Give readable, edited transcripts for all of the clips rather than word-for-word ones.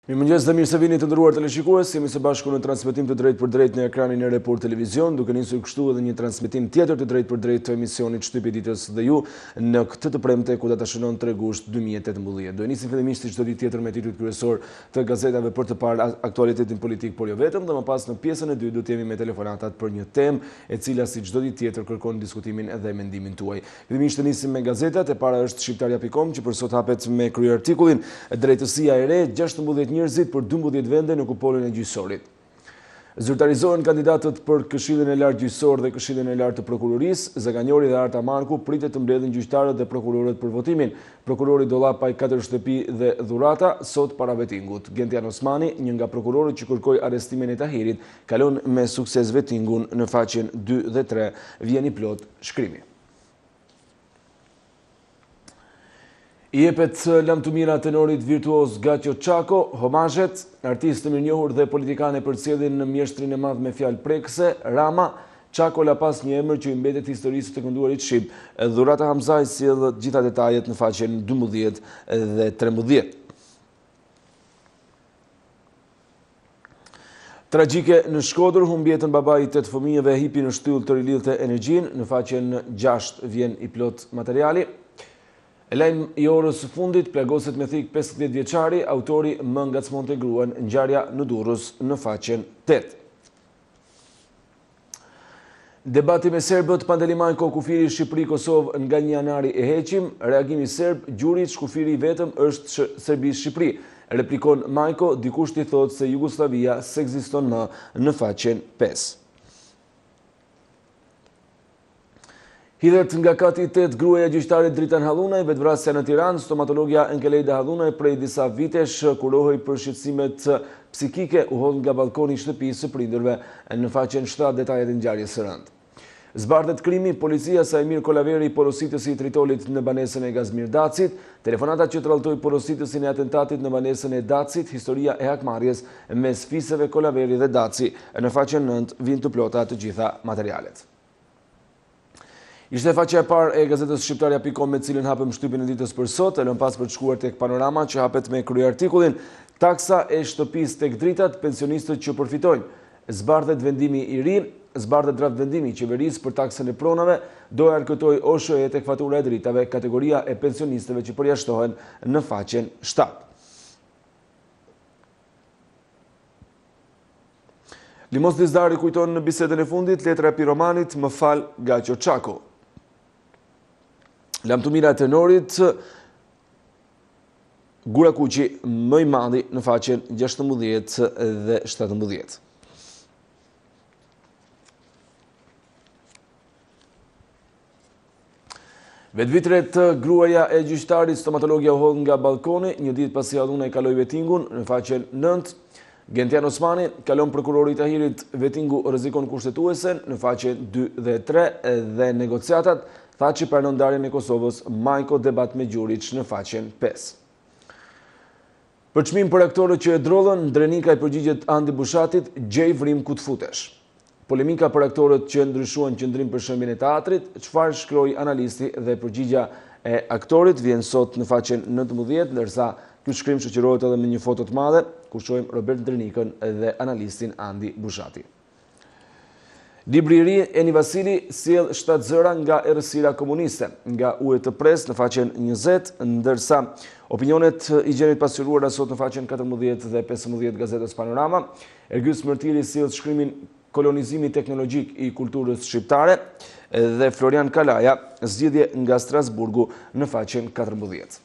Mirëmëngjes dhe mirë se vini të nderuar teleshikues, jemi së bashku në transmetim të drejtë për drejtë në ekranin e Report Televizion, duke nisur kështu edhe një transmetim tjetër të drejtë për drejtë të emisionit Shtypi Ditës dhe ju në këtë të premte ku do ta shënon 3 Gusht 2018. Do nisim fillimisht si çdo ditë tjetër me titujt kryesor të gazetave për të parë aktualitetin politik, por jo vetëm, dhe më pas në pjesën e dytë do të jemi me telefonatat për një temë e cila si çdo ditë tjetër kërkon diskutimin dhe mendimin tuaj. Fillimisht nisim me gazetat, e para është shqiptaria.com që për sot hapet me kryerartikullin Drejtësia e re, 16 njerëzit për 12 vende në kuporin e gjyqësorit. Zyrtarizohen kandidatët për Këshillin e Lartë Gjyqësor dhe Këshillin e Lartë të Prokurorisë. Zaganjori dhe Arta Marku pritet të mbledhin gjyqtarët dhe prokurorët për votimin. Prokurori Dollapaj 4 shtëpi dhe dhurata sot para vetingut. Gentian Osmani, një nga prokurorët që kërkoi arrestimin e Tahirit, kalon me sukses vetingun në faqen 2 dhe 3. Vjen i plot shkrimi. I jepet lamtumira tenorit virtuoz Gatjo Çako, homazhet, artistë mirënjohur dhe politikane përcjellin në mjeshtrin e madh me fjalë prekëse, Rama. Çako la pas një emër që i mbetet historisë të kënduarit shqip. Dhurata Hamzaj sjell gjitha detajet në faqen 12 dhe 13. Tragjike në Shkodër, humbjetën babai 8 fëmijëve hipi në shtyllë të rilidhte energjinë. Në faqen 6 vjen i plot materiali. E lajm i orës së fundit, plagoset me thik 15 vjeçari, autori më ngacmonte gruan, ngjarja në Durrës në faqen 8. Debati me serbët, Pandelimajko, kufiri Shqipëri-Kosovë nga 1 janari e heqim, reagimi serb, gjurit shkufiri vetëm është Serbi-Shqipëri. Replikon Majko, dikush i thot se Jugoslavia s'ekziston më, në faqen 5. Hidhet nga kati 8 gruaja gjyqtarit Dritan Hallunaj, vetvrasja në Tiranë, stomatologja Enkelejda Hallunaj prej disa vitesh kurohej për shqetësimet psikike, u hodh nga balkoni i shtëpisë së prindërve. Në faqen 7 detajet e ngjarjes së rëndë. Zbardhet krimi, policia sa Emir Kolaveri porositësi i tritolit në banesën e Gazmir Dacit, telefonatat që tralltoi porositësin e atentatit në banesën e Dacit, historia e hakmarrjes mes fisëve Kolaveri dhe Daci. Në faqen 9 vijnë të plota të gjitha materialet. Ishte faqja e parë e gazetës shqiptaria.com me cilën hapëm shtypin e ditës për sot, e lëm pas për të shkuar tek Panorama që hapet me kryerartikullin Taksa e shtëpisë tek dritat, pensionistët që përfitojnë. Zbardhet vendimi i ri, zbardhet draft vendimi i qeverisë për taksën e pronave, do e arkëtoi OSHE tek fatura e dritave, kategoria e pensionistëve që përjashtohen në faqen 7. Limos Dizdari kujton në bisedën e fundit, letra e piromanit, më fal Gatjo Çako. Lamtumira e tenorit, Gura Kuqi më i madhi në faqen 16 dhe 17. Vetvitret, gruaja e gjyqtarit, stomatologja u hodh nga balkoni, një ditë pasi Hallunaj kaloi vetingun, në faqen 9. Gentian Osmani, kalon prokurori i Tahirit vetingu rrezikon kushtetuesen, në faqen 2 dhe 3, dhe negociatat, tha që pranon ndarjen e Kosovës, Majko debat me Gjuriç në faqen 5. Për çmim për aktorët që e drodhën, Drenika i përgjigjet Andi Bushatit, gjej vrim ku të futesh. Polemika për aktorët që ndryshuan qendrim për shembjen e teatrit, çfarë shkroi analisti dhe përgjigja e aktorit vjen sot në faqen 19, ndërsa ky shkrim shoqërohet edhe me një foto të madhe ku shohim Robert Drenikën dhe analistin Andi Bushati. Libri i ri Eni Vasili sjell 7 zëra nga errësira komuniste, nga ujet të pres në faqen 20, ndërsa opinionet i gjenit pasqyruara sot në faqen 14 dhe 15 gazetës Panorama. Ergjys Mërtiri sjell shkrimin Kolonizimi teknologjik i kulturës shqiptare dhe Florian Kalaja zgjidhje nga Strasburgu në faqen 14.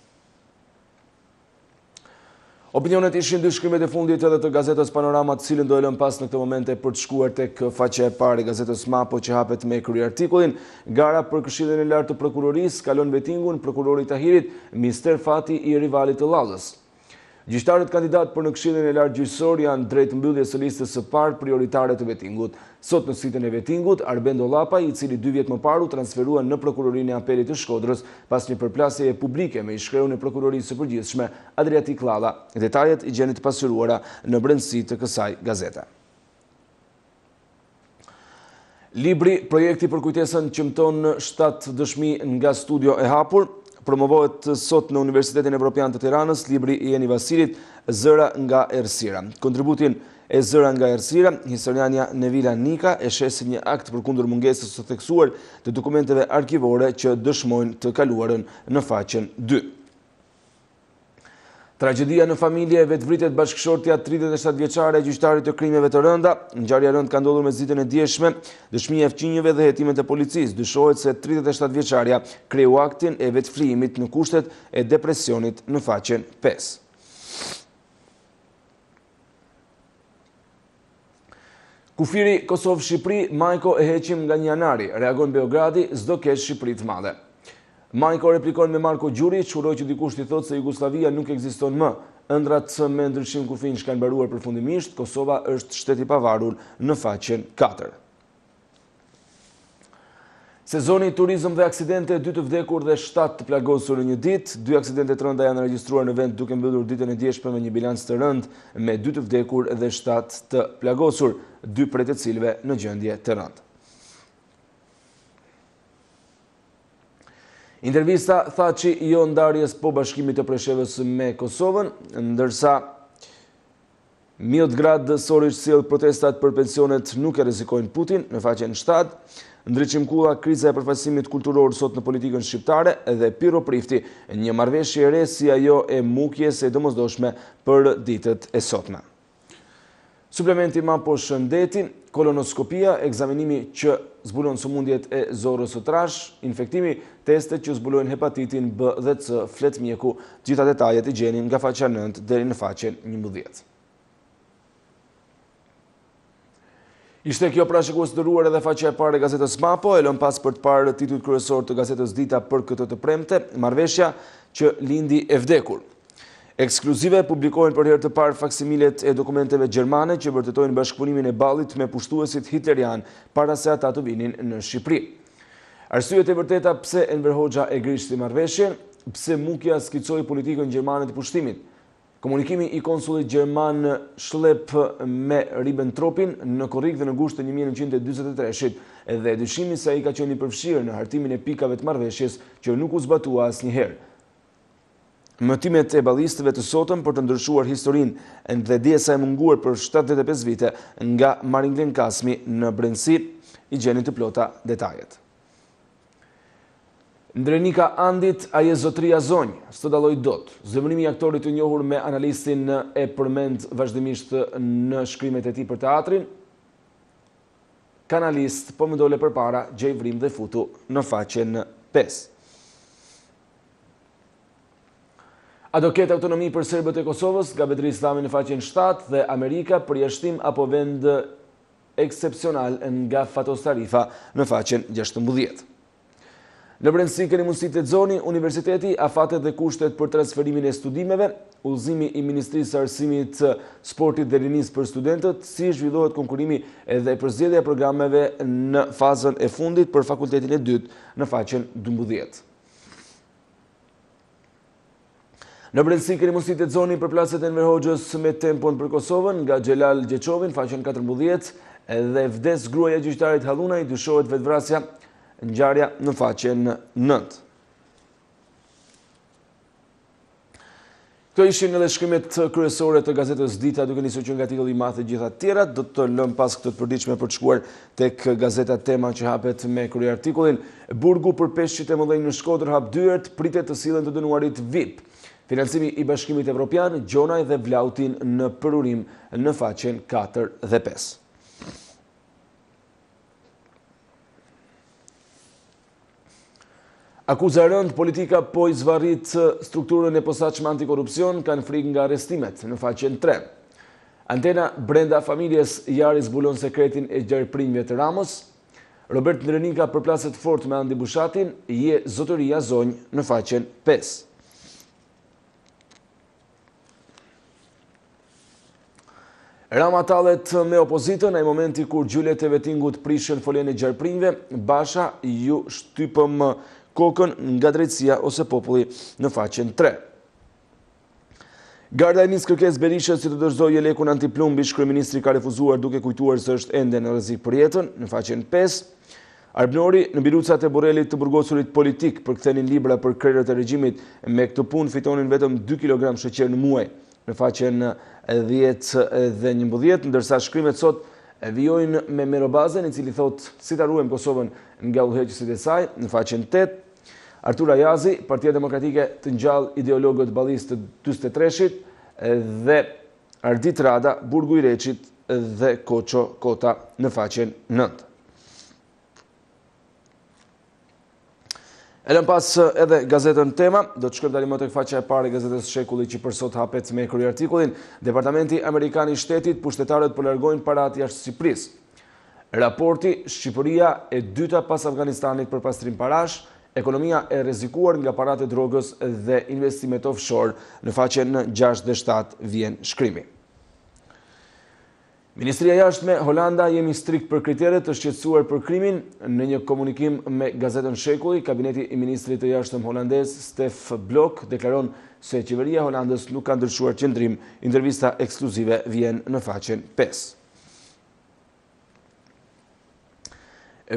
Opinionet ishin 2 shkrimet e fundit edhe të gazetës Panorama, të cilën do e lëm pas në këtë momente për të shkuar tek faqja e parë e gazetës Mapo që hapet me kryerartikullin. Gara për Këshillin e Lartë të Prokurorisë, kalon vetingun prokurori Tahirit, mister fati i rivalit të Llallës. Gjyqtarët kandidat për në Këshillin e Lartë Gjyqësor janë drejt mbylljes së listës së parë prioritare të vetingut. Sot në sitën e vetingut, Arben Dollapaj, i cili 2 vjet më parë u transferua në prokurorinë e apelit të Shkodrës pas një përplasjeje publike me ish-kreun e prokurorisë së përgjithshme Adriatik Llalla. Detajet i gjenit pasqyruara në brendësi të kësaj gazete. Libri, projekti për kujtesën qëmton 7 dëshmi nga studio e hapur. promovohet sot në Universitetin Evropian të Tiranës libri i Eni Vasilit, Zëra nga errësira. Kontributin e Zëra nga errësira, historiania Nevila Nika e shesin një akt përkundër mungesës së theksuar të dokumenteve arkivore që dëshmojnë të kaluarën në faqen 2. Tragedia në familje, vetvritet bashkëshortja 37 vjeçare e gjyqtarit të krimeve të rënda. Ngjarja e rëndë ka ndodhur me ditën e djeshme. Dëshmia e fqinjeve dhe hetimet e policisë. Dyshohet se 37 vjeçaria kreu aktin e vetfrijimit në kushtet e depresionit në faqen 5. Kufiri Kosovë-Shqipëri, Majko e heqim nga 1 janari. Reagon Beogradi, s'do kesh Shqipëri të madhe. Majko replikon me Marko Gjuri, shuroj që dikush t'i thotë se Jugoslavia nuk ekziston më. Ëndrat me ndryshim kufinç kanë mbaruar përfundimisht, Kosova është shtet i pavarur në faqen 4. Sezoni turizëm dhe aksidente, 2 të vdekur dhe 7 të plagosur në një ditë. 2 aksidente të rënda janë regjistruar në vend duke mbyllur ditën e djeshme me një bilans të rëndë me 2 të vdekur dhe 7 të plagosur, 2 prej të cilëve në gjendje të rëndë. Intervista tha që jo ndarjes po bashkimit të Preshevës me Kosovën, ndërsa Miodrag Soric sjell protestat për pensionet nuk e rrezikojnë Putin në faqen 7, ndriçimkulla kriza e përfaqësimit kulturor sot në politikën shqiptare dhe Piro Prifti, një marrëveshje e re si ajo e mukjes e domosdoshme për ditët e sotme. Suplementi ma po shëndetin, kolonoskopia, ekzaminimi që zbulon sëmundjet e zorrës së trash, infektimi, testet që zbulojnë hepatitin B dhe C, flet mjeku, gjitha detajet i gjenin nga faqja 9 deri në faqen 11. Ishte kjo pra shikues të nderuar edhe faqja e parë e gazetës Mapo, e lëm pas për të parë titujt kryesor të gazetës Dita për këtë të premte, marrëveshja që lindi e vdekur. Ekskluzive publikohen për herë të parë faksimilet e dokumenteve gjermane që vërtetojnë bashkëpunimin e ballit me pushtuesit hitlerian para se ata të vinin në Shqipëri. Arsyet e vërteta pse Enver Hoxha e grishti marrëveshjen, pse Mukja skicoi politikën gjermane të pushtimit. Komunikimi i konsullit gjerman Schlepp me Ribbentropin në Korrik dhe në Gusht të 1943-shit dhe dyshimi se ai ka qenë i përfshirë në hartimin e pikave të marrëveshjes që nuk u zbatua asnjëherë. Mëtimet e ballistëve të sotëm për të ndryshuar historinë dhe djesa e munguar për 75 vite nga Maringlen Kasmi në Brendësi i gjenin të plota detajet. Ndrenika Andit, aje zotria zonjë, s'të dalloj dot. Zemërimi i aktorit të njohur me analistin e përmend vazhdimisht në shkrimet e tij për teatrin. Kanalist, po më dole përpara, gjej vrim dhe futu në faqen 5. Adoket autonomi për serbët e Kosovës, Gabetri Islami në faqen 7 dhe Amerika përjashtim apo vend eksepsional nga Fatos Tarifa në faqen 16. Në Brendësi keni mundësi të lexoni universiteti, afatet dhe kushtet për transferimin e studimeve, udhëzimi i Ministrisë së Arsimit, Sportit dhe Rinisë për studentët, si zhvillohet konkurrimi edhe përzgjedhja e programeve në fazën e fundit për fakultetin e dytë në faqen 12. Në Brendësi keni mundësi të lexoni përplasjet e Enver Hoxhës me tempon për Kosovën nga Xhelal Gjeçovin, faqen 14, dhe vdes gruaja e gjyqtarit Hallunaj, dyshohet vetvrasja, ngjarja në faqen 9. Këto ishin edhe shkrimet kryesore të gazetës Dita, duke nisur që nga titulli i madh e gjitha të tjerat, do të lëm pas këtë të përditshme për të shkuar tek gazeta Tema që hapet me kryeartikullin Burgu për peshqit e mëdhenj në Shkodër hap dyert, pritet të sillen të dënuarit VIP. Financimi i Bashkimit Evropian, Gjonaj dhe Vlautin në përurim në faqen 4 dhe 5. Akuza rënd, politika po i zvarrit strukturën e posaçme antikorrupsion, kanë frikë nga arrestimet në faqen 3. Antena brenda familjes Jari zbulon sekretin e gjarprinjve të Ramos. Robert Ndrenika përplaset fort me Andi Bushatin, je zotëria zonjë në faqen 5. Rama tallet me opozitën, ai momenti kur gjylet e vetingut prishën foljen e gjarprinjve, Basha ju shtypëm kokën nga drejtësia ose populli në faqen 3. Garda e nis kërkesë Berishës si të dorëzojë lekun antiplumb, ish kryeministri ka refuzuar duke kujtuar se është ende në rrezik për jetën në faqen 5. Arbnori në birucat e Borrelit të burgosurit politik përkthenin libra për krerët e regjimit me këtë punë fitonin vetëm 2 kg sheqer në muaj në faqen 10 dhe 11, ndërsa shkrimet sot vijojnë me Merobazën, i cili thot si ta ruajmë Kosovën nga udhëheqësit e saj në faqen 8. Artur Ayazi, Partia Demokratike të ngjall ideologët ballistë të 43-shit dhe Ardit Rada, Burgu i Reçit dhe Koço Kota në faqen 9. E lëm pas edhe gazetën Tema, do të shkojmë tani më tek faqja e parë e gazetës Shekulli që për sot hapet me kryeartikullin Departamenti Amerikan i Shtetit, pushtetarët po largojnë parat jashtë Shqipërisë. Raporti Shqipëria e dyta pas Afganistanit për pastrim parash, ekonomia e rrezikuar nga parat e drogës dhe investimet offshore, në faqen 6 dhe 7 vjen shkrimi. Ministria jashtme Holanda jemi strikt për kriteret të shqetësuar për krimin. Në një komunikim me gazetën Shekulli, kabineti i ministrit të jashtëm holandez Stef Blok deklaron se qeveria Holandës nuk ka ndryshuar qendrim. Intervista ekskluzive vjen në faqen 5.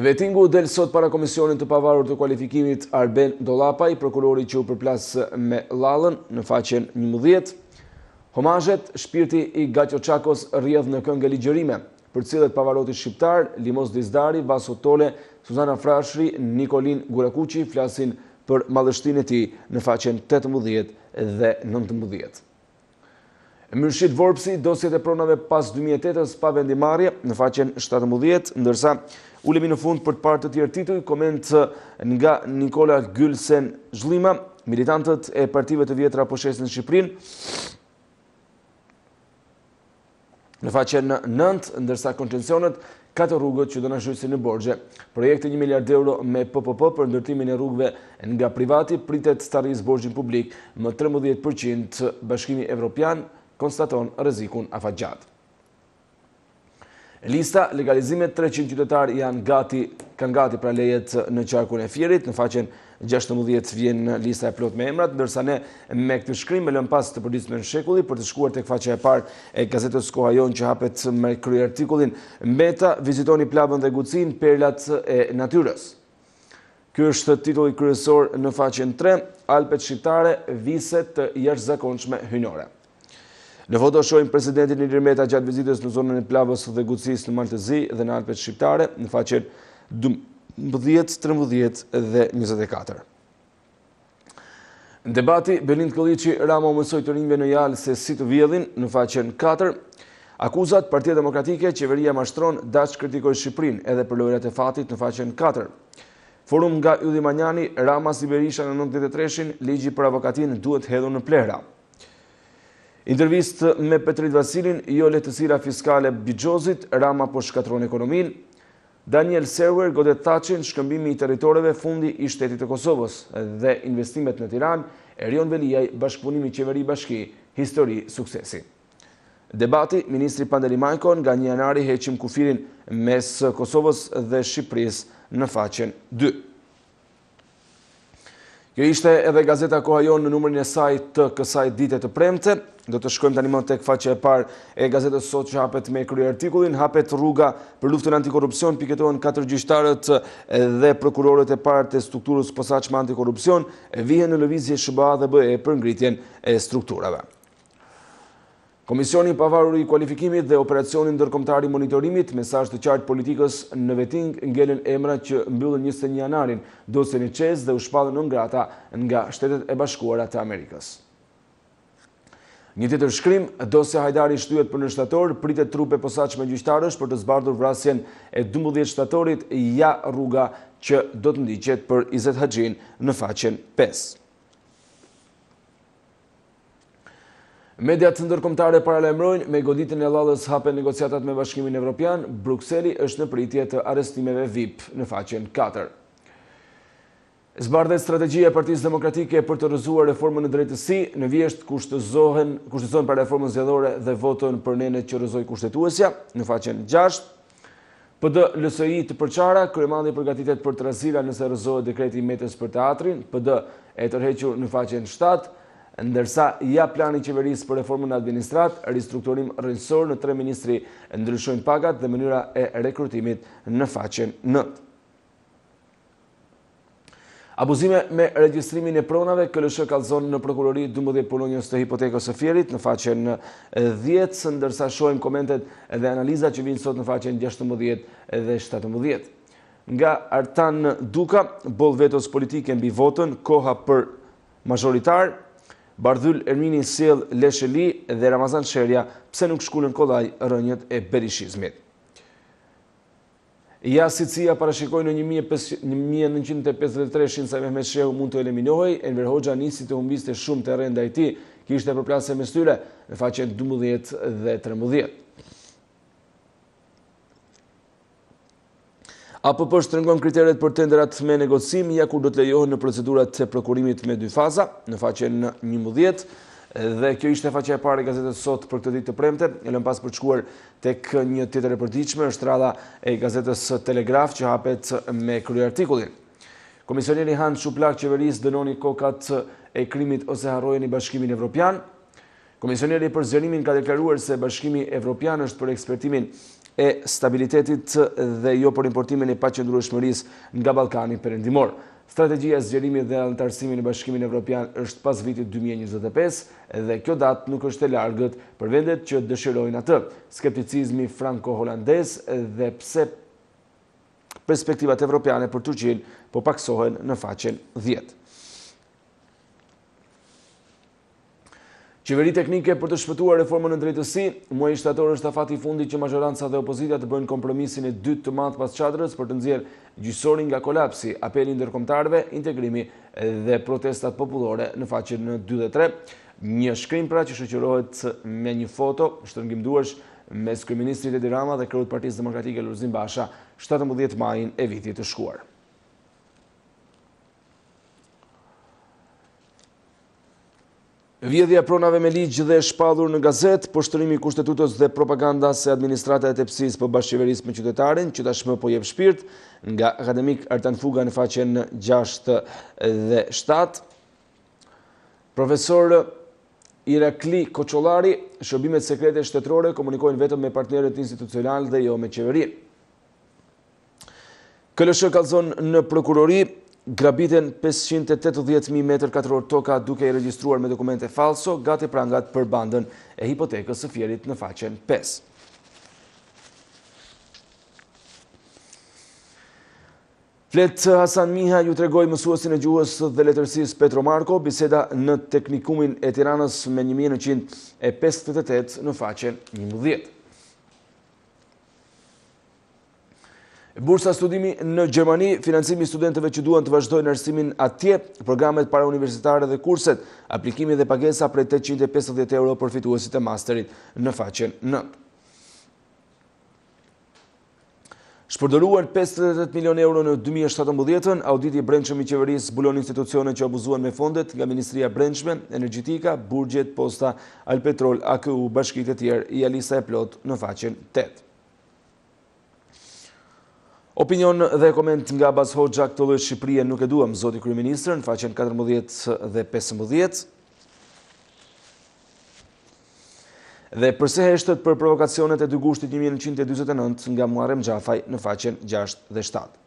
Vetingu del sot para komisionit të pavarur të kualifikimit Arben Dollapaj, prokurori që u përplas me Lallën në faqen 11. Homazhet, shpirti i Gaçoçakos rrjedh në këngë ligjërime, për cilët pavaroti shqiptar, Limos Dizdari, Vaso Tole, Suzana Frashri, Nikolin Gurakuqi flasin për madhështinë e tij në faqen 18 dhe 19. Myrshit Vorpsi, dosjet e pronave pas 2008-s pa vendimarrje në faqen 17, ndërsa ulemi në fund për të parë të tjerë tituj, koment nga Nikola Gylsen Zhlima, militantët e partive të vjetra po shesin Shqipërinë, në faqen 9, ndërsa koncesionet 4 rrugët që do na shqyrësin në borxhe. Projekti 1 miliard euro me PPP për ndërtimin e rrugëve nga privati pritet të arrijë borxhin publik më 13%. Bashkimi Evropian konstaton rrezikun afatgjat. Lista legalizimet 300 qytetar kanë gati pra lejet në qarkun e Fierit, në faqen 16 vjen lista e plot me emrat, ndërsa ne me këtë shkrim e lëm pas të përditshme në Shekulli për të shkuar tek faqja e parë e gazetës Koha Jon që hapet me kryeartikullin Mbeta, vizitoni Plavën dhe Gucin, perlat e natyrës. Ky është titulli kryesor në faqen 3, Alpet shqiptare, vise të jashtëzakonshme hyjnore. Në foto shohim presidentin Ilir Meta gjatë vizitës në zonën e Plavës dhe Gucis në Maltëzi dhe në Alpet shqiptare në faqen 12, 13 dhe 24. Në debati, Belind Kolliçi Rama u mësoi të rinjve në jalë se si të vjedhin në faqen 4. Akuzat, Partia Demokratike, qeveria mashtron, Daç kritikoi Shqipërinë edhe për lojrat e fatit në faqen 4. Forum nga Ylli Manjani, Rama si Berisha në 93-shin, ligji për avokatin duhet hedhur në plehra. Intervist me Petrit Vasilin, jo lehtësira fiskale Bigjozit, Rama po shkatron ekonominë. Daniel Serwer godet Thaçin, shkëmbimi i territoreve, fundi i shtetit të Kosovës dhe investimet në Tiranë, Erion Veliaj, bashkëpunimi qeveri-bashki, histori suksesi. Debati, Ministri Pandeli Majkon, nga 1 janari heqim kufirin mes Kosovës dhe Shqipërisë në faqen 2. Kjo ishte edhe gazeta Koha Jon në numrin e saj të kësaj dite të premte. Do të shkojmë tani më tek faqja e parë e gazetës sot që hapet me kryeartikullin, hapet rruga për luftën antikorrupsion, piketohen 4 gjyqtarët dhe prokurorët e parë të strukturës posaçme antikorrupsion, vihen në lëvizje SBA dhe BE për ngritjen e strukturave. Komisioni i pavarur i kualifikimit dhe operacioni ndërkombëtar i monitorimit, mesazh të qartë politikës në veting ngelen emra që mbyllën 21 janarin, dosjen e Çez dhe u shpallën non grata nga Shtetet e Bashkuara të Amerikës. Një tjetër shkrim, dosja Hajdari shtyhet për në shtator, pritet trupe posaçme gjyqtarësh për të zbardhur vrasjen e 12 shtatorit, ja rruga që do të ndiqet për Izet Haxhin në faqen 5. Mediat ndërkombëtare paralajmërojnë me goditjen e Lallës hapen negociatat me Bashkimin Evropian, Brukseli është në pritje të arrestimeve VIP në faqen 4. Zbardhet strategjia e Partisë Demokratike për të rrëzuar reformën në drejtësi, në vjesht kushtëzohen për reformën zgjedhore dhe votën për nenet që rrëzoi kushtetuesja në faqen 6. PD LSI të përçara, kryemandi përgatitet për trazira nëse rrëzohet dekreti i Metës për teatrin, PD e tërhequr në faqen 7. Ndërsa ja plani qeverisë për reformën e administrat, ristrukturim rrënjësor në 3 ministri ndryshojnë pagat dhe mënyra e rekrutimit në faqen 9. Abuzime me regjistrimin e pronave, KLSH kallëzon në prokurori 12 punonjës të hipotekës së Fierit në faqen 10, ndërsa shohim komentet dhe analizat që vinë sot në faqen 16 dhe 17. Nga Artan Duka, boll vetos politike mbi votën, koha për majoritar, Bardhyl Ermini sjell Lesheli dhe Ramazan Sherja pse nuk shkullën kollaj rënjët e berishizmit. Ja Sicia parashikoi në 1953 se Mehmet Shehu mund të eliminohej, Enver Hoxha nisi të humbiste shumë terren ndaj tij, kishte përplasje mes tyre në faqen 12 dhe 13. APP shtrëngon kriteret për tenderat me negocim, ja kur do të lejohen në procedurat e prokurimit me 2 faza, në faqen 11. Dhe kjo ishte faqja e parë e gazetës sot për këtë ditë të premte. E lëm pas për të shkuar tek një tjetër e përditshme, është radha e gazetës Telegraf që hapet me kryeartikullin. Komisioneri Han Shuplak qeverisë dënoni kokat e krimit ose harrojeni Bashkimin Evropian. Komisioneri për zgjerimin ka deklaruar se Bashkimi Evropian është për ekspertimin e stabilitetit dhe jo për importimin e paqëndrueshmërisë nga Ballkani Perëndimor. Strategjia e zgjerimit dhe anëtarësimit në Bashkimin Evropian është pas vitit 2025 dhe kjo datë nuk është e largët për vendet që dëshirojnë atë. Skepticizmi franko-holandez dhe pse perspektivat evropiane për Turqinë po paksohen në faqen 10. Qeveri teknike për të shpëtuar reformën në drejtësi, muaji shtator është afati i fundit që majoranca dhe opozita të bëjnë kompromisin e dytë të madh pas çadrës për të nxjerrë gjyqësorin nga kolapsi, apeli ndërkombëtarëve, integrimi dhe protestat popullore në faqen 2 dhe 3. Një shkrim pra që shoqërohet me një foto shtrëngimduarsh mes kryeministrit Edi Rama dhe kreut Partisë Demokratike Lulzim Basha 17 majin e vitit të shkuar. Vjedhja pronave me ligj dhe shpallur në gazet, poshtërimi kushtetutës dhe propaganda se administrata e tepsis për bashkëqeverisë me qytetarin, që tashmë po jep shpirt, nga akademik Artan Fuga në faqen 6 dhe 7. Profesor Irakli Koçollari, shërbimet sekrete shtetërore komunikojnë vetëm me partnerët institucional dhe jo me qeverinë. KLSH kallëzon në prokurori grabiten 580.000 m2 toka duke i regjistruar me dokumente falso, gati prangat për bandën e hipotekës së Fierit në faqen 5. Flet Hasan Miha ju tregoi mësuesin e gjuhës dhe letërsisë Petro Marko, biseda në Teknikumin e Tiranës me 1958 në faqen 11. Bursa studimi në Gjermani, financimi studentëve që duan të vazhdojnë arsimin atje, programet parauniversitare dhe kurset, aplikimi dhe pagesa prej 850 euro për fituesit e masterit në faqen 9. Shpërdoruar 58 milion euro në 2017, auditi i brendshëm i qeverisë zbulon institucione që abuzuan me fondet nga Ministria e Brendshme, Energjetika, Burgjet, Posta, Alpetrol, AKU, bashkitë e tjerë, i Alisa e plot në faqen 8. Opinion dhe koment nga Bas Hoxha, këtë lloj Shqipërie nuk e duam, zoti kryeministër, në faqen 14 dhe 15. Dhe përse heshtet për provokacionet e dy Gushtit 1949 nga Muharrem Xhafaj në faqen 6 dhe 7.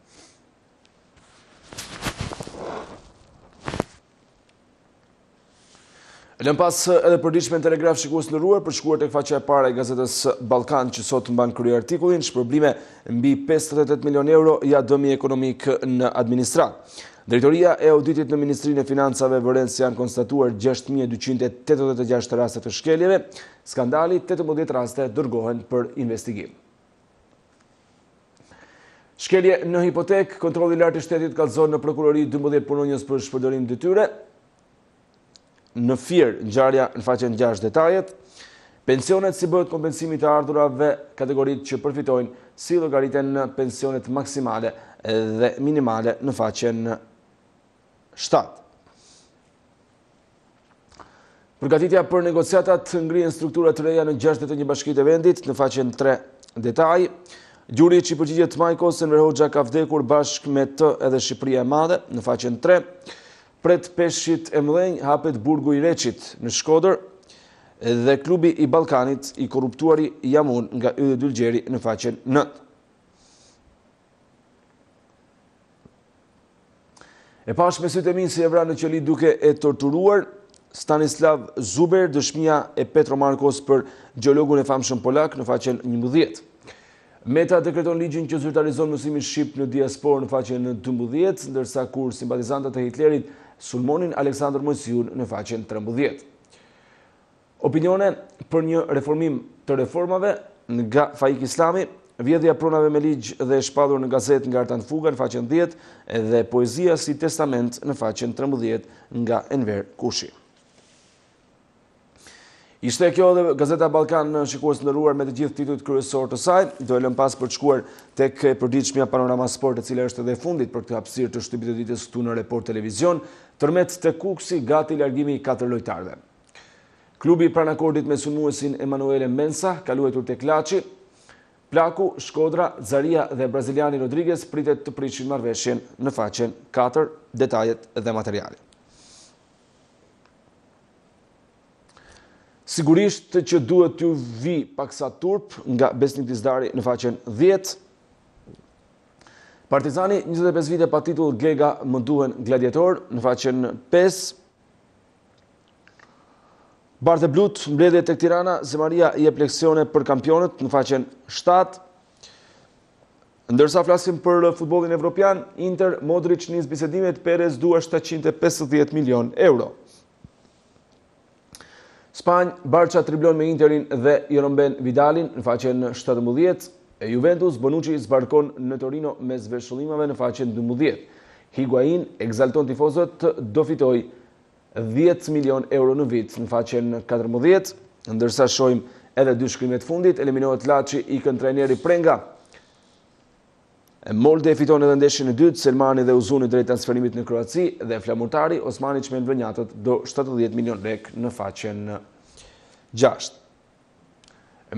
Lëm pas edhe përditshme në Telegraf shikues ndëruar për shkuar tek faqja e parë e gazetës Ballkan që sot mban kryeartikullin, shpërblime mbi 58 milion euro ja dëmi ekonomik në administrat. Drejtoria e auditit në Ministrinë e Financave vëren se janë konstatuar 6286 raste të shkeljeve, skandali 18 raste dërgohen për investigim. Shkelje në hipotek, kontrolli i lartë i shtetit kallëzon në prokurori 12 punonjës për shpërdorim detyre. Në Fier, ngjarja në faqen 6 detajet, pensionet si bëhet kompensimi të ardhurave, kategoritë që përfitojnë, si llogariten pensionet maksimale dhe minimale në faqen 7. Përgatitja për negociatat ngrihen struktura të reja në 61 bashkitë e vendit në faqen 3 detaj. Gjuri që përgjigjet Majkos, Enver Hoxha ka vdekur bashkë me të edhe Shqipëria e Madhe në faqen 3. Pret peshqit e mëdhenj hapet burgu i Reçit në Shkodër dhe klubi i Ballkanit i korruptuari Jamun nga Yli Dylgjeri në faqen 9. E pash me sytë e minë si e vra në qëllit duke e torturuar, Stanislav Zuber, dëshmia e Petro Markos për gjeologun e famshëm polak në faqen 11. Meta dekreton ligjin që zyrtarizon mësimin shqip në diasporë në faqen 12, ndërsa kur simpatizantët e Hitlerit sulmonin Aleksandr Mojsiun në faqen 13. Opinione për një reformim të reformave nga Faik Islami, vjedhja pronave me ligj dhe shpallur në gazet nga Artan Fuga në faqen 10 dhe poezia si testament në faqen 13 nga Enver Kushi. Ishte kjo dhe Gazeta Ballkan në shikues nderuar me të gjithë titujt kryesor të saj, do e lëm pas për të shkuar tek e përditshmja Panorama Sport, e cila është edhe fundit për këtë hapësirë të Shtypit të ditës këtu në Report Televizion, tërmet të Kuksi gati largimi i 4 lojtarëve. Klubi pranë akordit me sulmuesin Emanuele Mensa ka luajtur tek Laçi. Plaku, Shkodra, Zaria dhe braziliani Rodriguez pritet të prishin marrëveshjen në faqen 4, detajet dhe materiali. Sigurisht që duhet t'ju vi paksa turp nga Besnik Dizdari në faqen 10. Partizani 25 vite pa titull, Glega më duhen gladiator në faqen 5. Bardh e blut, mbledhje tek Tirana, Zemaria jep leksione për kampionët në faqen 7. Ndërsa flasim për futbollin evropian, Inter, Modric nis bisedimet, Perez dua 750 milion euro. Spanj, Barça triblon me Interin dhe i rëmben Vidalin në faqen 17. Juventus, Bonucci zbarkon në Torino me zveshullimave në faqen 12. Higuain egzalton tifozët, do fitoj 10 milion euro në vit në faqen 14, ndërsa shojmë edhe 2 shkrimet fundit, eliminohet Laçi, ikën trajneri Prenga. Molde fiton edhe ndeshjen e dytë, Selmani dhe Uzuni drejt transferimit në Kroaci dhe flamurtari Osmani çmel vënjatët do 70 milion lek në faqen 6.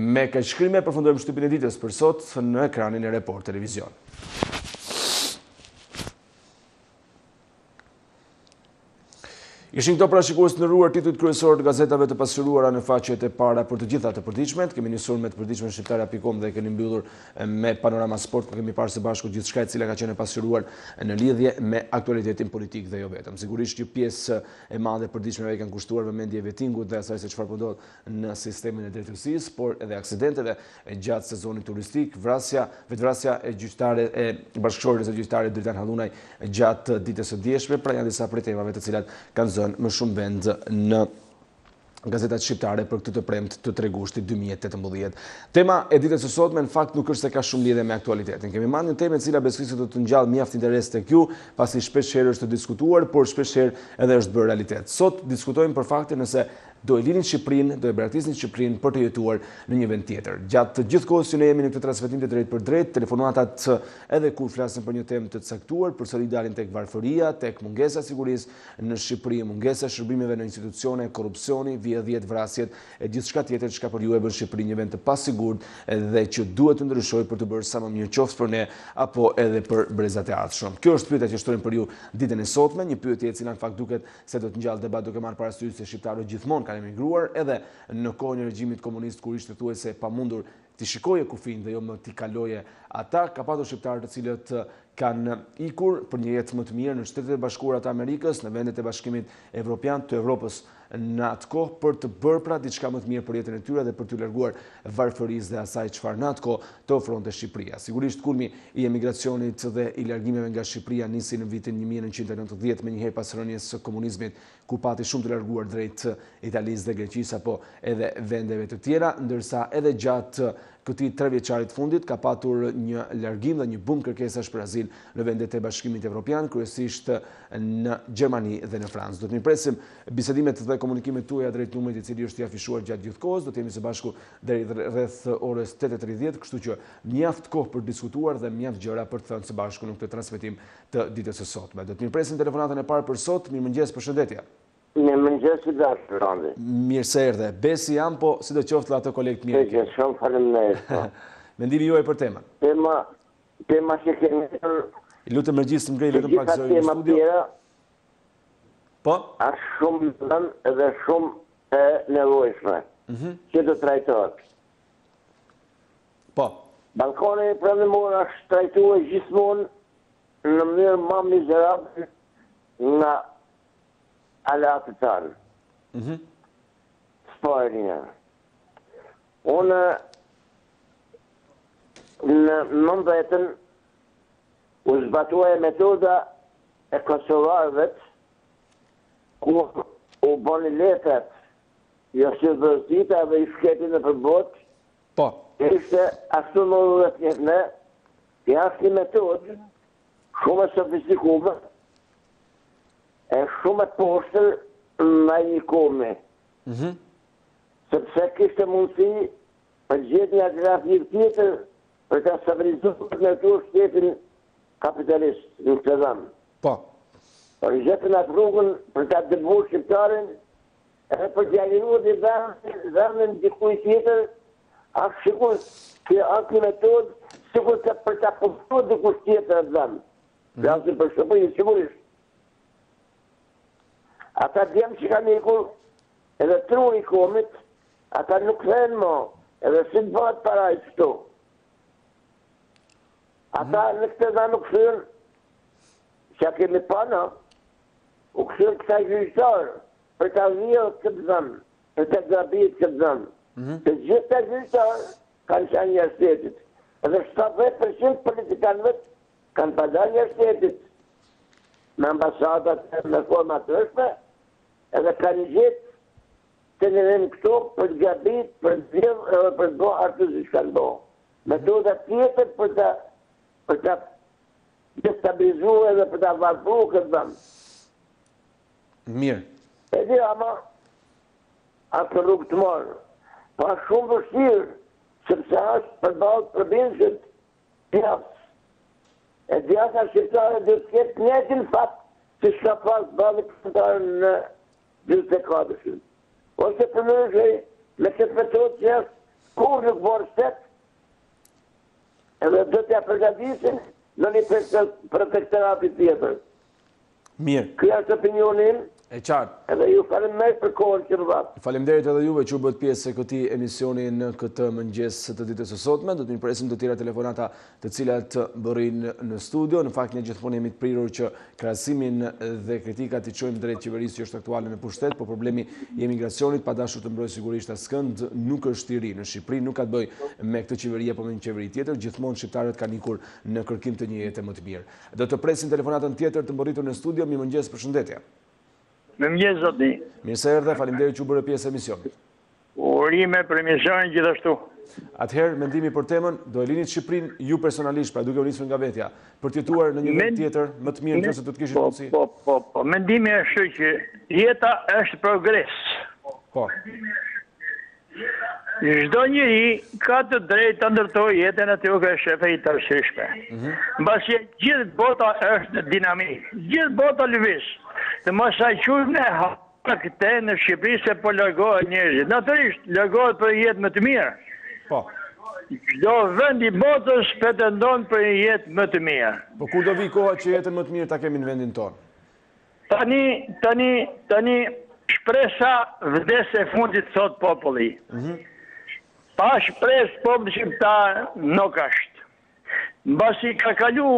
Me këto shkrime përfundojmë Shtypin e ditës për sot në ekranin e Report Televizion. Ishin këto pra shikues të nderuar titujt kryesor të gazetave të pasqyruara në faqet e para për të gjitha të përditshmet. Kemi nisur me të përditshmet shqiptare.com dhe kemi mbyllur me Panorama Sport, ku kemi parë së bashku gjithçka e cila ka qenë e pasqyruar në lidhje me aktualitetin politik dhe jo vetëm. Sigurisht që pjesë e madhe e përditshmeve kanë kushtuar vëmendje vetingut dhe asaj se çfarë po ndodh në sistemin e drejtësisë, por edhe aksidenteve gjatë sezonit turistik, vetvrasja e gjyqtare e bashkëshortes së gjyqtarit Dritan Hallunaj gjatë ditës së dieshme, pra janë disa prej temave të cilat kanë më shumë vend në gazetat shqiptare për këtë të premtë të 3 Gushtit 2018. Tema e ditës së sotme në fakt nuk është se ka shumë lidhje me aktualitetin. Kemi marrë një temë e cila besoj do të ngjall mjaft interes tek ju, pasi shpesh herë është diskutuar, por shpesh herë edhe është bërë realitet. Sot diskutojmë për faktin nëse do e linin Shqipërinë, do e braktisnin Shqipërinë për të jetuar në një vend tjetër. Gjatë gjithë kohës që ne jemi në këtë transmetim të drejt për drejt, telefonatat edhe kur flasin për një temë të caktuar, përsëri dalin tek varfëria, tek mungesa e sigurisë në Shqipëri, mungesa e shërbimeve në institucione, korrupsioni, vjedhjet, vrasjet e gjithçka tjetër që për ju e bën Shqipërinë një vend të pasigurt dhe që duhet të ndryshojë për të bërë sa më mirë qoftë për ne apo edhe për brezat e ardhshëm. Kjo është pyetja që shtojmë për ju ditën e sotme, një pyetje e cila në fakt duket se do të ngjall debat duke marrë parasysh se shqiptarët gjithmonë kanë emigruar edhe në kohën e regjimit komunist kur ishte thuajse pamundur t'i shikoje kufin dhe jo më t'i kaloje ata, ka patur shqiptarë të cilët kanë ikur për një jetë më të mirë në Shtetet e Bashkuara të Amerikës, në vendet e Bashkimit Evropian të Evropës në atë kohë për të bërë pra diçka më të mirë për jetën e tyre dhe për t'u larguar varfërisë dhe asaj çfarë në atë kohë të ofronte Shqipëria. Sigurisht kulmi i emigracionit dhe i largimeve nga Shqipëria nisi në vitin 1990 me njëherë pas rënies së komunizmit, ku pati shumë të larguar drejt Italisë dhe Greqisë apo edhe vendeve të tjera, ndërsa edhe gjatë këtij 3 vjeçarit fundit ka patur një largim dhe një bum kërkesash për azil në vendet e Bashkimit Evropian, kryesisht në Gjermani dhe në Francë. Do të mirpresim bisedimet dhe komunikimet tuaja drejt numrit i cili është i afishuar gjatë gjithë kohës. Do të jemi së bashku deri rreth orës 8:30, kështu që mjaft kohë për diskutuar dhe mjaft gjëra për të thënë së bashku në këtë transmetim të ditës së sotme. Do të mirpresim telefonatën e parë për sot. Mirëmëngjes, përshëndetje. Mirëmëngjes, si dashur Randi. Mirë se erdhe. Besi jam, po si do qoftë ato kolegët mirë. Shumë faleminderit. Mendimi juaj për temën. Tema që kemi lutem regjistrim ngrej vetëm pak zërin në studio. Po? Është shumë lënë dhe shumë e nevojshme. Që do trajtohet. Po. Balkoni pranë mua është trajtuar gjithmonë në mënyrë më mizerable nga alatë tanë. Spajrina. Unë në 19 u zbatuaj metoda e kosovarëvet ku u boni letrat jo si vëzdita dhe i shketin e përbot ishte ashtu më dhe tjetëne i ashtë një metodë shumë e sofistikume e shumë e poshtër në një kome. Sepse kishte mundësi për gjithë një agrafir tjetër për të stabilizuar në të shtetin kapitalist në këtë dhamë. Për gjithën atë rrugën për të dëbuar shqiptarin edhe për të alinuar dhe dhamën dikuj tjetër ashtë shikur që anë një metodë sikur të për të apostruar dikuj tjetër atë dhamë. Dhe asë për shqipërin sigurisht. Ata djemë që kanë ikur edhe truri i komit, ata nuk thënë mo, edhe si të bëhet para i qëto. Ata në këtë dhe nuk thënë, që a kemi pana, u këshërë këta gjyqtarë, për të vijë këtë dhëmë, për të grabit këtë dhëmë. Të gjithë të gjyqtarë kanë qanë njërështetit. Edhe 70% politikanëve kanë padar njërështetit. Me ambasadat, me format të rëshme, edhe kanë gjithë të në nëmë këto për të gabit, për të vjevë, edhe për të bo artë të shkanë bo. Metoda tjetër për të destabilizu edhe për të varpru këtë dhamë. Mirë. E di ama, atë rrugë të morë, pa shumë vështirë, sepse është përbalë provincët djathë. E djatha shqiptare dhe të ketë njëtin fatë që shka pasë balë këtëtarë në 24. Ose për nërëshë me këtë metodë që është kur nuk borë shtetë, edhe dhe t'ja përgatisin në një protektoratit tjetër. Mirë. Kjo është opinionin. E qartë. Edhe ju faleminderit për kohën që më vatë. Faleminderit edhe juve që u bët pjesë e këtij emisioni në këtë mëngjes të ditës së sotme. Do të mirpresim të tjera telefonata të cilat bërin në studio. Në fakt ne gjithmonë jemi të prirur që krahasimin dhe kritikat i çojmë drejt qeverisë që është aktuale në pushtet, por problemi i emigracionit pa dashur të mbrojë sigurisht askënd nuk është i ri. Në Shqipëri nuk ka të bëjë me këtë qeveri apo me një qeveri tjetër, gjithmonë shqiptarët kanë ikur në kërkim të një jete më të mirë. Do të presim telefonatën tjetër të mbërritur në studio. Mirëmëngjes, përshëndetje. Mirëmëngjes zoti. Mirë se erdhe, faleminderit që u bëre pjesë e emisionit. Urime për emisionin gjithashtu. Atëherë, mendimi për temën, do e linit Shqipërinë ju personalisht, pra duke u nisur nga vetja, për të jetuar në një vend tjetër më të mirë nëse do të kishit mundësi. Po. Mendimi është që jeta është progres. Po. Çdo njeri ka të drejtë të ndërtojë jetën e tij nga shefe i tërësishme. Mbasi gjithë bota është dinamik, gjithë bota lëviz. Të mos sa qujmë ne këtë në Shqipëri se po largohet njerëzit. Natyrisht, largohet për një jetë më të mirë. Po. Çdo vend i botës pretendon për një jetë më të mirë. Po kur do vi koha që jetën më të mirë ta kemi në vendin tonë? Tani shpresa vdes e fundit thot populli. Pa shpres populli shqiptar nuk është. Mbasi ka kalu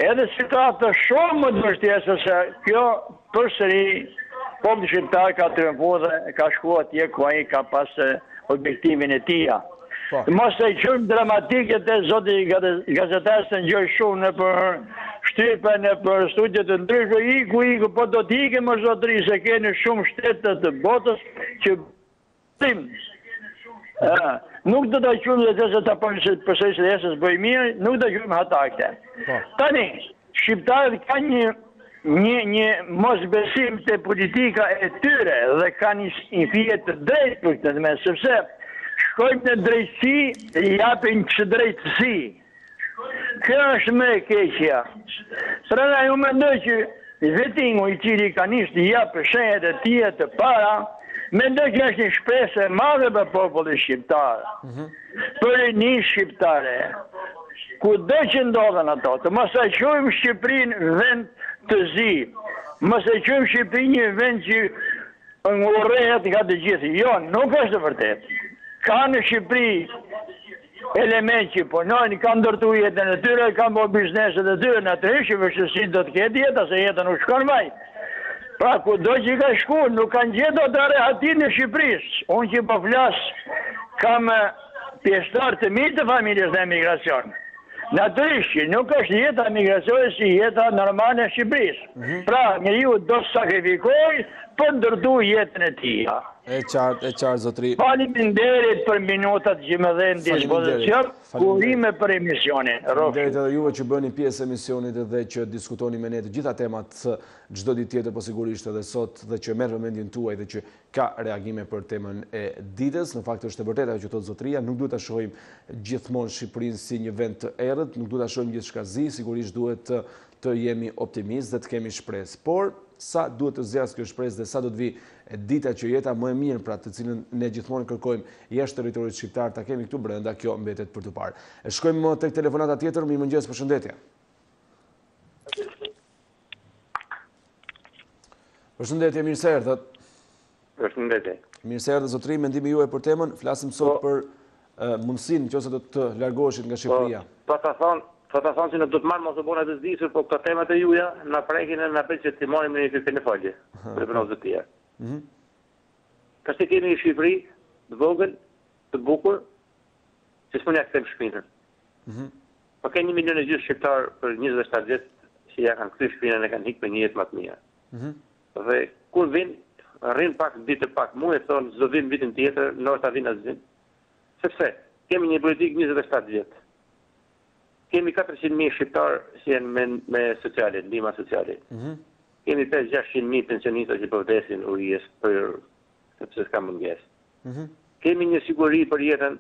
edhe situatë shumë më të vështirë se kjo përsëri populli shqiptar ka triumfuar dhe ka shkuar atje ku ai ka pas objektivin e tij. Mos e qëmë dramatike të zoti gazetarës të njërë shumë në për Shtype, në për studiet të ndryshme, iku, po do t'ike më zotëri, se keni shumë shtetët të botës që tim. Nuk do të qëmë dhe të se të përsejës dhe esës bëj mirë, nuk do qëmë hatakte. Tani, shqiptarët ka një mosbesim të politika e tyre dhe ka një fije të drejt për këtë të me, sepse shkojmë në drejtësi, japin që drejtësi. Kjo është me keqja. Prandaj ju mendoj që vetingu i cili ka nisë të japë shenjat e tija të para, mendoj që është një shpresë e madhe për popullin shqiptar. Për një shqiptare, kudo që ndodhen ato, të mos e quajmë Shqipërinë vend të zi, mos e quajmë Shqipërinë një vend që ngurrehet nga të gjithë. Jo, nuk është e vërtetë. Ka në Shqipëri element që punojnë, kanë ndërtu jetën e tyre, kanë bo bizneset e tyre, natyrisht që vështirësi do të ketë jeta, se jeta nuk shkon vaj. Pra, kudo që ka shku, nuk kanë gjetur të rehatin në Shqipërisë. Unë që po flas, kam pjesëtar të mirë të familjes në emigracion. Natyrisht që nuk është jeta emigracione si jeta normale e Shqipërisë. Pra, njeriu do të sakrifikohej për ndërtu jetën e tij. E qartë, zotri. Faleminderit për minutat që më dhënë dispozicion, urime për emisionin. Faleminderit edhe juve që bëni pjesë emisionit dhe që diskutoni me ne të gjitha temat çdo ditë tjetër, po sigurisht edhe sot, dhe që merr vëmendjen tuaj dhe që ka reagime për temën e ditës. Në fakt është e vërtetë ajo që thot zotria, nuk duhet ta shohim gjithmonë Shqipërinë si një vend të errët, nuk duhet ta shohim gjithçka zi, sigurisht duhet të jemi optimistë dhe të kemi shpresë. Por sa duhet të zgjas kjo shpresë dhe sa do të vi dita që jeta më e mirë, pra të cilën ne gjithmonë kërkojmë jashtë territorit shqiptar, ta kemi këtu brenda, kjo mbetet për të parë. E shkojmë tek telefonata tjetër. Mirëmëngjes, përshëndetje. Përshëndetje, mirë se erdhët. Përshëndetje. Mirë se erdhët zotri, mendimi juaj për temën. Flasim sot për mundësinë nëse do të largoheshit nga Shqipëria. Po ta thonë që në do të marrë mos e bona të zdisur, po këto temat e juja na prekin e na bëjnë që të marrim në një falje. Për pronëzë të tjerë. Kështu kemi një Shqipëri të vogël, të bukur, që s'mund ja kthejmë shpinën. Po ka 1,5 milion shqiptar për 27 vjet që ja kanë kthyr shpinën e kanë ikë me një jetë më të mirë. Dhe kur vin, rrin pak ditë pak muaj, thonë s'do vin vitin tjetër, ndoshta vin asgjë. Sepse kemi një politikë 27 vjet. Kemi 400.000 shqiptar që janë me sociale, ndihma sociale. Kemi 5-600.000 pensionistë që po vdesin urijes sepse s'ka mungesë. Kemi një siguri për jetën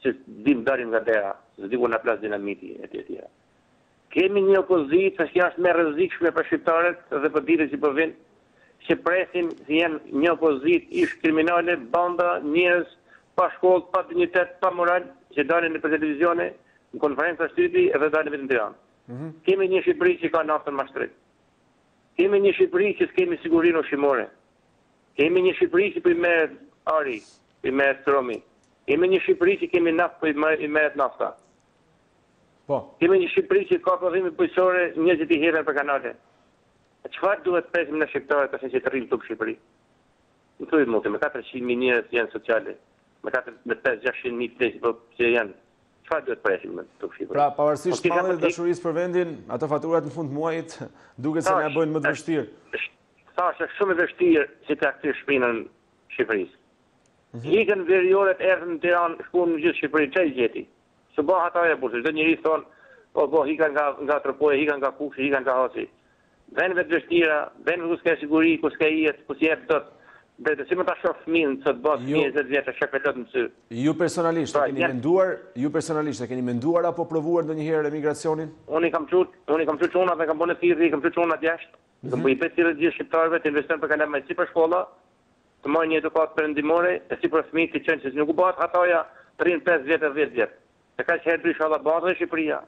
që dim dalim nga dera, se diku na plas dinamiti etj. Kemi një opozitë që është më rrezikshme për shqiptarët dhe për ditët që po vijnë, që presin se janë një opozitë ish kriminale, banda, njerëz pa shkollë, pa dinjitet, pa moral, që dalin në televizione, në konferenca Shtypi edhe dalin vetëm në Tiranë. Kemi një Shqipëri që ka naftën mashtrim. Kemi një Shqipëri që s'kemi sigurinë ushqimore. Kemi një Shqipëri që po i merret ari, i merret stromi. Kemi një Shqipëri që kemi naftë, po i merret nafta. Po. Kemi një Shqipëri që ka prodhime bujqësore, njerëzit i hedhin për kanale. Çfarë duhet presim në shqiptarët tash që të rrinë këtu në Shqipëri? Në thuaj më me 400.000 njerëz janë sociale, me 5-600.000 plesë që janë. Çfarë duhet presim në këtu në Shqipëri? Pra, pavarësisht mallit dhe dashurisë për vendin, ato faturat në fund muajit duket se na bëjnë më të vështirë. Është shumë e vështirë që ta kthyr shpinën Shqipërisë. Ikën veriorët erdhën në Tiranë, shkuan në gjithë Shqipërinë, çfarë gjeti? Së bëha ata e burrë. Çdo njeri thon, po hikan nga Tropoja, hikan nga Kushi, hikan nga Hoci. Vendeve të vështira, vendeve ku s'ka siguri, ku s'ka jetë, ku s'jep dot. Dhe si më ta shoh fëmin se të bëhet 20 vjeç shkëlqet në sy. Ju personalisht e keni menduar apo provuar ndonjëherë emigracionin? Unë kam çut çuna dhe kam bënë thirrje, kam çut çuna jashtë. Do bëj pesë thirrje gjithë shqiptarëve të investojnë për kalam si për shkolla, të marrin një edukat perëndimore, e si për fëmijët që qenë se nuk u bëhet atoja të rrinë 5 vjet e 10 vjet. Se ka që herë inshallah bazë Shqipëria.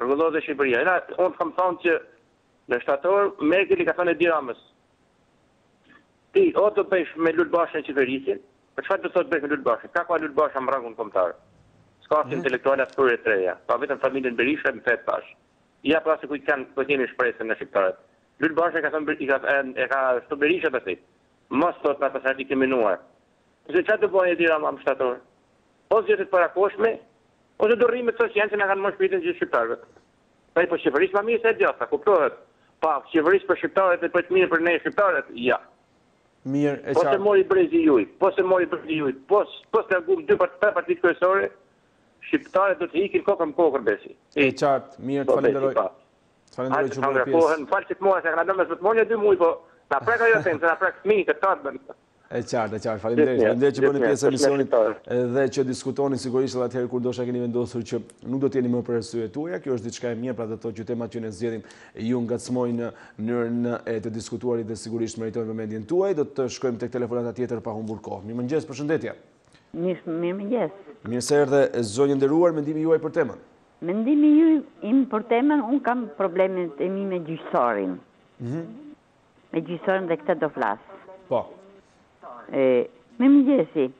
Rregullohet Shqipëria. Unë kam thënë që në shtator Merkel i ka thënë Diramës. Ti o të bësh me Lulbashën qeverisin, për çfarë do thotë bësh me Lulbashën? Ka ka Lulbasha në rangun kombëtar. S'ka intelektuale as për e treja, pa vetëm familjen Berisha më thet tash. Ja pra se ku kanë po keni shpresën në shqiptarët. Lulbasha ka thënë e ka sto Berisha tash. Mos thot ata se dikriminanuar. Se çfarë do bëjë Dirama në shtator? Ose jetë të parakoshme, ose do rrimë të socialë që na kanë më shpirtin gjithë shqiptarëve. Pa i po qeverisë më mirë se gjata, kuptohet. Pa qeverisë për shqiptarët e për të mirë për ne shqiptarët, ja. Mirë, e qartë. Po se mori brezi juj, po se largum 2-3 partitë kryesore, shqiptarët do të ikin kokën kokër besi. E qartë, mirë, të falenderoj. Falenderoj që bëre pjesë. Në falë që të mua se kanë dëmë të monja 2 muaj, po na prek ajo sen, se na prek fëmijë të tatën. E qartë, falenderoj që bëni pjesë e emisionit dhe që diskutoni sigurisht edhe atëherë kur dosha keni vendosur që nuk do të jeni më për arsye tuaja. Kjo është diçka e mirë, pra do të thotë që temat që ne zgjedhim ju ngacmojnë në mënyrën e të diskutuarit dhe sigurisht meritojnë vëmendjen tuaj. Do të shkojmë tek telefonata tjetër pa humbur kohë. Mirëmëngjes, përshëndetje. Mirëmëngjes. Mirë se erdhe zonjë nderuar, mendimi juaj për temën. Mendimi im për temën, un kam problemet e mi me gjyqësorin. Me gjyqësorin dhe këtë do flas. Po. Me mëngjesi,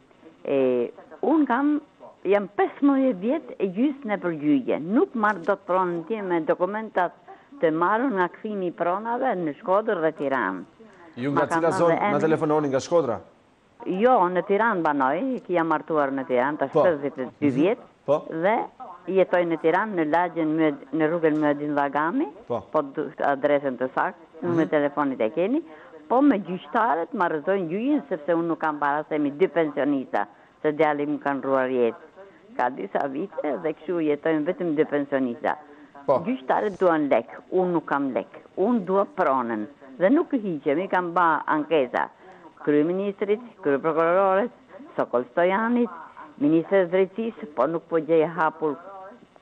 unë kam jam 15 vjetë e gjysë në përgjyje. Nuk marrë do të pronën tim me dokumentat të marrë nga kthimi i pronave në Shkodër dhe Tiranë. Ju nga cila zonë na telefononi, nga Shkodra? Jo, në Tiranë banoj, jam martuar në Tiranë, tash 52 vjetë, dhe jetoj në Tiranë, në lagjen në rrugën Mëdin Vagami, po adresën të saktë, numrin e telefonit e keni, po me gjyqtarët marrëzojnë gjyqin sepse unë nuk kam parasemi 2 pensionista, se djali më kanë ruar jetë. Ka disa vite dhe kështu jetojnë vetëm 2 pensionista. Gjyqtarët duan lek, unë nuk kam lek, unë dua pronën dhe nuk hiqem, i kam ba ankesa kryeministrit, kryeprokurorës, Sokol Stojanit, ministrës drejtësisë, po nuk po gjej hapur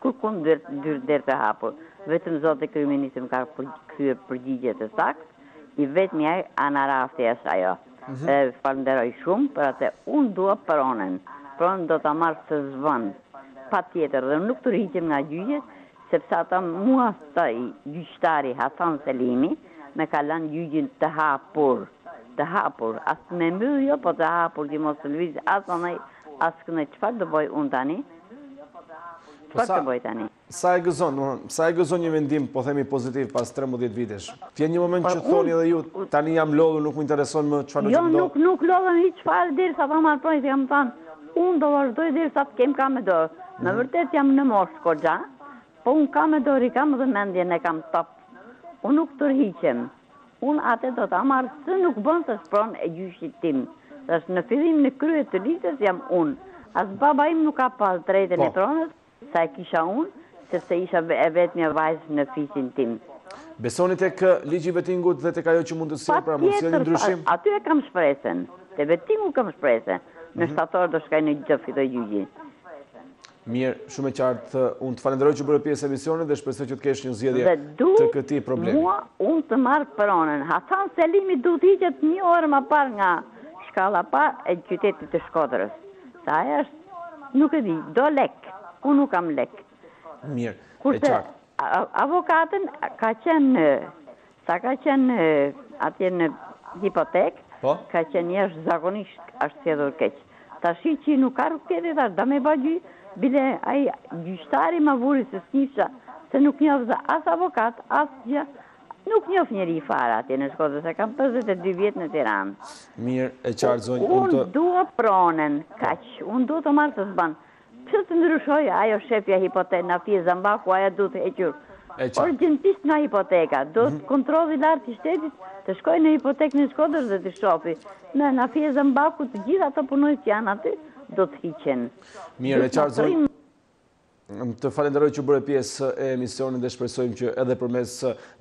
kërkun dyrë të hapur. Vetëm zote kryeministri më ka kthyer përgjigje të saktë, i vetmi ai Ana Rafti është ajo. Falenderoj shumë për atë, unë dua pronën. Pronën do ta marr së zvon. Patjetër dhe nuk të rriqem nga gjyqet, sepse ata mua gjyqtari Hasan Selimi me ka lënë gjyqin të hapur. Të hapur, asë me mbyll jo, po të hapur që mos të lëviz, asë këne, qëfar të boj unë tani? Qëfar të boj tani? Sa e gëzon një vendim, po themi pozitiv, pas 13 vitesh? Tje një moment që thoni edhe ju, tani jam lodhur, nuk më intereson më qëfar do që më do? Jo, nuk lodhëm i qëfar, dirë sa ta marrë projnë, jam thanë, unë do vazhdoj dirë sa të kem ka me dorë. Në vërtet jam në moshë kogja, po unë ka me dorë, i kam dhe mendjen e kam top. Unë nuk të rhiqem. Unë atë do të amarë, së nuk bënë të shpronë e gjyshit tim. Dhe në fillim në kryet të litës jam unë. Asë baba im nuk ka pas drejtën e pronës, sa e kisha unë, sepse isha e vetëmja vajzë në fisin tim. Besoni tek ligji i vetingut dhe tek ajo që mund të sjellë pra mund të sjellë ndryshim? Aty e kam shpresën. Te vetingu kam shpresën. Në shtator do shkaj në gjë fitoj gjyqin. Mirë, shumë e qartë, unë të falenderoj që bërë pjesë emisionit dhe shpresoj që të kesh një zgjedhje të këtij problemi. Mua, unë të marrë pronën. Hasan Selimi du të hiqet 1 orë më parë nga shkalla parë e qytetit të Shkodrës. Sa aja është, nuk e di, do lek. Unë nuk kam lek. Mirë, e qartë. Avokatën ka qenë, sa ka qenë atje në hipotek, ka qenë jashtë zakonisht është sjedhur keq. Tashi që nuk ka rukëtjeti, tash da me bëgjy, bile ai gjyqtari ma vuri se s'nifësha, se nuk njofë as avokat, as gjë, nuk njofë njeri i fara atje në Shkodër, se kam 52 vjetë në Tiranë. Mirë, e qartë zonjë. Unë dua pronën, kaq, unë dua të marrë të zbanë. Pse të ndryshoj, ajo shefja hipotek, na fje Zambaku, ajo du të hequr. Urgjentisht nga hipoteka, do të kontrolli lartë i shtetit, të shkoj në hipotek në Shkodër dhe të shofi. Na fje Zambaku, të gjitha të punoj që janë aty, do të hiqen. Mirë, e qartë zonjë. Të falenderoj që bërë pjesë e emisionin dhe shpresojmë që edhe përmes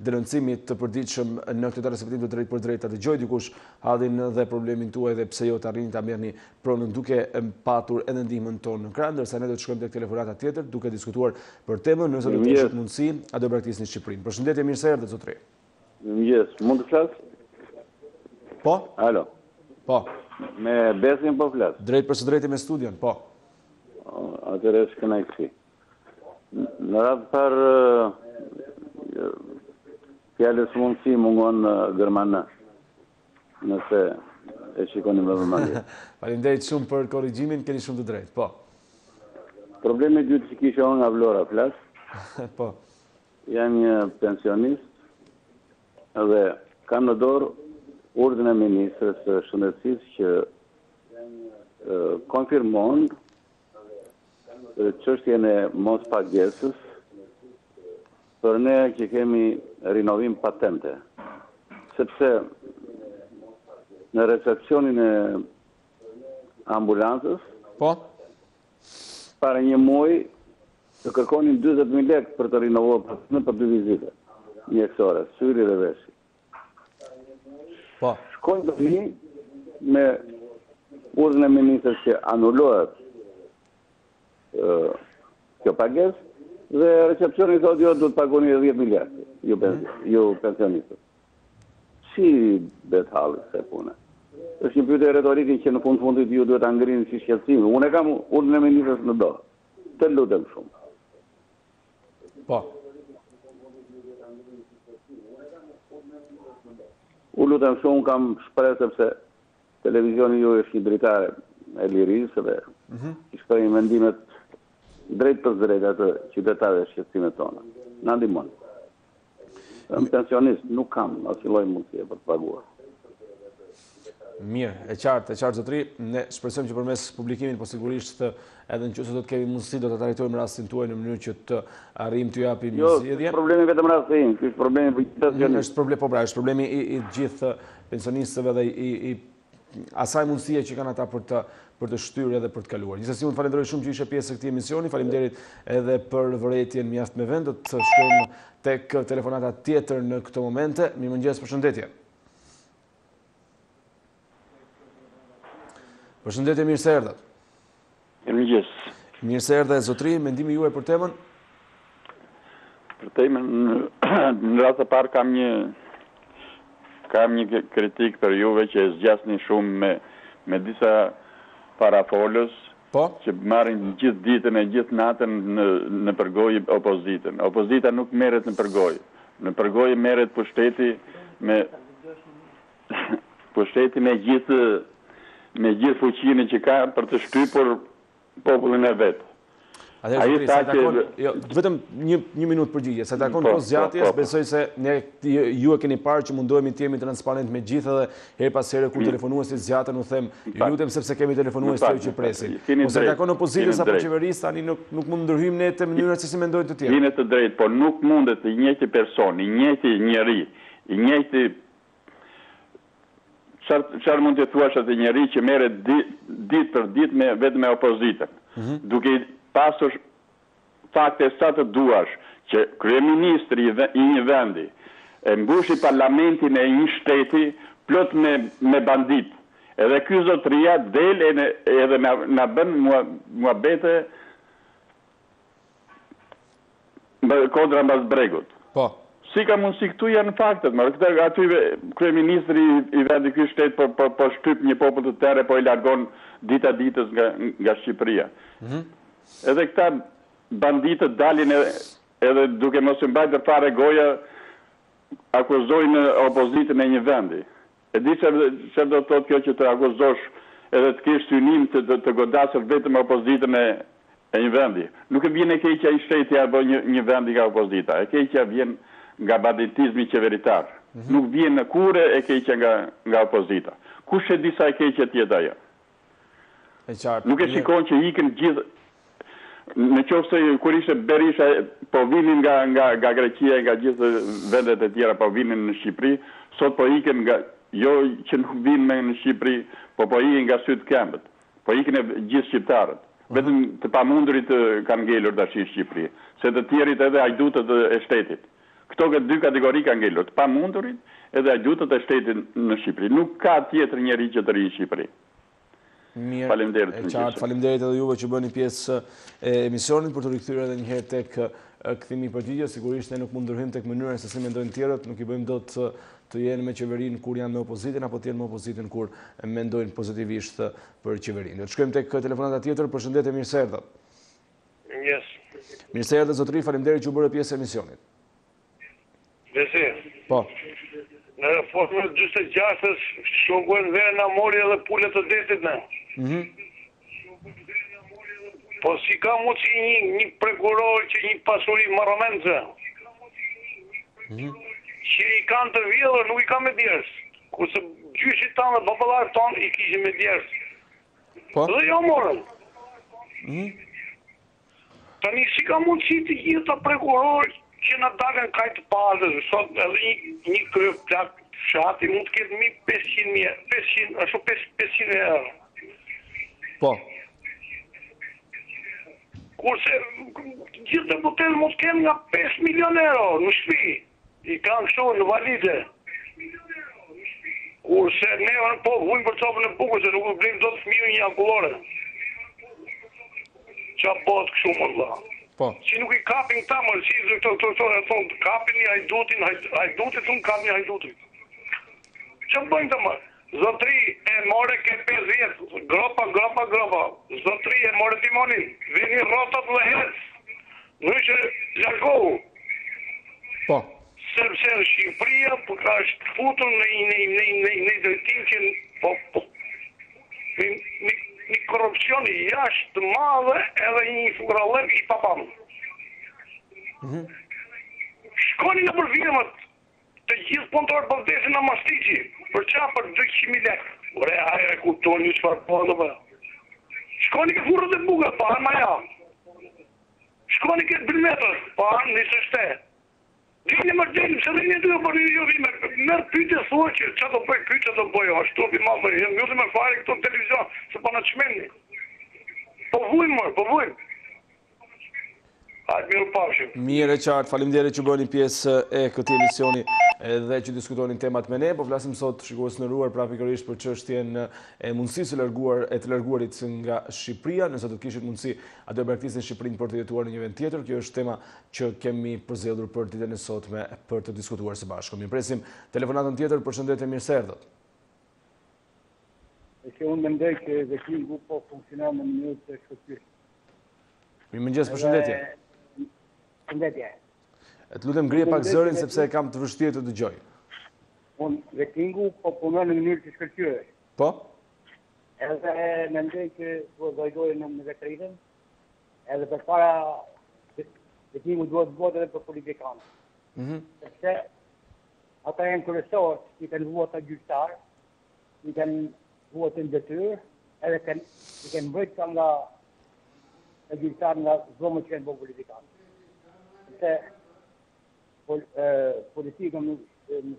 denoncimit të përditshëm në këtë transmetim të drejt për drejt të dëgjoj dikush hallin dhe problemin tuaj dhe pse jo të arrini ta merrni pronën duke patur edhe ndihmën tonë në krah, ndërsa ne do të shkojmë tek telefonata tjetër duke diskutuar për temën nëse do të kishit mundësi a do praktikisni në Shqipëri. Përshëndetje, mirë se erdhët zotëri. Mirëmëngjes, mund të flas? Po? Alo. Po. Me Besin po flas. Drejt për së drejti me studion, po. Atëherë është kënaqësi. Në radhë par fjallës mundësi mungon Gërmana, nëse e shikoni me vëmendje. Faleminderit shumë për korrigjimin, keni shumë të drejtë, po. Problemi i dytë që kisha unë nga Vlora flas. Po. Jam një pensionist dhe kam në dorë urdhën e ministrës së shëndetësisë që konfirmon çështjen e mos pagesës për ne që kemi rinovim patente. Sepse në recepcionin e ambulancës, para një muaj të kërkonin 40.000 lekë për të rinovuar patente për 2 vizite mjekësore, syri dhe veshi. Shkojnë të një me urdhën e ministrës që anullohet kjo pagesë dhe recepcioni thotë jo do të pagoni 10.000 lekë, ju pensionistët. Si bet halli se puna? Është një pyetje retorike që në fundit ju duhet ta ngrini si shqetësim. Unë kam urdhën e ministrës në dorë. Të lutem shumë. Po. U lutem shumë, kam shpresë sepse televizioni ju është një dritare e lirisë dhe i shkojnë vendimet drejt për drejt atë qytetarëve e shqetësimet tona. Na ndihmon. Në pensionist nuk kam asnjë lloj mundësie për të paguar. Mirë, e qartë zotëri, ne shpresojmë që përmes publikimit, po sigurisht edhe nëse do të kemi mundësi do ta trajtojmë rastin tuaj në mënyrë që të arrijmë t'ju japim zgjedhje. Jo, problemi vetëm rasti im, ky është problemi për pensionistë. Është problem, po pra, është problemi i gjithë pensionistëve dhe i asaj mundësie që kanë ata për të shtyrë edhe për të kaluar. Gjithsesi, unë falenderoj shumë që ishe pjesë e këtij emisioni. Faleminderit edhe për vërejtjen mjaft me vend. Do të shkojmë tek telefonata tjetër në këto momente. Mirëmëngjes, përshëndetje. Përshëndetje, mirë se erdhët. Mirëmëngjes. Mirë se erdhët, zotëri, mendimi juaj për temën? Për temën, në rast të parë kam një kritik për juve që zgjasni shumë me disa parafolës që marrin gjithë ditën e gjithë natën në përgojë opozitën. Opozita nuk merret në përgojë. Në përgojë merret pushteti me gjithë fuqinë që ka për të shtypur popullin e vet. Vetëm një minutë përgjigje. Sa takon kohës zgjatjes, besoj se ju e keni parë që mundohemi të jemi transparent me gjithë dhe her pas here kur telefonuesit zgjatën u them, ju lutem sepse kemi telefonues që presin. Po sa takon opozitës apo qeverisë, tani nuk mund ndryhim ne të mënyra se si mendojnë të tjerë. Vini të drejtë, po nuk mundet i njëjti person, i njëjti njeri, i njëjti çfarë mund të thuash atë njeri që merret ditë për ditë vetëm me opozitën. Duke pasur fakte sa të duash që kryeministri i një vendi e mbushi parlamentin e një shteti plot me bandit. Edhe ky zotëria del edhe na bën muhabete kodra mbas bregut. Po. Si ka mundësi këtu janë faktet, aty kryeministri i vendi ky shtet po shtyp një popull të tërë, po i largon dita ditës nga Shqipëria. Edhe këta banditët dalin edhe duke mos u mbajtur fare goja akuzojnë opozitën e një vendi. E di çfarë do të thotë kjo që të akuzosh edhe të kesh synim të godasësh vetëm opozitën e një vendi. Nuk e vjen e keqja i shteti apo një vendi nga opozita. E keqja vjen nga banditizmi qeveritar. Nuk vjen në kurrë e keqja nga opozita. Kush e di sa e keqja tjetë ajo? Nuk e shikon që ikën gjithë. Në qoftë se kur ishte Berisha po vinin nga Greqia, nga gjithë vendet e tjera po vinin në Shqipëri, sot po ikën jo që nuk vinë në Shqipëri, po ikën nga syt këmbët. Po ikën gjithë shqiptarët. Vetëm të pamundurit kanë ngelur tash në Shqipëri, se të tjerit edhe ajdutët e shtetit. Këto dy kategori kanë ngelur, të pamundurit edhe ajdutët e shtetit në Shqipëri. Nuk ka tjetër njeri që të rri në Shqipëri. Faleminderit. Faleminderit edhe juve që bëni pjesë e emisionit për të rikthyer edhe një herë tek kthimi i përgjigjes. Sigurisht ne nuk mund ndryhim tek mënyra se si mendojnë tjerët, nuk i bëjmë dot të jenë me qeverinë kur janë me opozitën apo të jenë me opozitën kur mendojnë pozitivisht për qeverinë. Do të shkojmë tek telefonata tjetër. Përshëndetje, mirë se erdhët. Mirë se erdhët zotëri, faleminderit që u bërë pjesë e emisionit. Besi. Po. Në reformën 46-ës shokën verë në mori edhe pullet të detit në. Po si ka mu që një prokuror që një pasuri maromenëse, që i kanë të vjellër, nuk i ka me djerës. Kurse gjyshit tanë dhe babalarë tanë i kishin me djerës. Dhe jo morën. Tani si ka mu që të gjitha prokuror që në dalën kajtë pazës, sot edhe një kërë plak fshati mund të ketë 500 euro. Po. Kurse gjithë deputet mund të kemë nga 5 milion euro në shtëpi. I kanë kështu në valide. Kurse ne po vujnë për copën e bukur, se nuk blejmë do të fëmiju një akullore. Qa bëtë kështu më dha. Si nuk i kapin ta mërë, si thonë, kapin një hajdutit, unë kapin një hajdutit. Që bëjnë të mërë? Zotri e more ke 5 vjetë, gropa. Zotri e more timonin, vini rotat dhe hecë. Nëshë largohu. Po. Sepse në Shqipëria, për ka është futur në drejtim që një korupcion jashtë të madhe edhe një fukarallëk i papam. Shkoni në për firmat, të gjithë punëtorët po vdesin në mastiqi, për qa për 200.000 lekë. Ore, aja e kuptoni çfarë po dhe për. Shkoni ke furrët e buka, pa ma javë. Shkoni ke brimetës, pa në 27. Dini më rëgjeni, se rinjë të për një jovime, mërë pyte thua që që të bëj pyte të bëj, ashtu pi ma bëj, mjëtë me fare këto televizion, se pa në qmeni. Po vujmë mërë, po vujmë. Hajtë mirë pafshim. Mirë e qartë, faleminderit që bëni pjesë e këtij emisioni dhe që diskutonin temat me ne, po flasim sot shikues nderuar pikërisht për çështjen e mundësisë të larguarit nga Shqipëria, nëse do të kishit mundësi a do e braktisnin Shqipërinë për të jetuar në një vend tjetër. Kjo është tema që kemi përzgjedhur për ditën e sotme për të diskutuar së bashku. Mirë presim telefonatën tjetër, përshëndetje, mirë se erdhët. Unë mendoj që vetingu po funksionon në mënyrë të shkëlqyer. Mirëmëngjes, përshëndetje. Përshëndetje. Të lutem ngrihe pak zërin sepse e kam të vështirë të dëgjoj. Unë vetingu po punon në mënyrë të shkëlqyer. Po? Edhe mendoj që do dojojë në vetëritën, edhe përpara vetingu duhet të bëhet edhe për politikanë. Sepse ata janë kryesorë, i kanë vota gjyqtar, i kanë votën detyrë, edhe i kanë mbrojtë nga gjyqtar nga zomët që janë bërë politikanë. Se politika në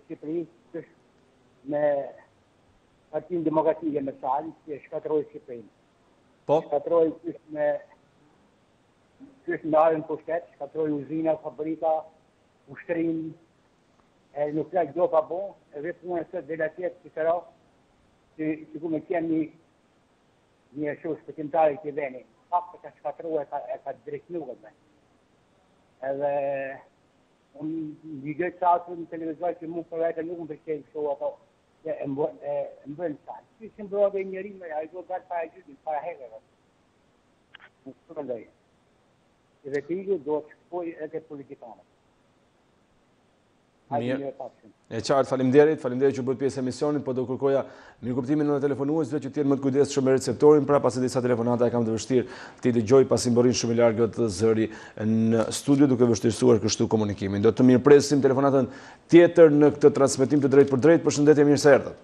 Shqipëri është me Partinë Demokratike me salë, që shkatëroi Shqipërinë. Po? Shkatëroi kështë në arën pushtet, shkatëroi uzina, fabrika, ushtrinë, e nuk ka gjdo pa bo, e vetë punë e sot dhe la tjetë që të ra, që ku me qenë një shumë shpëtimtari të veni. Pak të ka shkatërua e ka drejtnu me. Edhe unë një gjëjtë sa atë në televizor që mu për vetë nuk më përqenjë kështu ato e mbërën sa. Që që mbërë dhe njëri me, a i do gërë para gjytin, para hekëve. Në të përndoj. Që dhe t'igu do të shkoj edhe politikanë. Mirë. E qartë, faleminderit që bëhet pjesë e emisionit, po do kërkoja mirëkuptimin në telefonuesve që të jenë më të kujdesshëm me receptorin, pra pasi disa telefonata e kam të vështirë të dëgjoj pasi më rrin shumë i largët zëri në studio duke vështirësuar kështu komunikimin. Do të mirëpresim telefonatën tjetër në këtë transmetim të drejtë për drejtë. Përshëndetje, mirë se erdhët.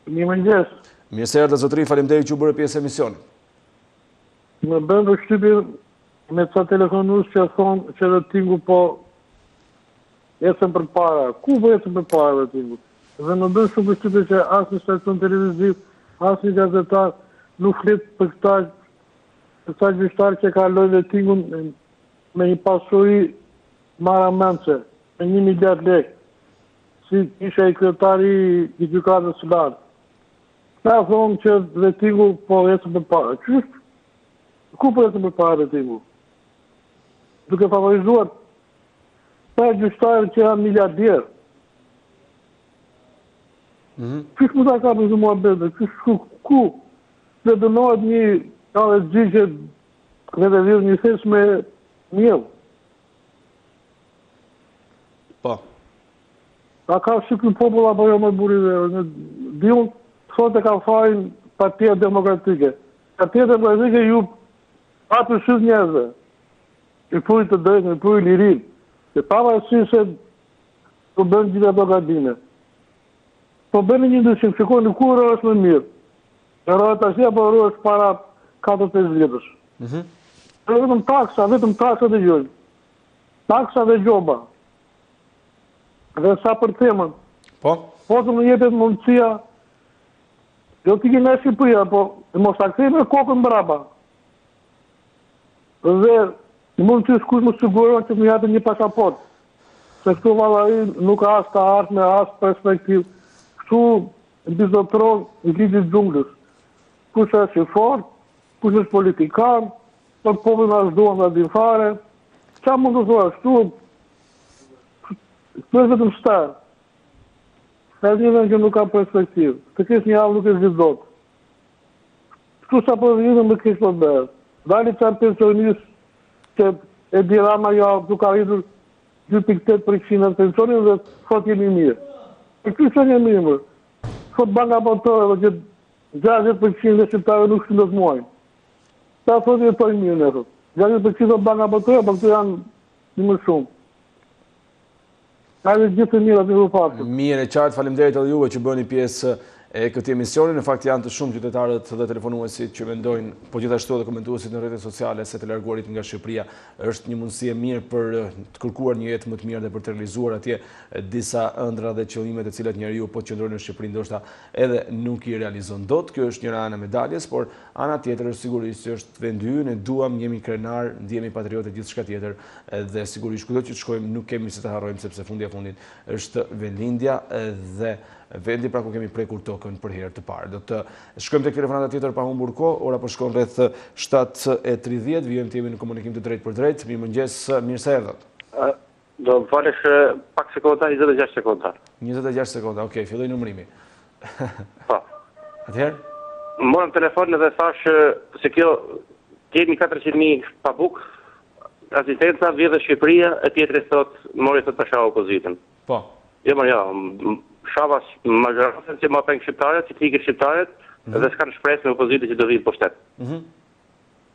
Mirëmëngjes. Mirë se erdhët zotëri, faleminderit që u bëre pjesë e emisionit. Më bën Shtypi me ca telefonues që thonë që Tingu po ecën për para. Ku po ecën për para Tingu? Dhe më bën shumë Shtypi që asnjë stacion televiziv, asnjë gazetar nuk flet për këta gjyqtar që kalojnë Tingun me një pasuri maramense, me 1 miliard lekë, si isha i kryetari i gjykatës së lartë. Na thonë që Tingu po ecën për para. Qysh? Ku po ecën për para Tingu? Duke favorizuar ta gjyqtarë që janë miliardierë. Qysh mu ta ka për mua bende? Ku? Dhe dënohet një kave gjyqe me dhe vizë një ses me mjellë. Po. Ta ka shikën popull apo jo më burive. Dilën, sot e ka fajnë Partia Demokratike. Partia Demokratike ju atë shqyt njerëzve. I fuj të drejtë, i fuj lirin. Se pavarësisht se po bën gjitha ato gabime. Po bën një ndryshim, shikoni ku është më mirë. Rrohet tash apo rrohet para 4-5 vjetësh. Vetëm taksa dhe gjojnë. Taksa dhe gjoba. Dhe sa për temën. Po të më jepet mundësia, jo t'i kene Shqipëria, po mos ta kthejmë kokën brapa. Dhe mund të shkush më siguron që më japin një pasaport. Se këtu vallai nuk ka as të ardhme, as perspektivë. Këtu bizotron i ligjit xhunglës. Kush është i fort, kush është politikan, po popullin as duan nga din fare. Qa mund të thua këtu? Këtu është vetëm shtar. Ka një vend që nuk ka perspektivë. Të kesh një avë nuk e zgjidot. Këtu sa po vjen më kesh po bëhet. Dali ca pensionistë që e dirama ja duke arritur 2.8% pensionin dhe thot jemi mirë. E kjo që një mirë, thot banka botore dhe që 60% dhe shqiptare nuk shkëndot muajnë. Ta thotë jetojnë mirë në thotë. 60% do banga për këto janë një më shumë. Ka dhe gjithë të mirë atë në faktë. Mirë e qartë, faleminderit edhe juve që bëni pjesë e këtij emisioni. Në fakt janë të shumë qytetarët dhe telefonuesit që mendojnë, po gjithashtu edhe komentuesit në rrjetet sociale, se të larguarit nga Shqipëria është një mundësi e mirë për të kërkuar një jetë më të mirë dhe për të realizuar atje disa ëndra dhe qëllime të cilat njeriu po të qëndron në Shqipëri ndoshta edhe nuk i realizon dot. Kjo është njëra anë e medaljes, por ana tjetër është sigurisht që është vendi ynë, ne duam, jemi krenar, ndihemi patriotë gjithçka tjetër dhe sigurisht kudo që të shkojmë nuk kemi se të harrojmë sepse fundi a fundit është vendlindja dhe vendi pra ku kemi prekur tokën për herë të parë. Do të shkojmë tek telefonata tjetër pa humbur kohë, ora po shkon rreth 7:30, vijmë të jemi në komunikim të drejtë për drejtë. Mirëmëngjes, mirë se erdhët. Do më falesh pak sekonda, 26 sekonda. 26 sekonda, okej, filloj numërimi. Po. Atëherë? Morëm telefon dhe thash se kjo kemi 400.000 pa buk, asistenca vjedhë Shqipëria, e tjetri thot, mori thot të shau opozitën. Po. Jo, shavas mazhërasën që ma pengë shqiptarët, që t'ikë shqiptarët, dhe s'kanë shpresë me opozitë që do vinë po shtetë.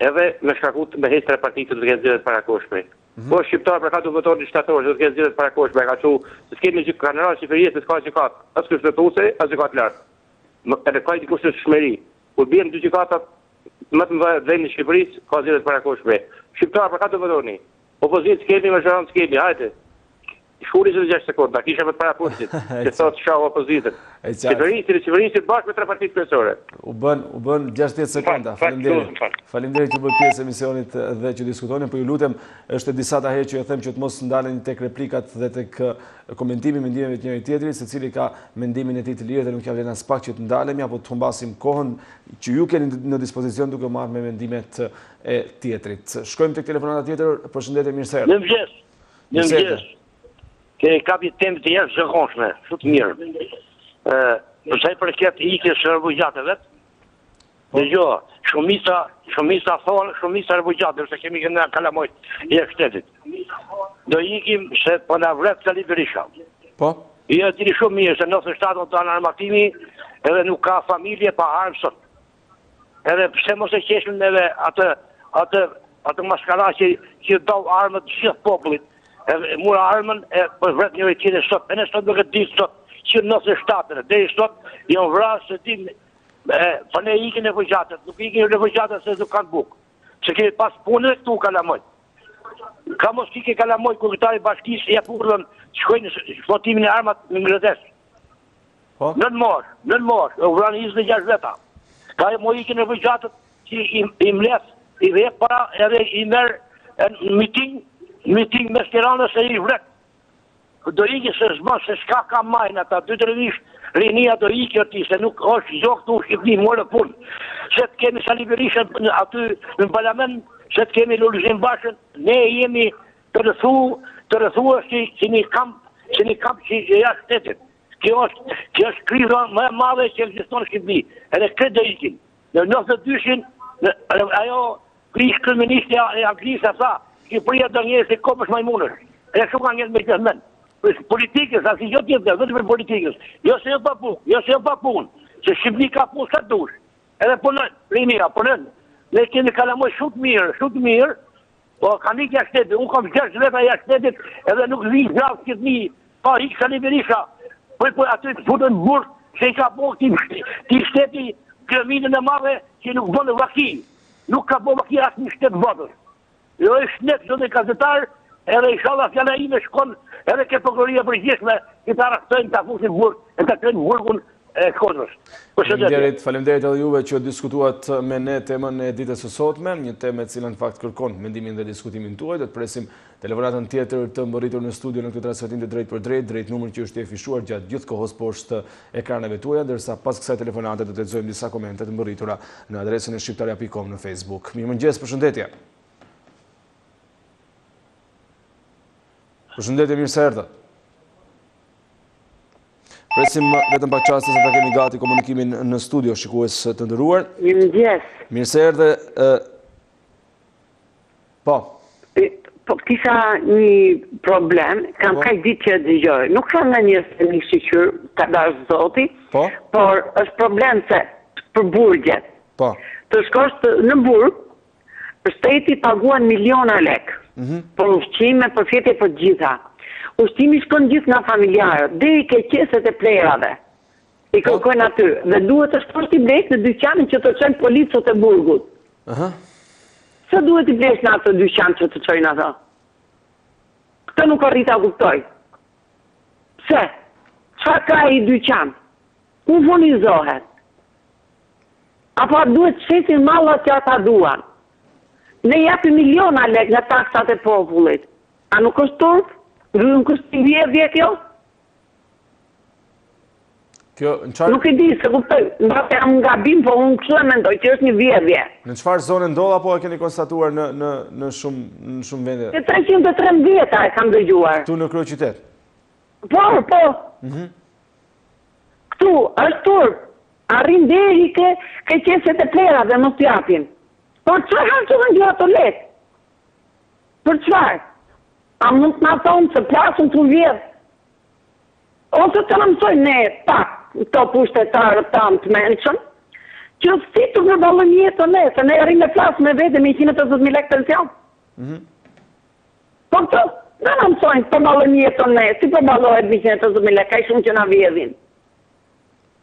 Edhe me shkakut me hestre partitë të të kenë zhjetet para koshme. Po shqiptarë për ka të votorin shtatorë, që të kenë zhjetet para koshme, ka që se s'kemi që kanë rarë Shqipërijes, se s'ka gjykat, asë kështë të tuse, asë gjykat lartë. Edhe ka i dikush të shmeri. Kur bjenë dy gjykatat, më të më dhe në Shqipëris, ka zhjetet para koshme. Shqiptarë për ka të votorin. Opozitë s'kemi, mazhëranë s'kemi, hajte. Shkuri 26 sekonda, kisha me të para punësit, që thotë shau opozitën. Qeveristit bashkë me tre partitë kryesore. U bën 60 sekonda, faleminderit. Faleminderit që bën pjesë emisionit dhe që diskutonin, po ju lutem, është disa ta herë që ju them që të mos ndalen tek replikat dhe tek komentimi mendimeve të njëri tjetrit, secili ka mendimin e tij të lirë dhe nuk ka vlen as pak që të ndalemi apo të humbasim kohën që ju keni në dispozicion duke marrë me mendimet e tjetrit. Shkojmë tek telefonata tjetër. Përshëndetje, mirë se erdhët. Mirëmëngjes. Ke kapi temë të jashtë zëkonshme, shumë mirë. Përsa i përket ikjes së refugjatëve, dhe jo, shumisa thonë, shumisa refugjatëve, se kemi këna kalamojt i e shtetit. Do ikim se po na vret Sali Berisha. Po? Jo, diri shumë mirë, se 97 të anë armatimi, edhe nuk ka familje pa armë sot. Edhe pse mos e qeshën neve atë maskara që dau armët gjithë popullit. Mura armën e për vret njëri tjetër sot. E në sot nuk e di sot që 97 dhe i sot janë vrasë se tim po ne ikin refugjatët. Nuk ikin refugjatët se nuk kanë bukë. Se kemi pas punë këtu Kalamoj. Ka mos kike Kalamoj kërëtari bashkisë e purën shkojnë në flotimin e armat në Ngredes. Nën morë, u vranë 26 veta. Ka e mo ikin refugjatët që i mles, i dhe para edhe i merë miting me Tiranës e i vrek. Do iki se zma se s'ka ka majnë ata, 2-3 vish rinia do iki ati, se nuk është gjokë të u Shqipni, morë punë. Se të kemi Sali Berishën aty në parlament, se të kemi Lulzim Bashën, ne jemi të rëthua që një kamp që e jashtë shtetit. Kjo është kriza më e madhe që ekziston në Shqipni, edhe këtë do ikin. Në 92-shin, ajo krishë kërministja e Anglisë a tha, Shqipëria do njërë se kopësh majmunësh. E shumë ka njërë me këtë men. Politikës, asë jo tjetë, vëtë për politikës. Jo se jo pa punë. Se Shqipni ka punë sa dush. Edhe punën, rinia, punën. Ne kemi Kalamoj shumë të mirë, po ka një kja shtetit. Unë kam 6 veta ja shtetit, edhe nuk zhvijë zdravë këtë një. Pa, ikë Sali Berisha. Po aty të futën burë, se i ka po ti shteti këminën e madhe që nuk bënë vaki. Nuk ka po vaki asë një shtetë votës. Jo e shnetë zonë e gazetarë, edhe i shala fjana ime shkon, edhe ke prokuroria përgjithshme, që ta arrestojnë ta fusin burg, e ta krejnë burgun e Kodrës. Faleminderit edhe juve që diskutuat me ne temën e ditës së sotme, një temë e cila në fakt kërkon mendimin dhe diskutimin tuaj. Do të presim telefonatën tjetër të mbërritur në studio në këtë transmetim të drejt për drejt numër që është i fishuar gjatë gjithë kohës poshtë ekraneve tuaja, ndërsa pas kësaj telefonate do të lexojmë disa komente të mbërritura në adresën e shqiptaria.com në Facebook. Mirëmëngjes, përshëndetje. Përshëndetje, mirë se erdhët. Presim vetëm pak çaste se ta kemi gati komunikimin në studio, shikues të nderuar. Mirëmëngjes. Mirë se erdhe. Po. Po kisha një problem, kam kaj ditë që dëgjoj. Nuk kam në një se një shiqyr të dash zoti, por është problem se për burgjet. Po. Të shkosh në burg, shteti paguan miliona lek. Për ushqime, për fjete, për gjitha. Ushqimi shkon gjithë nga familjarët, dhe i keqeset e plerave. I kërkojnë aty. Dhe duhet të shkosh t'i blesh në dyqanin që të çojnë policët e burgut. Se duhet t'i blesh në atë dyqan që të çojnë ato? Këtë nuk arrita kuptoj. Pse? Qa ka i dyqan? Ku furnizohet? Apo duhet shesin mallat që ata duan? Ne japi miliona lek nga taksat e popullit. A nuk është turp? Nuk është vjedhje kjo? Nuk i di, se kuptoj. Nga jam gabim, po unë kështu e mendoj që është një vjedhje. Në çfarë zone ndodh apo e keni konstatuar në shumë vende? Në 313 e kam dëgjuar. Këtu në kryeqytet? Po. Këtu, është turp. Arrin deri ke qeset e plerave mos t'japin. Por çfarë kanë që në gjëra të letë? Për çfarë? A mund të na thonë se plasën të vjedh? Ose të në mësoj ne pak të pushtetarët tanë të menqën, që si të përballojnë jetën ne, se ne rrimë me plasë me vete me 150.000 lek pension. Po të, në mësojnë të përballojnë jetën ne, si përballojnë 150.000 lek, ka i shumë që na vjedhin.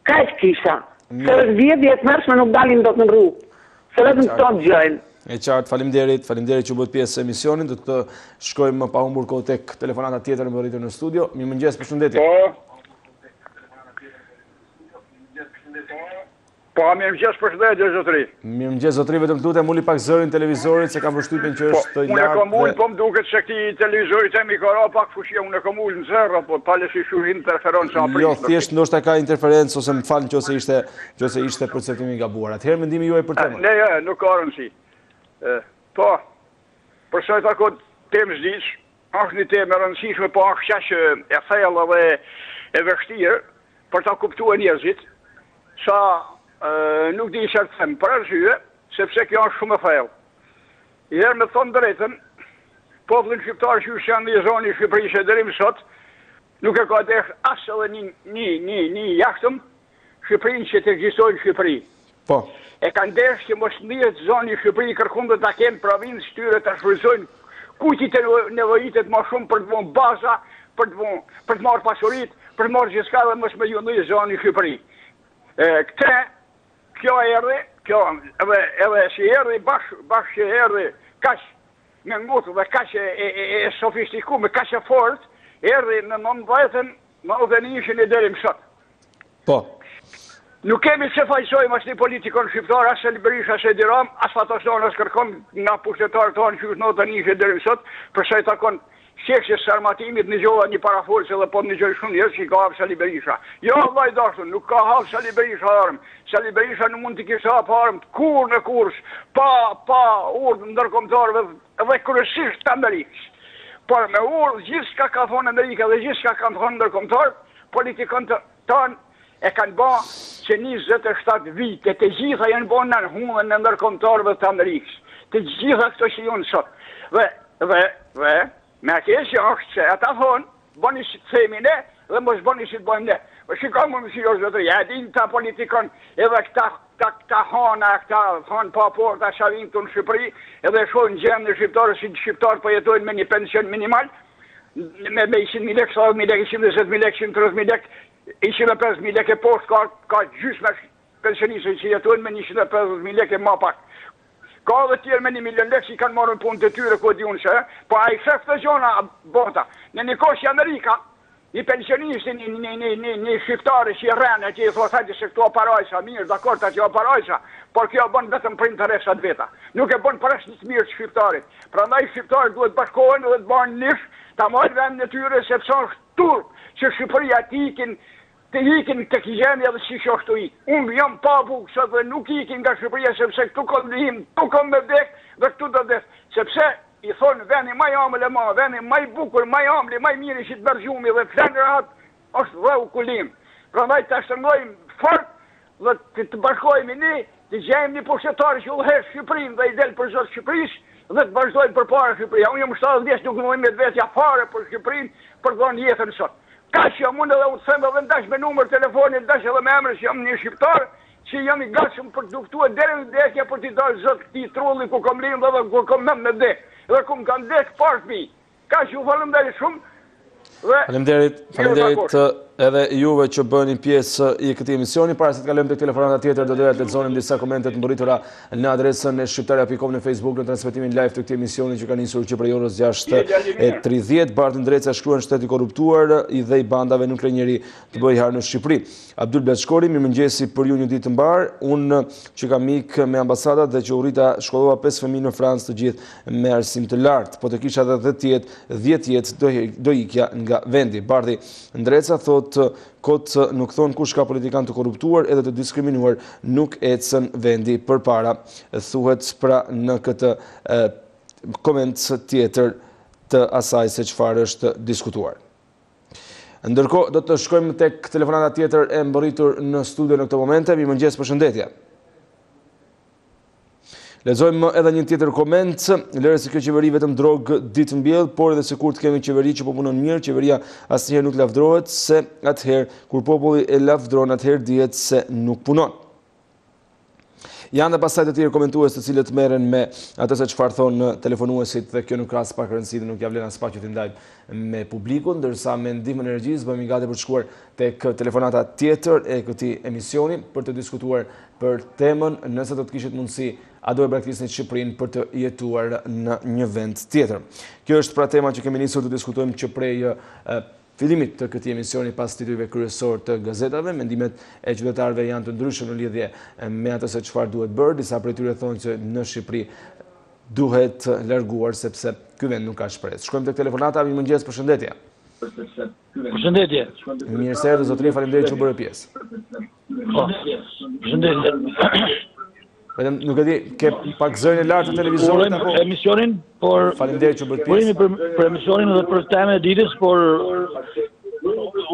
Ka i kisha. Se është vjedhje të mërshme nuk dalin do të në rrugë. Se vetëm të të gjojnë. E qartë, faleminderit që bëhet pjesë e emisionin, do të shkojmë pa humbur kohë tek telefonata tjetër në rritur në studio. Mirëmëngjes, përshëndetje. Po, mirëmëngjes, përshëndetje, zotëri. Mirëmëngjes, zotëri, vetëm të lutem uli pak zërin televizorit, se kam përshtypjen që është unë e kam ullë, po më duket se këti televizorit e mi ka ra pak fushia, unë e kam ullë në zërra, po pale si shuhin interferon sa Jo, thjesht ndoshta ka interferencë ose më falë nëse ishte perceptimi i gabuar. Atëherë mendimi juaj për temën. Ne, nuk ka rëndësi. Po, përsa e tako temë zdiq, është një temë e rëndësishme, po është qashë e thellë dhe e vështirë për ta kuptuar njerëzit, sa nuk di që të them për arsye, sepse kjo është shumë e thellë. Herë me thonë drejtën, popullin shqiptar që janë në zonë i Shqipërisë e deri më sot, nuk e ka desh as edhe një jashtëm Shqipërinë që të ekzistojë në Shqipëri. Po. E kanë desh që mos ndihet zoni i Shqipëri kërkon të ta kenë provincë shtyre të shfrytëzojnë kujtit e nevojitet më shumë për të vënë baza, për të marrë pasuritë, për të marrë gjithçka dhe mos më jundoj zoni i Shqipëri. Kjo erdhi, edhe si erdhi bashkë që erdhi kaq me ngutë dhe kaq e sofistikuar, kaq e fortë, erdhi në 1991 deri më sot. Po. Nuk kemi që fajsojmë asë një politikon shqiptar, asë Sali Berisha, asë Edi Rama, asë Fatoshton, asë kërkon nga pushtetarë tonë që është notë një që deri më sot, përsa i takon qeksjes së armatimit në gjoha një paraforce dhe po në gjoj shumë njërë që i ka hapë Sali Berisha. Jo, vaj dashtun, nuk ka hapë Sali Berisha armë. Sali Berisha nuk mund të kishtë hapë armë kur në kurs, pa urdhë ndërkombëtarëve dhe kryesisht të Amerikës. Por me urdhë gjithë shka ka thonë Amerika dhe gjithë shka kanë thonë ndërkombëtarë, politikon tonë e kanë ba që 27 vite, të gjitha janë ba në hunën në ndërkombëtarëve të Amerikës. Të gjitha këto që jonë sot. Dhe, me akesë është që ata thonë, bëni që të themi ne, dhe mos bëni që të bëjmë ne. Shikon më mësi është dhe të jedin të politikon, edhe këta hana, këta hanë pa porta, shavim të në Shqipëri, edhe shojnë gjemë në shqiptarë, si shqiptarë për jetojnë me një pension minimal, me 100.000 lek, 70.000 lek, 110.000 lek, 130.000 lek, 150.000 lek e poshtë, ka gjysmë pensionistë që jetojnë me 150.000 lek e ma pak. Ka dhe tjerë me 1 milion lek që i kanë marrën punë të tyre, ku di unë që, po a i shef të gjona bota. Në një koshë Amerika, një pensionistë, një shqiptare që i rene, që i thot hajtë se këto aparajsa, mirë, dakor të që aparajsa, por kjo bën vetëm për interesat veta. Nuk e bën për është një të mirë të shqiptarit. Pra ndaj shqiptarit duhet bashkohen dhe të banë nifë, ta marrë vend në tyre, sepse është turp që Shqipëria të ikin të kigjenja dhe që shtu i. Unë jam pa bukë, dhe nuk ikin nga Shqipëria, sepse këtu kom dhim, këtu kom me vdek, dhe këtu të vdek. Sepse i thonë veni maj amële ma, veni maj bukur, maj amële, maj miri që të bërgjumi dhe të rahat është dhe u kulim. Pra ndaj të ashtëngojmë fort dhe të bashkojmë një, të gjejmë një pushtetarë që ullëherë Shqipërinë dhe i delë për zotë Shqipërisë dhe të vazhdojmë për para Shqipëria. Unë jam 70 vjeç nuk më me vetja fare për Shqipërinë për dhënë jetën sot. Ka që jam unë edhe u të them edhe ndash me numër telefonit, ndash edhe me emër që jam një shqiptar, që jam I gatshëm për të luftuar deri në vdekje për t'i dalë zot këtij trulli ku kam lindë dhe ku kam me vdek. Dhe ku më kanë vdek parë. Kaq ju falenderoj shumë. Faleminderit edhe juve që bëni pjesë I këtij emisioni. Para se të kalojmë tek telefonata tjetër, do doja të lexonim disa komente të mbërritura në adresën e shqiptaria.com në Facebook në transmetimin live të këtij emisioni që ka nisur që prej orës 6:30. Bardh Ndreca shkruan shteti korruptuar I dhe I bandave nuk le njeri të bëjë harë në Shqipëri. Abdul Blaçkori, mirëmëngjesi për ju, një ditë të mbar. Unë që kam mik me ambasadat dhe që u rita shkollova 5 fëmijë në Francë, të gjithë me arsim të lartë. Po të kisha edhe 10 jetë do ikja nga vendi. Bardhi Ndreca thotë kot nuk thonë kush ka politikan të korruptuar edhe të diskriminuar nuk ecën vendi përpara. Thuhet pra në këtë koment tjetër të asaj se çfarë është diskutuar. Ndërkohë do të shkojmë tek telefonata tjetër e mbërritur në studio në këtë momente. Mirëmëngjes, përshëndetje. Lexojmë edhe një tjetër koment, lere se kjo qeveri vetëm drogë ditë mbjell, por edhe se kur të kemi qeveri që po punon mirë, qeveria asnjëherë nuk lavdrohet, se atëherë kur populli e lavdron, atëherë dihet se nuk punon. Janë dhe pasaj të tjerë komentues të cilët merren me atë se çfarë thonë telefonuesit dhe kjo nuk ka as pak rëndësi dhe nuk ja vlen as pak që t'i ndajmë me publikun, ndërsa me ndihmën e regjisë bëhemi gati për të shkuar tek telefonata tjetër e këtij emisioni për të diskutuar për temën nëse do të kishit mundësi a do e braktisni Shqipërinë për të jetuar në një vend tjetër. Kjo është pra tema që kemi nisur të diskutojmë që prej fillimit të këtij emisioni pas titujve kryesor të gazetave. Mendimet e qytetarëve janë të ndryshme në lidhje me atë se çfarë duhet bërë. Disa prej tyre thonë që në Shqipëri duhet larguar sepse ky vend nuk ka shpresë. Shkojmë tek telefonata. Mirëmëngjes, përshëndetje. Përshëndetje. Mirë se erdhët zotëri, faleminderit që u bërë pjesë. Përshëndetje. Vetëm nuk e di, ke pak zërin e lartë të televizorit apo emisionin, por faleminderit që bërt pjesë. Për emisionin dhe për temën e ditës, por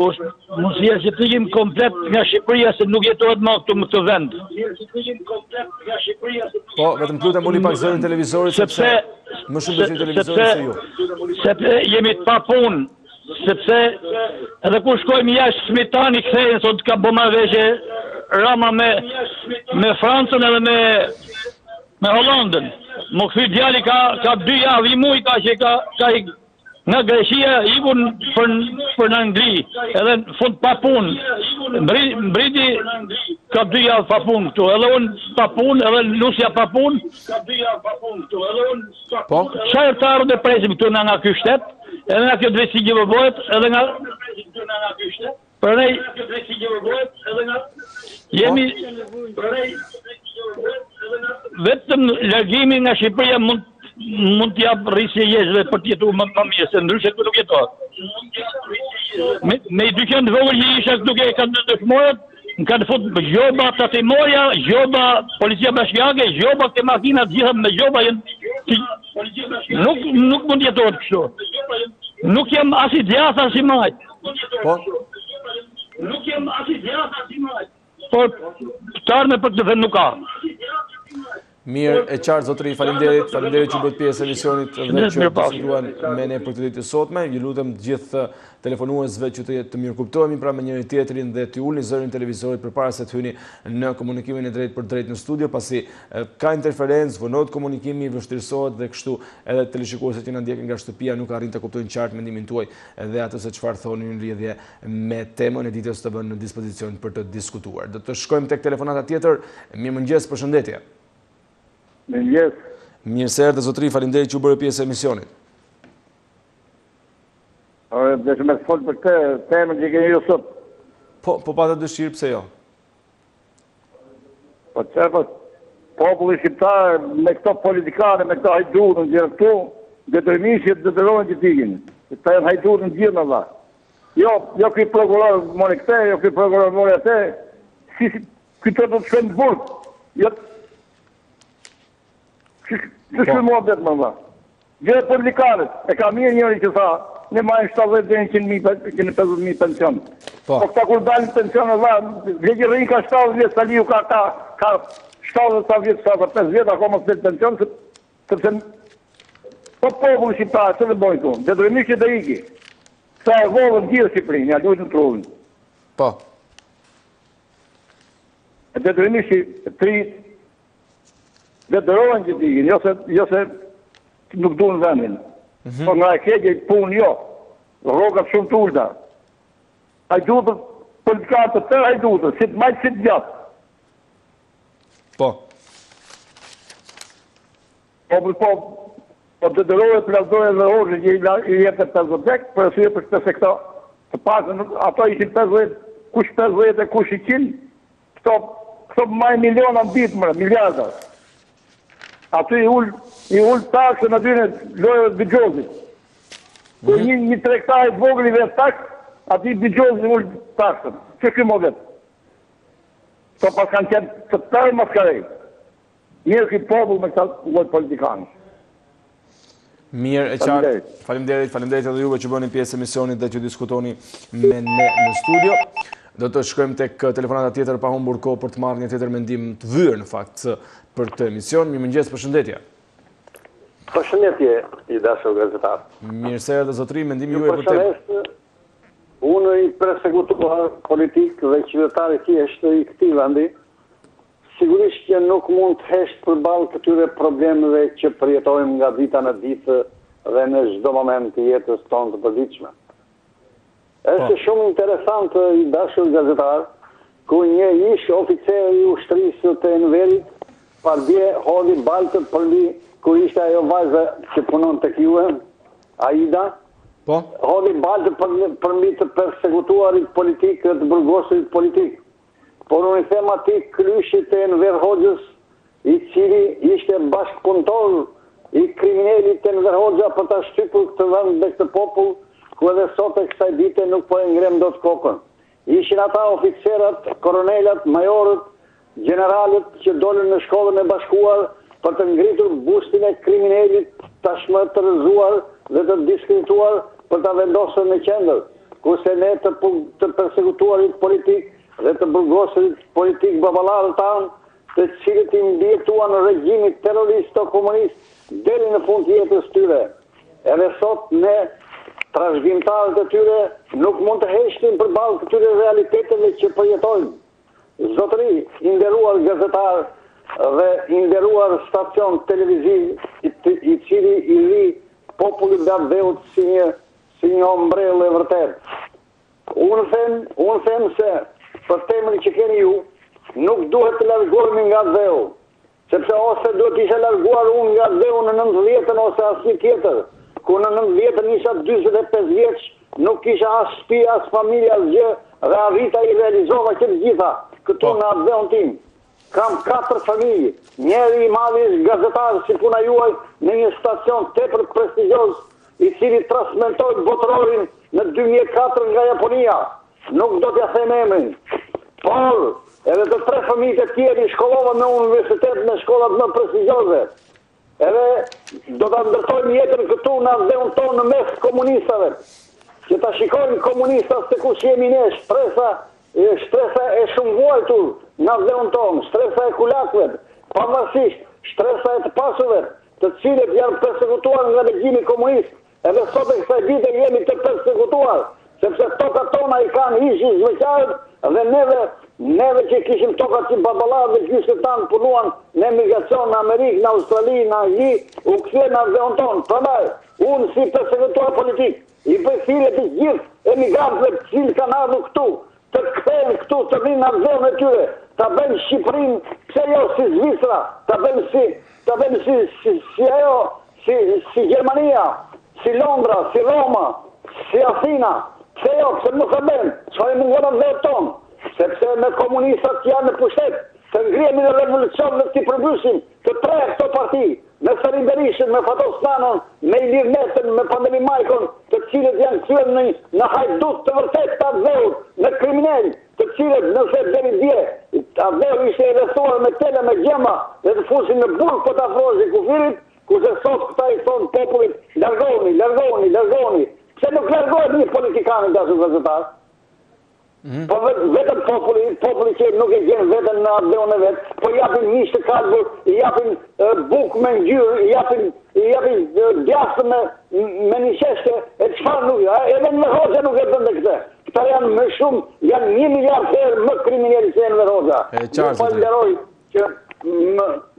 është mundësia që të ikim komplet nga Shqipëria se nuk jetohet më këtu në këtë vend. Po, vetëm lutem uli pak zërin e televizorit sepse më shumë bëhet televizori se ju. Sepse jemi pa punë, sepse edhe kur shkojmë jashtë smitani kthehen sot ka bëma veshje Rama me Francën edhe me Hollandën. Më kthy djali ka 2 javë I muj ka që ka nga Greqia ikun për në Angli, edhe në fund pa punë. Mbriti ka 2 javë pa punë këtu, edhe unë pa punë, edhe Lusja pa punë. Po? Çfarë të ardhë dhe presim këtu nga ky shtet, edhe nga kjo drejtësi që bëhet, edhe nga për ne jemi vetëm largimi nga Shqipëria mund të jap rrisje jeshve për të jetuar më mirë, se ndryshe këtu nuk jetohet. Me 200 vogël që isha këtu kanë dëshmorët, më kanë fut gjoba tatimorja, gjoba policia bashkiake, gjoba ke makina të gjitha me gjoba nuk mund të jetohet kështu. Nuk jam as I djatha as I majt. Po? Nuk jam as I djatha as I majt. Por të ardhme për këtë vend nuk ka. Mirë, e qartë zotëri, faleminderit që bëhet pjesë e emisionit dhe që diskutuan me ne për këtë ditë të sotme. Ju lutem të gjithë telefonuesve që të mirë kuptohemi pra me njëri tjetrin dhe të ulni zërin televizorit përpara se të hyni në komunikimin e drejt për drejt në studio, pasi ka interferencë, vonohet komunikimi, vështirësohet dhe kështu edhe teleshikuesit që na ndjekin nga shtëpia nuk arrin të kuptojnë qartë mendimin tuaj dhe atë se çfarë thoni në lidhje me temën e ditës të vënë në dispozicion për të diskutuar. Do të shkojmë tek telefonata tjetër. Mirëmëngjes, përshëndetje. Mirë se erdhët zotëri, faleminderit që u bërë pjesë e emisionit. Dhe që me të folë për këtë temën që keni ju sot. Po patë dëshirë, pse jo? Po që populli shqiptar me këto politikane, me këto hajdurën gjërë këtu, dhe dërmishjet dhe dërojnë që t'ikin. Këta janë hajdurën gjërë në dha. Jo këj prokuror mori këte, jo këj prokuror mori ate, si këto të shkënë burg. Jo që shumë mua betë më dha. Gjërë politikanët, e ka mirë njëri që tha, ne majnë 70-150.000 pension. Po këta kur dalin pension e dha, vjetë rrinë ka 70 vjetë, Saliu ka 70 vjetë, 75 vjetë, akoma së pension, sepse po populli shqiptarë, që dhe bojnë tu, dhe drejmisht që dhe iki, sa e volën gjithë Shqipërinë, ja duhet në truvin. Po. detyrimisht tri detyrohen që digin, jo se nuk duhen vendin. Po nga e keqe punë jo, rrogat shumë të ulta. Hajdutët, politikarët të tërë hajdutët, si të majtë, si të gjatë. Po. Po detyrohet plazdohet dhe orë që i jetë 50 vek, për arsye për se këta të pasën, ato ishin 50, kush 50 e kush 100, këto maj miliona në ditë mërë, miliarda. Aty i ullë taksën aty në lojët bëgjozit. Kër një trektar i vogël i vetë taks, aty bëgjozit i ullë taksën. Që këmë o vetë? Këto pas kanë qenë të tërë maskarej. Njërë këtë popull me këta lojtë politikanë. Mirë, e qartë. Faleminderit edhe juve që bënin pjesë emisionit dhe që diskutoni me ne në studio. Do të shkojmë tek telefonata tjetër pa humbur kohë për të marrë një tjetër mendim të vyrë në fakt për këtë emision. Mirëmëngjes, përshëndetje. Përshëndetje, i dashur gazetar. Mirëse erdhë zotëri, mendimi juaj për temën. Unë i persekutuar politik dhe qytetari thjesht i këtij vendi, sigurisht që nuk mund të hesht përballë këtyre problemeve që përjetojmë nga dita në ditë dhe në çdo moment të jetës tonë të përditshme. Është shumë interesant i dashur gazetar, ku një ish oficer i ushtrisë të Enverit, pardje hodhi baltët për mbi, kur ishte ajo vajza që punon tek juve, Aida, hodhi baltët për mbi të persekutuarit politik dhe të burgosurit politik. Por unë i them ati kryshit e Enver Hoxhës, i cili ishte bashkëpunëtor i kriminalit e Enver Hoxha për ta shtypur këtë vend dhe këtë popull, ku edhe sot e kësaj dite nuk po e ngrem do të kokën. Ishin ata oficerat, koronelat, majorët, generalet që dolën në shkollën e bashkuar për të ngritur bustin e kriminalit tashmë të rëzuar dhe të diskredituar për të vendosur në qendër, kurse ne të persekutuarit politik dhe të burgosurit politik baballarët tanë, të cilët i mbjektuan në regjimit terrorist o komunist deri në fund të jetës tyre. Edhe sot ne trashëgimtarët e tyre nuk mund të heshtin përballë këtyre realiteteve që përjetojnë. Zotëri, i nderuar gazetar dhe i nderuar stacion televiziv i cili i ri popullit nga dheut si një ombrellë e vërtet. Unë them se për temën që keni ju, nuk duhet të largohemi nga dheu, sepse ose duhet isha larguar unë nga dheu në 90-ën ose asnjë tjetër, ku në 90-ën isha 45 vjeç, nuk kisha as shtëpi, as familje, as gjë, dhe arrita i realizova që të gjitha, këtu në dheun tim. Kam 4 familje, njeri i madhi është gazetar si puna juaj në një stacion tepër prestigjioz, i cili transmetoi botërorin në 2004 nga Japonia. Nuk do t'ja them emrin, por edhe të 3 familjet e tjerë i shkollova në universitet në shkollat më prestigjioze. Edhe do ta ndërtojmë jetën këtu në dheun tonë në mes komunistave, që ta shikojnë komunistat se kush jemi ne, shtresa e shumëvuajtur në dheun tonë, shtresa e kulakëve, pavarësisht shtresa e të pasurve, të cilët janë persekutuar nga regjimi komunist, edhe sot e kësaj dite jemi të persekutuar, sepse tokat tona i kanë ishin zveqarët dhe neve që kishim tokat që baballarë dhe gjysët tanë punuan në emigracion në Amerikë, në Australi, në Angli, u kthyen në dheun tonë. Prandaj, unë si persekutuar politik, i përthirë të gjithë emigrantëve të cilë kanë ardhur këtu, të kthehen këtu, të vinë në dheun e tyre, ta bëjnë Shqipërinë, pse jo si Zvicra, ta bëjnë si Gjermania, si Londra, si Roma, si Athina. Pse jo, pse nuk e bëjnë, çfarë mungon në vetë tonë, sepse me komunistat që janë në pushtet, të ngrihemi në revolucion dhe t'i përmbysim të 3 këto parti, me Sari Berishën, me Fatos Nanon, me Ilir Metën, me Pandemi Majkon, të cilët janë kthyer në hajdut të vërtet të adheut, në kriminal, të cilët nëse deri dje, adheu ishte rrethuar me tele, me gjema, dhe të fusin në burg për të afrohej kufirit, kurse sot këta i thonë popullit, largoni. Pse nuk largohet një politikanë dashur gazetar? Po vetëm populli që nuk e gjen veten në adheun e vet, po japin mish të kalbur, i japin bukë me ngjyrë, i japin djathtë me një çeshte, e çfarë nuk, edhe në Hoxha nuk e bën këtë. Këta janë më shumë, janë 1 miliard herë më kriminali se në Roza. Qartë, falenderoj që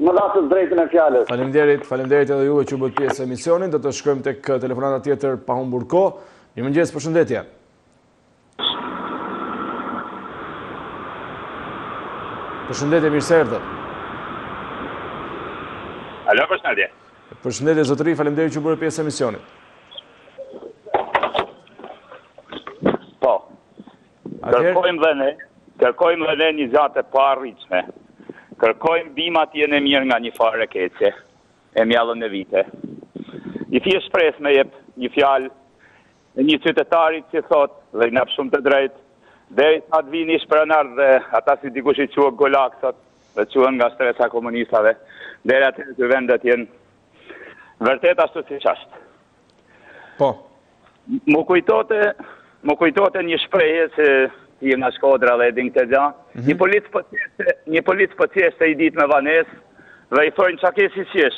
më dasë drejtën e fjalës. Faleminderit edhe juve që u bët pjesë e emisionit. Do të shkojmë tek telefonata tjetër pa humbur kohë. Mirëmëngjes, përshëndetje. Përshëndetje, mirë se erdhët. Alo, përshëndetje. Përshëndetje zotëri, faleminderit që u bët pjesë e emisionit. Po. Kërkojmë dhe ne një gjatë e parritshme. Kërkojmë bimat jenë e mirë nga një farë keqe, e mjallën e vite. I thjesht shpresë me jep një fjalë e një qytetarit që thot, dhe nga shumë të drejt, deri sa të vini shprenar dhe ata si dikush i quë golaksat, dhe quën nga stresa komunistave, deri atë të vendet jenë vërtet ashtu si qashtë. Po. Mu kujtote një shprehje që ti nga Shkodra dhe edhin këtë gja, një polic po qeshte i dit me vanes, dhe i thojnë qa ke si qesh,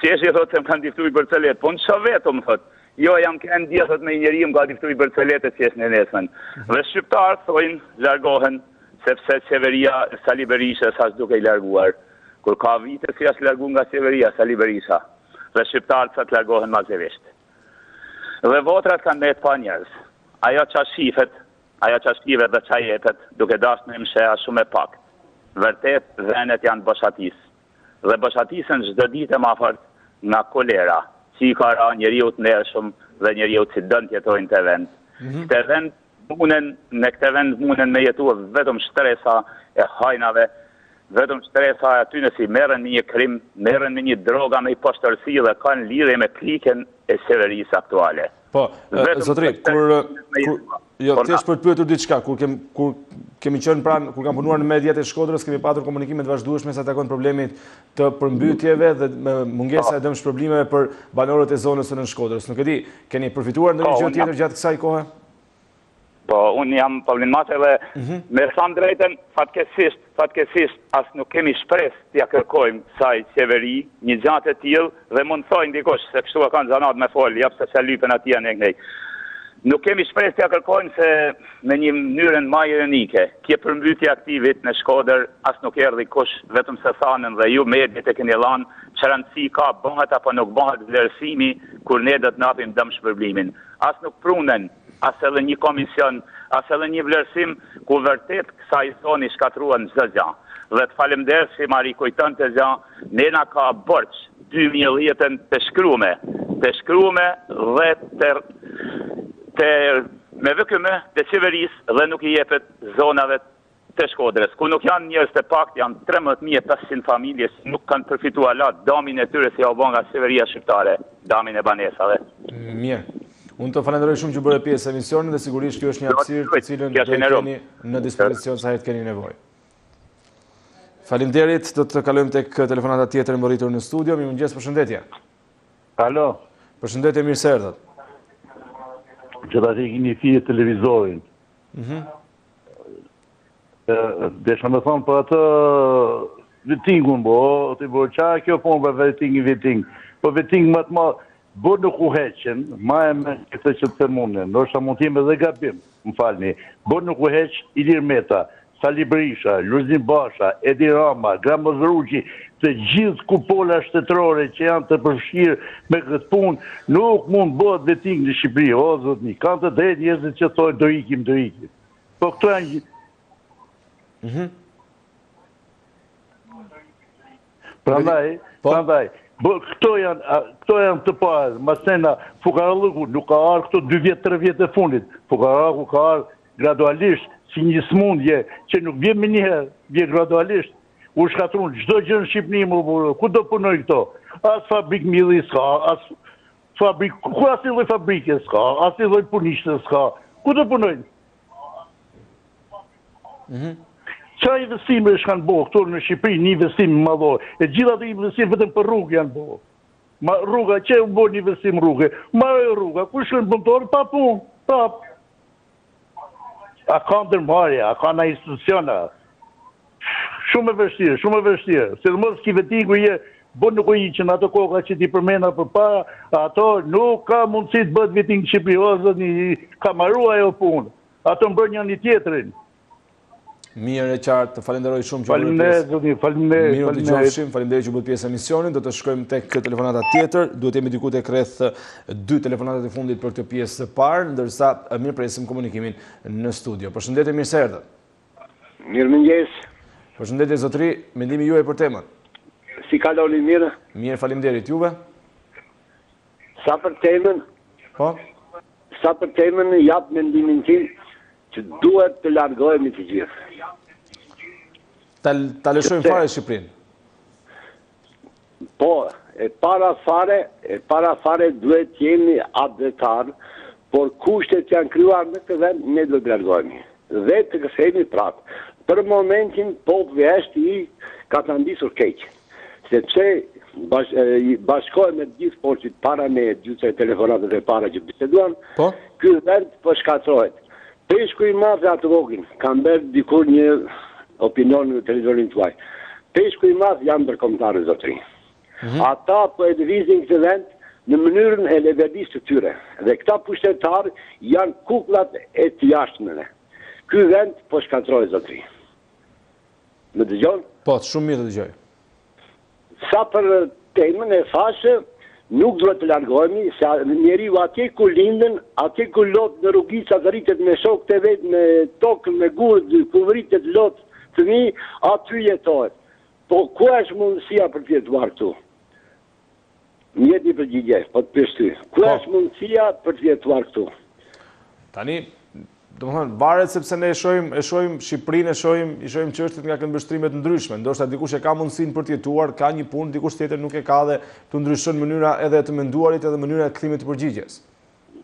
qesh i thotë se më kanë diftu i bërcelet, po në qa vetë më thotë, jo jam kënë djetët me njëri më ka diftu i bërcelet e qesh në nesmen. Dhe shqiptarë thojnë, largohen, sepse qeveria Sali Berisha sa duke i larguar, kur ka vite si ashtë largu nga qeveria Sali Berisha, dhe shqiptarë sa të largohen mazëvisht. Dhe votrat kanë me të pa njerës, ajo qa shifet dhe qa jepet, duke dashtë në msheha shumë e pak. Vërtet, venet janë bëshatis. Dhe bëshatisën çdo ditë ma fort nga kolera, që i ka ra njeriu të ndershëm dhe njeriu që dënë të jetojnë të vend. Në këtë vend munen me jetu vetëm shtresa e hajnave, vetëm shtresa e aty nësi merren me një krim, merren me një droga, me i poshtërsi dhe kanë lidhje me klikën e qeverisë aktuale. Po, zotri, thjesht për të pyetur diçka, kur kemi qenë pranë, kur kam punuar në mediat e Shkodrës, kemi patur komunikime të vazhdueshme sa takon problemit të përmbytjeve dhe mungesa e dëmshpërblimeve për banorët e zonës së Nën Shkodrës. Nuk e di, keni përfituar ndonjë gjë tjetër gjatë kësaj kohe? Po, unë jam pavlinmate dhe me thamë drejten, fatkesisht, as nuk kemi shpres t'ja kërkojmë saj qeveri, një gjatë e tillë dhe mund thojnë dikosh, se kështu e kanë zanat me folë, japë se se lypen atje në ngej. Nuk kemi shpres t'ja kërkojmë se me një mënyrën ma ironike, kje përmbytje aktivit në Shkodër, as nuk erdhi kush, vetëm se thanën dhe ju mediat e keni lanë, që rëndësi ka bëhet apo nuk bëhet vlerësimi, kur ne do të napim dëmshpërblimin. As nuk prunen, as edhe një komision, as edhe një vlerësim ku vërtet kësaj zoni shkatruan çdo gjë. Dhe të falemnderoj si Mari kujton të gjë, nena ka borç 2010-ën të shkruame dhe me vëkëme të qeverisë dhe nuk i jepet zonave të Shkodrës, ku nuk janë njerëz të pak, janë 13.500 familje që nuk kanë përfituar damin e tyre si u bën nga qeveria shqiptare, damin e banesave. Mirë. Unë të falenderoj shumë që bërë pjesë e emisionin dhe sigurisht kjo është një hapësirë të cilën do të keni në dispozicion sa herë keni nevojë. Faleminderit, do të kalojmë tek telefonata tjetër mbërritur në studio. Mirëmëngjes, përshëndetje. Alo. Përshëndetje, mirë se erdhët. Që ta që keni fije televizorin. Desha me thonë për atë vetingun, të i bërë qa kjo punë për veting. Për veting më të madhë, bërë nuk u heqen, ma e me këtë që të tërmunë, nërsa mund t'jem edhe gabim, më falni, bërë nuk u heq Ilir Meta, Sali Berisha, Luzin Basha, Edi Rama, Gramo Zruqi, të gjithë kupola shtetërore që janë të përfshirë me këtë punë, nuk mund bëhet veting në Shqipëri, o zotni, kanë të drejtë njerëzit që thojnë do ikim. Po këto janë gjithë. Prandaj, këto janë të parë, masena fukarallëku nuk ka arë këto 2 vjetë, 3 vjetë e fundit. Fukarallëku ka arë gradualisht, si një smundje që nuk vje me njëherë, vje gradualisht. U shkatrun, gjdo gjë në Shqipëni më burë, ku do punoj këto? As fabrik milli s'ka, as fabrik, ku as i loj fabrike s'ka, as i loj punishtë s'ka, ku do punoj? Qa investime është kanë bo, këto në Shqipëri, një investime madhore, e gjitha të investime vetëm për rrugë janë bo. Ma rruga, që u bo një investim rrugë? Marë rruga, ku shkën punëtorë, pa punë, prapë. A ka ndërmarja, a ka në instituciona. Shumë e vështirë. Se dhe mos ki vetingu je, bërë nuk o i që në ato koka që ti përmena për para, ato nuk ka mundësi të bëtë veting Shqipëri, o zëtë një, ka marua jo punë. Ato mbrojnë një tjetrin. Mirë e qartë, falenderoj shumë që Faleminderit. Mirë të qofshim, falenderoj që bëhet pjesë e emisionit. Do të shkojmë tek telefonata tjetër. Duhet jemi diku tek rreth 2 telefonatat e fundit për këtë pjesë të parë, ndërsa mirë presim komunikimin në studio. Përshëndetje, mirë se erdhët. Mirëmëngjes. Përshëndetje zotëri, mendimi juaj për temën. Si kaloni mirë? Mirë, faleminderit, juve. Sa për temën? Po. Sa për temën jap mendimin tim që duhet të largohemi të gjithë. Ta lëshojmë fare Shqipërinë. Po, e para fare duhet jemi abdetar, por kushtet janë krijuar në këtë vend, ne do të largohemi. Dhe të kthehemi prapë. Për momentin populli i ka të ndisur keq. Sepse bashkohet me gjithë forcit para me gjithë telefonatët e para që biseduan, ky vend po shkatërrohet. Peshku i madh atë vogël, kam bërë dikur një opinion në televizorin tuaj. Peshku i madh janë ndërkombëtarët zotëri. Ata po e lëvizin këtë vend në mënyrën e leverdisë të tyre. Dhe këta pushtetarë janë kukullat e të jashtëmeve. Ky vend po shkatërrohet zotëri. Më dëgjon? Po, shumë mirë të dëgjoj. Sa për temën e thashë, nuk duhet të largohemi, se njeriu atje ku lindën, atje ku lot në rrugica të rritet me shokët e vet, me tokën, me gurë, ku rritet lot fëmijë, aty jetohet. Po ku është mundësia për të jetuar këtu? Mjet një përgjigje, po të pyes ty. Ku është mundësia për të jetuar këtu? Tani, domethënë varet sepse ne e shohim Shqipërinë, i shohim çështjet nga këndvështrime të ndryshme. Ndoshta dikush e ka mundësinë për të jetuar, ka një punë, dikush tjetër nuk e ka dhe të ndryshon mënyra edhe të menduarit edhe mënyra e kthimit të përgjigjes.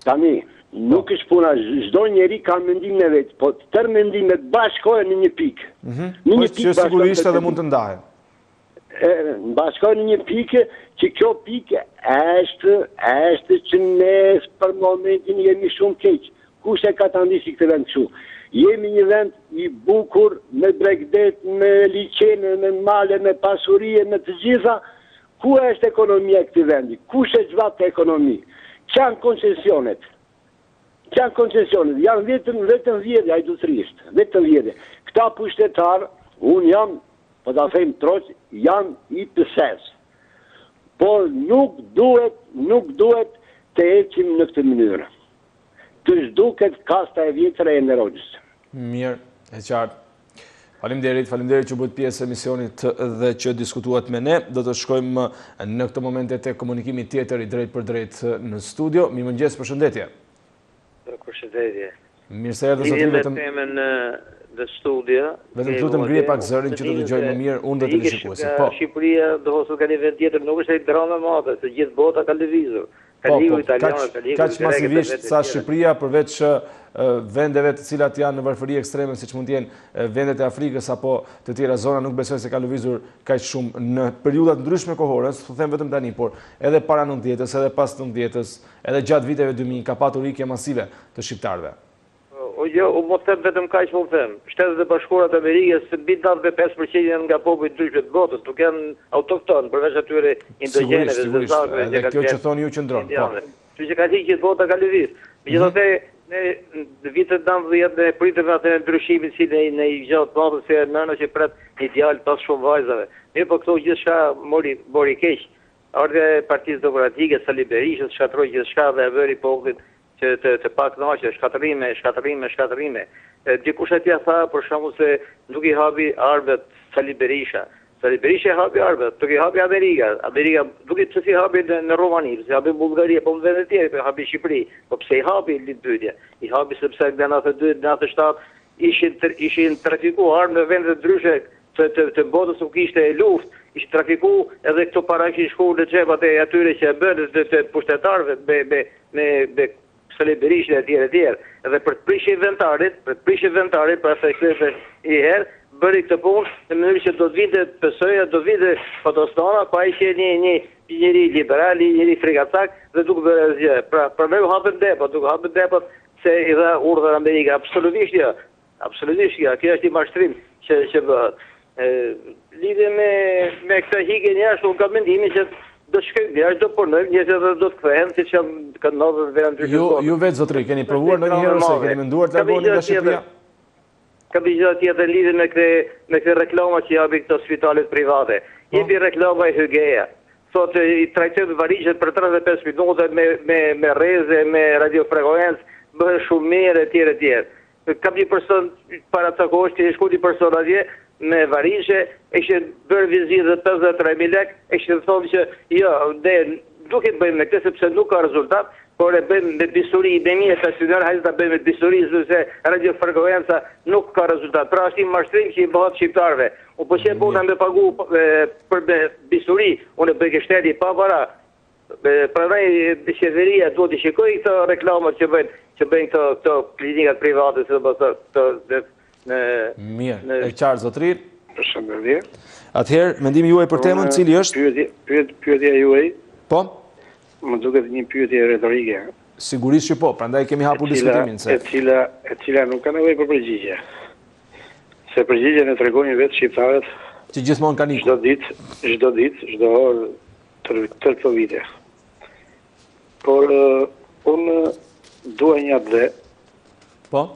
Tani, nuk është puna, çdo njeri ka mendimin e vet, po tërë mendimet bashkohen në një pikë. Në një pikë sigurisht edhe mund të ndahen. Bashkohen në një pikë që kjo pikë është që ne për momentin jemi shumë keq. Kush e ka të ndisi këtë vend kështu? Jemi një vend i bukur, me bregdet, me liqene, me male, me pasurie, me të gjitha. Ku është ekonomia këtij vendi? Kush e zbat ekonomi? Çan koncesionet? Janë vetëm vjedhje ajdurisht, vetëm vjedhje. Këta pushtetar, unë jam, po ta them troç, janë i pëses. Por nuk duhet të ecim në këtë mënyrë. Të zhduket kasta e vjetër e Nerogjës. Mirë, e qartë. Faleminderit që bëhet pjesë e emisionit dhe që diskutuat me ne. Do të shkojmë në këtë momente te komunikimi tjetër i drejt për drejt në studio. Mirëmëngjes, përshëndetje. Përshëndetje. Mirë se erdhët zotëri vetëm. Në temën dhe studio. Vetëm lutem ngrihe pak zërin që të dëgjoj më mirë unë dhe të shikuesit. Po. Shqipëria do të ka një vend tjetër, nuk është ai dramë madhe, se gjithë bota ka lëvizur. Kaq masivisht sa Shqipëria përveç vendeve të cilat janë në varfëri ekstreme siç mund të jenë vendet e Afrikës apo të tjera zona, nuk besoj se ka lëvizur kaq shumë në periudha të ndryshme kohore, s'u them vetëm tani, por edhe para 90-s, edhe pas 90-s, edhe gjatë viteve 2000 ka patur rikje masive të shqiptarëve. U mos them vetëm kaq, po them. Shtetet e Bashkuara të Amerikës mbi 95% janë nga popujt ndryshëm të botës, nuk janë autokton, përveç atyre indogjeneve, zezakëve, që kjo që thoni ju qëndron. Kështu që ka thënë që bota ka lëviz. Megjithatë, ne në vitet 90 ne pritëm atë ndryshimin si në i gjatë botës se nëna që pret ideal pas shumë vajzave. Mirë, po këto gjithçka mori keq. Ardha e Partisë Demokratike, Sali Berishës, shkatroi gjithçka dhe e bëri popullin që të pak naqe, shkatërime. Dikush atje tha, për shkakun se nuk i hapi arbet Sali Berisha. Sali Berisha hapi arbet, nuk i hapi Amerika. Amerika duke pse si hapi në Romani, pse hapi në Bullgari, po në vende të tjera, po hapi në Shqipëri. Po pse i hapi lidh pyetje? I hapi sepse në 92, 97 ishin trafikuar në vende të ndryshe të botës, nuk ishte luftë, ishte trafiku edhe këto para kishin shkuar në xhepat e atyre që e bën të pushtetarëve me Sali Berisha e tjerë. Edhe për të prishë inventarit, për sa kthehej i herë, bëri këtë punë në mënyrë që do të vinte PS-ja, do të vinte fotostona, pa ai që njëri liberal, njëri frikacak dhe duke bërë asgjë. Pra ne u hapën depat, se i dha urdhër Amerika, absolutisht jo. Kjo është i mashtrim që bëhet. Lidhe me këtë higjen jashtë, unë kam mendimin që do shkojmë djerë, do punojmë, njerëzit do të kthehen, siç kanë ndodhur në vend të ndryshme. Ju vetë zotëri, keni provuar ndonjëherë ose keni menduar të largoni nga Shqipëria? Ka gjë tjetër lidhje me këtë reklama që japi këto spitalet private. Jepi reklama e hygeja. Thotë i trajtojnë varigjet për 35 minuta me rreze, me radiofrekuencë, bëhen shumë mirë etj. Kam një person para të kohësh që shku një person atje me varigje, e kështë bërë vizitë 53.000 lek, e kështë thonë që jo, nuk e bëjmë me këtë sepse nuk ka rezultat, por e bëjmë me bisuri, me mje stacionar, hajtë ta bëjmë me bisuri, se radiofrekuenca nuk ka rezultat. Pra është një mashtrim që i bëhat shqiptarve. Po që e bona me pagu për bisuri, unë e bëjë kështeti pa para, prandaj qeveria duhet të shikoj këto reklamat që bëjnë këto klinikat private, Mirë, e qartë zotëri. Përshëndetje. Atëherë, mendimi juaj për temën, cili është? Pyetja juaj. Po? Më duket një pyetje retorike. Sigurisht që po, prandaj kemi hapur diskutimin se. E cila nuk ka nevojë për përgjigje. Se përgjigjen e tregojnë vetë shqiptarët që gjithmonë kanë ikur. Çdo ditë, çdo orë tërë këto vite. Por unë dua një dhe po?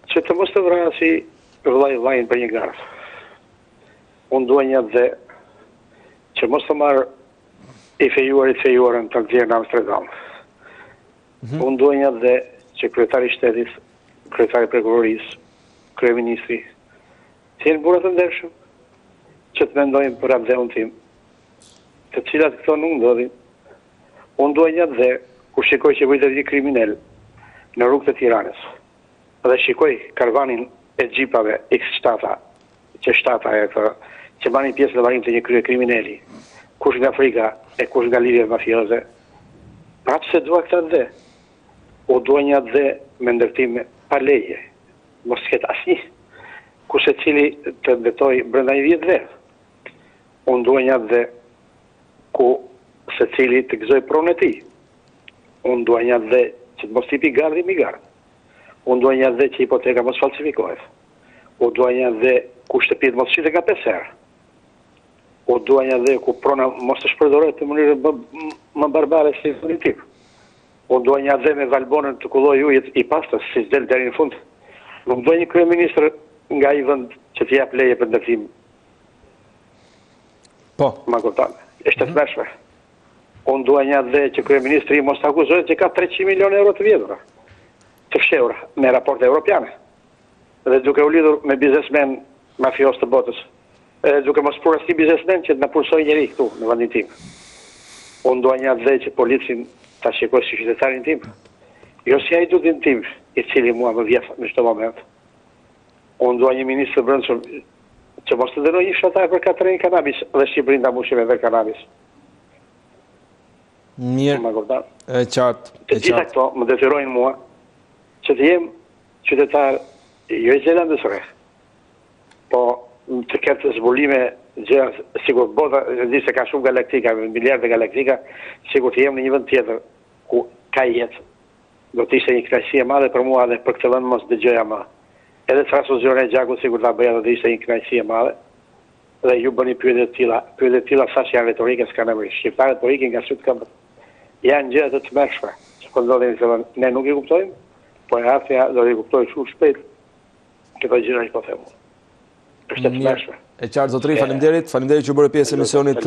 Që të mos të vrasi vllajin për një garë. Unë dua një dhe që mos të marrë i fejuarën të gjerë në Amsterdam. Unë dua një dhe që kryetari shtetit, kryetari prokurorisë, kryeministri, të jenë burra të ndershëm, që të mendojnë për abdheun tim, të cilat këto nuk ndodhin. Unë dua një dhe ku shikoj që vëjtë një kriminel në rrugë të Tiranës, dhe shikoj karvanin e gjipave X7, që banin pjesë në varim të një krye krimineli, kush nga Afrika e kush nga lidhje mafioze, prapë se dua këta dhe, o dua një dhe me ndërtim pa leje, mos ketë asnjë, ku se cili të ndetoj brenda një 10 dhe. Unë dua një dhe ku se cili të gëzoj pronë e ti. Unë dua një dhe që të mos tipi gardi mi gardë. Unë dua një dhe që hipoteka mos falsifikohet. Unë dua një dhe ku shtëpit mos shite nga 5 herë. Unë dua një dhe ku prona mos të shpërdoret të mënyrë më barbare si një tip. Unë dua një dhe me valbonën të kulloj ujët i pastës si s'del deri në fund. Nuk dua një kryeministër nga i vend që t'jap leje për ndërtim. Po. Ma kupton. Është të mëshme. Unë dua një dhe që kryeministri mos të akuzohet që ka 300 milion euro të vjedhura. Të fshehura me raporte europiane. Dhe duke u lidhur me biznesmen mafios të botës. Edhe duke mos pur asnjë biznesmen që të na pulsoj njëri këtu në vendin tim. Unë dua një dhe që policin ta shikoj si qytetarin tim. Jo si ai dutin tim, i cili mua më vjen në çdo moment. Unë dua një ministër të brendshëm që mos të dënoj një fshatar për katërin kanabis dhe Shqipërinë ta mbushim me kanabis. Mirë. E qartë. Të gjitha këto më detyrojnë mua që të jem qytetar jo i Zelandës së Re. Po të ketë zbulime gjëra, sigur bota di se ka shumë galaktika, miliarde galaktika, sigur të jem në një vend tjetër ku ka jetë. Do të ishte një kënaqësi e madhe për mua dhe për këtë vend mos dëgjoja më. Edhe transfuzione e gjakut sigur ta bëja do të ishte një kënaqësi e madhe. Dhe ju bëni pyetje të tilla sa që janë retorike s'ka nevojë. Shqiptarët po ikin nga syt këmbët. Janë gjëra të tmerrshme. Po ndodhin se ne nuk i kuptojmë, po e hartja do i kuptoj shumë shpejt këto gjëra që po them. Është të tmerrshme. E qartë zotëri, faleminderit që bëre pjesë e emisionit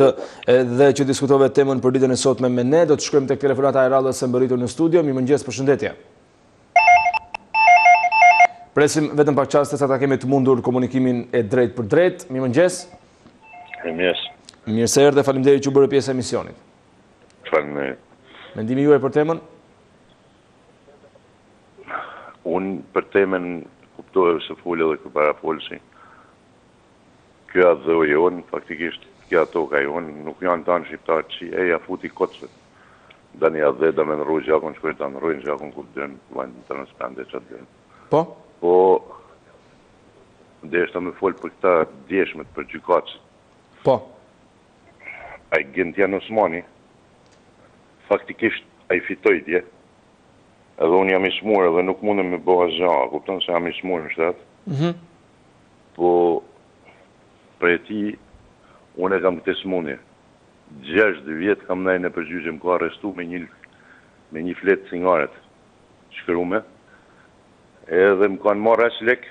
dhe që diskutove temën për ditën e sotme me ne. Do të shkojmë tek telefonata e radhës së mbërritur në studio. Mirëmëngjes, përshëndetje. Presim vetëm pak çaste sa ta kemi të mundur komunikimin e drejt për drejt. Mirëmëngjes. Mirëmëngjes. Mirë se erdhe, faleminderit që bëre pjesë e emisionit. Faleminderit. Mendimi juaj për temën? Unë për temën kuptoj se folë edhe për para folësi. Kjo atë dhe jonë, faktikisht, kjo ato ka jonë, nuk janë tanë shqiptarë që eja futi kotëse. Da një atë dhe da me në rrujë gjakon, shkoj ta në rrujë gjakon kur dërën, vajnë të nëspende që atë dërën. Po? Po, dhe është të me folë për këta djeshmet për gjykatës. Po? A i Gentian Osmani, faktikisht a i fitoj dje, edhe unë jam i smurë edhe nuk mundem me bëha zha, kupton se jam i smurë në shtetë. Po, për e ti, unë e kam të tesmuni, 6 vjet kam ndaj në përgjigje më ka arrestu me një fletë cigaret shkrume, edhe më kanë marrë as lek,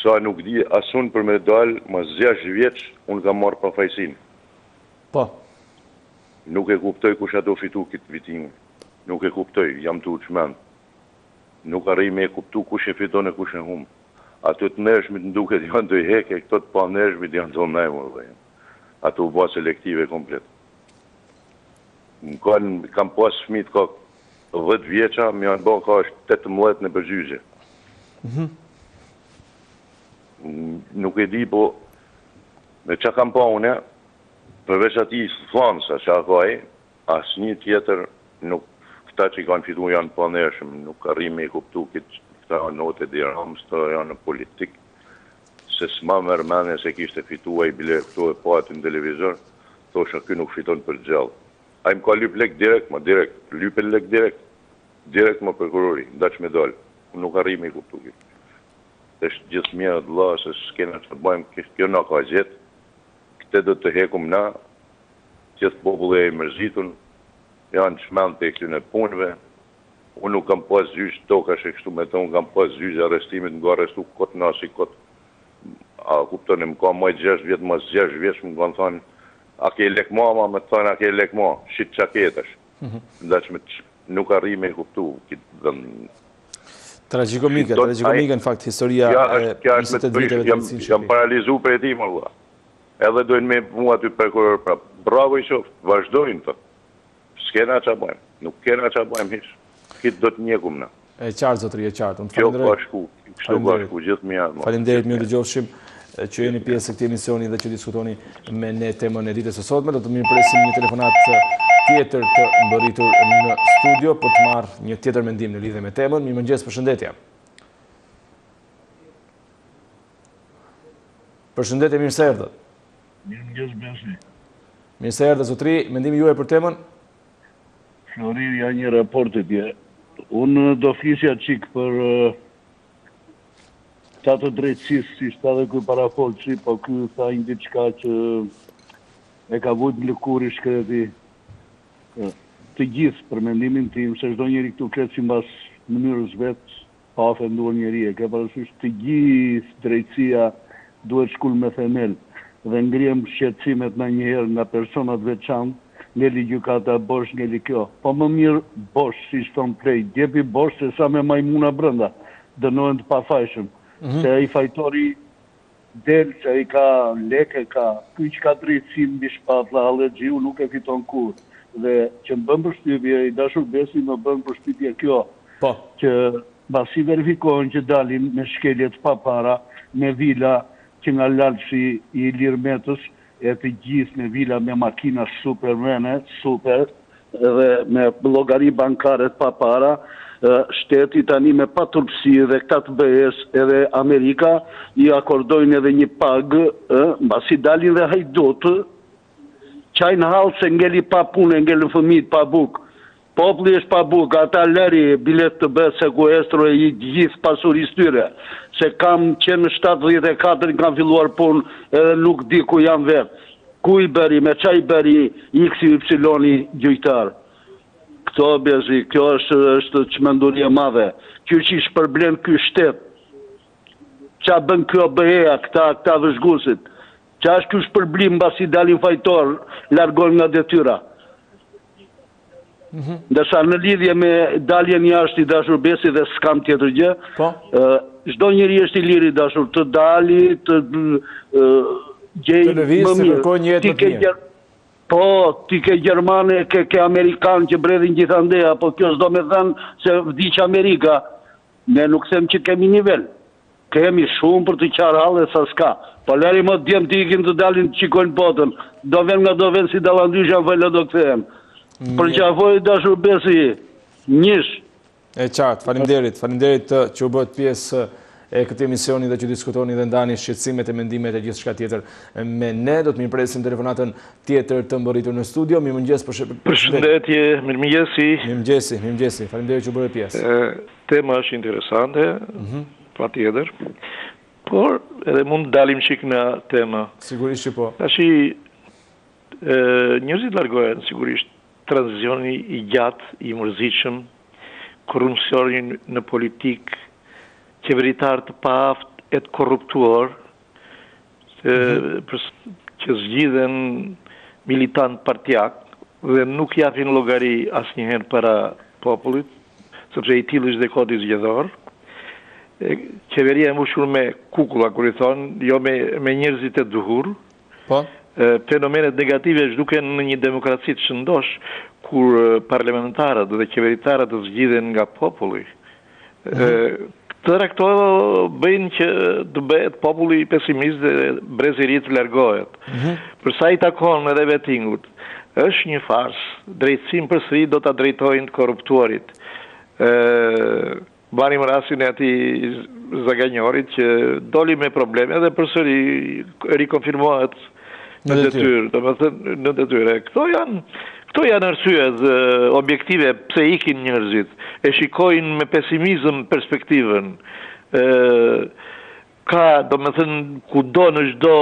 sa nuk di asun për me dalë, mas 6 vjeç, unë kam marrë pafajsin. Po. Nuk e kuptoj kush ato fitu këtë vitin. Nuk e kuptoj, jam të uqmen. Nuk arri me e kuptu kush e fiton e kush e hum. Ato të nërshmit në duket janë të heke, këto të pa nërshmit janë të nejmë. Ato u ba selektive komplet. Kam pas fmit ka 10 vjeqa, më janë ba ka është 18 në përgjygje. Nuk e di, po me që kam pa une, përveç ati flansa që a kaj, asë një tjetër, nuk këta që i kanë fitu janë pa nërshëm, nuk arrim me i kuptu këta note dirhams, të janë në politik, se s'ma mërmene se kishte fitu a i bile këtu e pati në televizor, thosha kjo nuk fiton për gjallë. A i më ka lyp lek direkt, lyp e lek direkt më prokurori, ndaq me dalë, nuk arrim me i kuptu këtë. Është gjithë mjë dhe la, se s'kena që të bajmë, kjo nga ka gjithë, këte do të hekum na, gjithë popullë e mërzitun, janë qmenë të këtyne punëve, unë nuk kam pas gjysh toka që kështu me të, unë kam pas gjysh arrestimit nga arrestu kotë nasi kotë, a kuptoni, më ka maj 6 vjetë, mas 6 vjetë, më kanë thonë, a ke lek ma, ma me të thonë, a ke lek ma, shqit qaketash, ndaç me nuk arri me kuptu, kitë dëmë. Tragikomike në fakt, historia e 20 viteve të rëndësin Shqipëri. Jam paralizu për e ti, më lua. Edhe dojnë me mua të prokuror prap. Bravo i qoftë, vazhdojnë të. S'kena që bëjmë, nuk kena që bëjmë hish. Kitë do të njekum na. E qartë, zotëri, e qartë. Kjo ka shku, kështu ka shku, gjithë mjatë. Faleminderit, mirë dëgjofshim që jeni pjesë e këtij emisioni dhe që diskutoni me ne temën e ditës së sotme. Do të mirëpresim një telefonat tjetër të mbërritur në studio për të marrë një tjetër mendim në lidhje me temën. Mirëmëngjes, përshëndetje. Përshëndetje, mirë se erdhët. Mirëmëngjes, Besi. Mirë se erdhët, zotëri, mendimi juaj për temën? Florir, ja një raportit je. Unë do flisja qik për të drejtësisë, si shta dhe kuj parafolqi, po kuj tha një diçka që e ka vujt në lëkuri shkreti të gjithë për mendimin tim, se shdo njeri këtu kretë si mbas mënyrës vetë, pa ofenduar njeri e ke parasysh të gjithë drejtësia duhet shkull me themel dhe ngrijem shqetsimet në njëherë nga personat veçanë, ngeli gjukata bosh, ngeli kjo. Po më mirë bosh, si shton plej, djepi bosh se sa me majmuna brënda, dënohen të pafajshëm. Se i fajtori del, që i ka leke, kuj që ka drejtësim mbi shpatla, alergjiu nuk e fiton kur. Dhe që më bëm përshtypje, i dashur Besi më bëm përshtypje kjo, që basi verifikohen që dalin me shkeljet pa para, me vila që nga lalëshi i Lirmetës, e të gjithë me vila me makina supermene, super, dhe me llogari bankare pa para, shteti tani me paturpsi dhe këta të BE-s edhe Amerika i akordojnë edhe një pagë, mbasi dalin dhe hajdotë, qajnë halë se ngeli pa punë, ngeli fëmijët pa bukë. Populli është pa bukë, ata lëri bilet të bëhet sekuestro e i gjithë pasurisë tyre. Se kam qenë në 74, kam filluar punë edhe nuk di ku jam vetë. Ku i bëri, me qa i bëri XY gjujtar. Këto Bezi, kjo është çmendurie madhe. Kjo që i shpërblen ky shtet. Qa bën kjo BE-a, këta vëzhgusit. Qa është kjo shpërblim mbasi dalin fajtor, largon nga detyra. Ndërsa në lidhje me daljen jashtë i dashur Besi dhe s'kam tjetër gjë, çdo njeri është i liri dashur të dali, të gjej më mirë. Po, ti ke Gjermane, ke Amerikanë që bredhin gjithandeja, po kjo s'do me thënë se vdiq Amerika. Ne nuk them që kemi nivel. Kemi shumë për të qarë halë e sa s'ka. Po leri më djemë të ikin të dalin të qikojnë botën. Do ven nga do ven si dalandysha vëllë do këthem. Për që avoj dashur Besi, njësh. E qartë, faleminderit që u bët pjesë e këtë emisioni dhe që diskutoni dhe ndani shqetësimet e mendimet e gjithë shka tjetër me ne. Do të mirëpresim telefonatën tjetër të mbërritur në studio. Mirëmëngjes, përshëndetje, mirëmëngjesi, faleminderit që u bërë pjesë. Tema është interesante, pa tjetër, por edhe mund dalim qik në tema. Sigurisht që po. Tashi, Njerëzit largohen, sigurisht, tranzicioni i gjatë, i mërzitshëm, korrupsionin në politikë, qeveritar të paaft e të korruptuar, që zgjidhen militant partjak dhe nuk japin llogari asnjëherë para popullit, sepse i tillë është dhe kodi zgjedhor. Qeveria e mbushur me kukulla, kur i thonë, jo me njerëzit e duhur. Po. Fenomenet negative zhduken në një demokraci të shëndosh, kur parlamentarët dhe qeveritarët të zgjidhen nga populli. Tëra këto bëjnë që të bëhet populli pesimist dhe brezi i ri të largohet. Për sa i takon edhe vettingut, është një fars. Drejtësinë përsëri do ta drejtojnë të korruptuarit. Barim rastin e atij Zaganjorit që doli me probleme dhe përsëri rikonfirmohet në detyrë, domethënë në detyrë. Këto janë arsyet objektive pse ikin njerëzit, e shikojnë me pesimizëm perspektivën. Ka, domethënë, kudo në çdo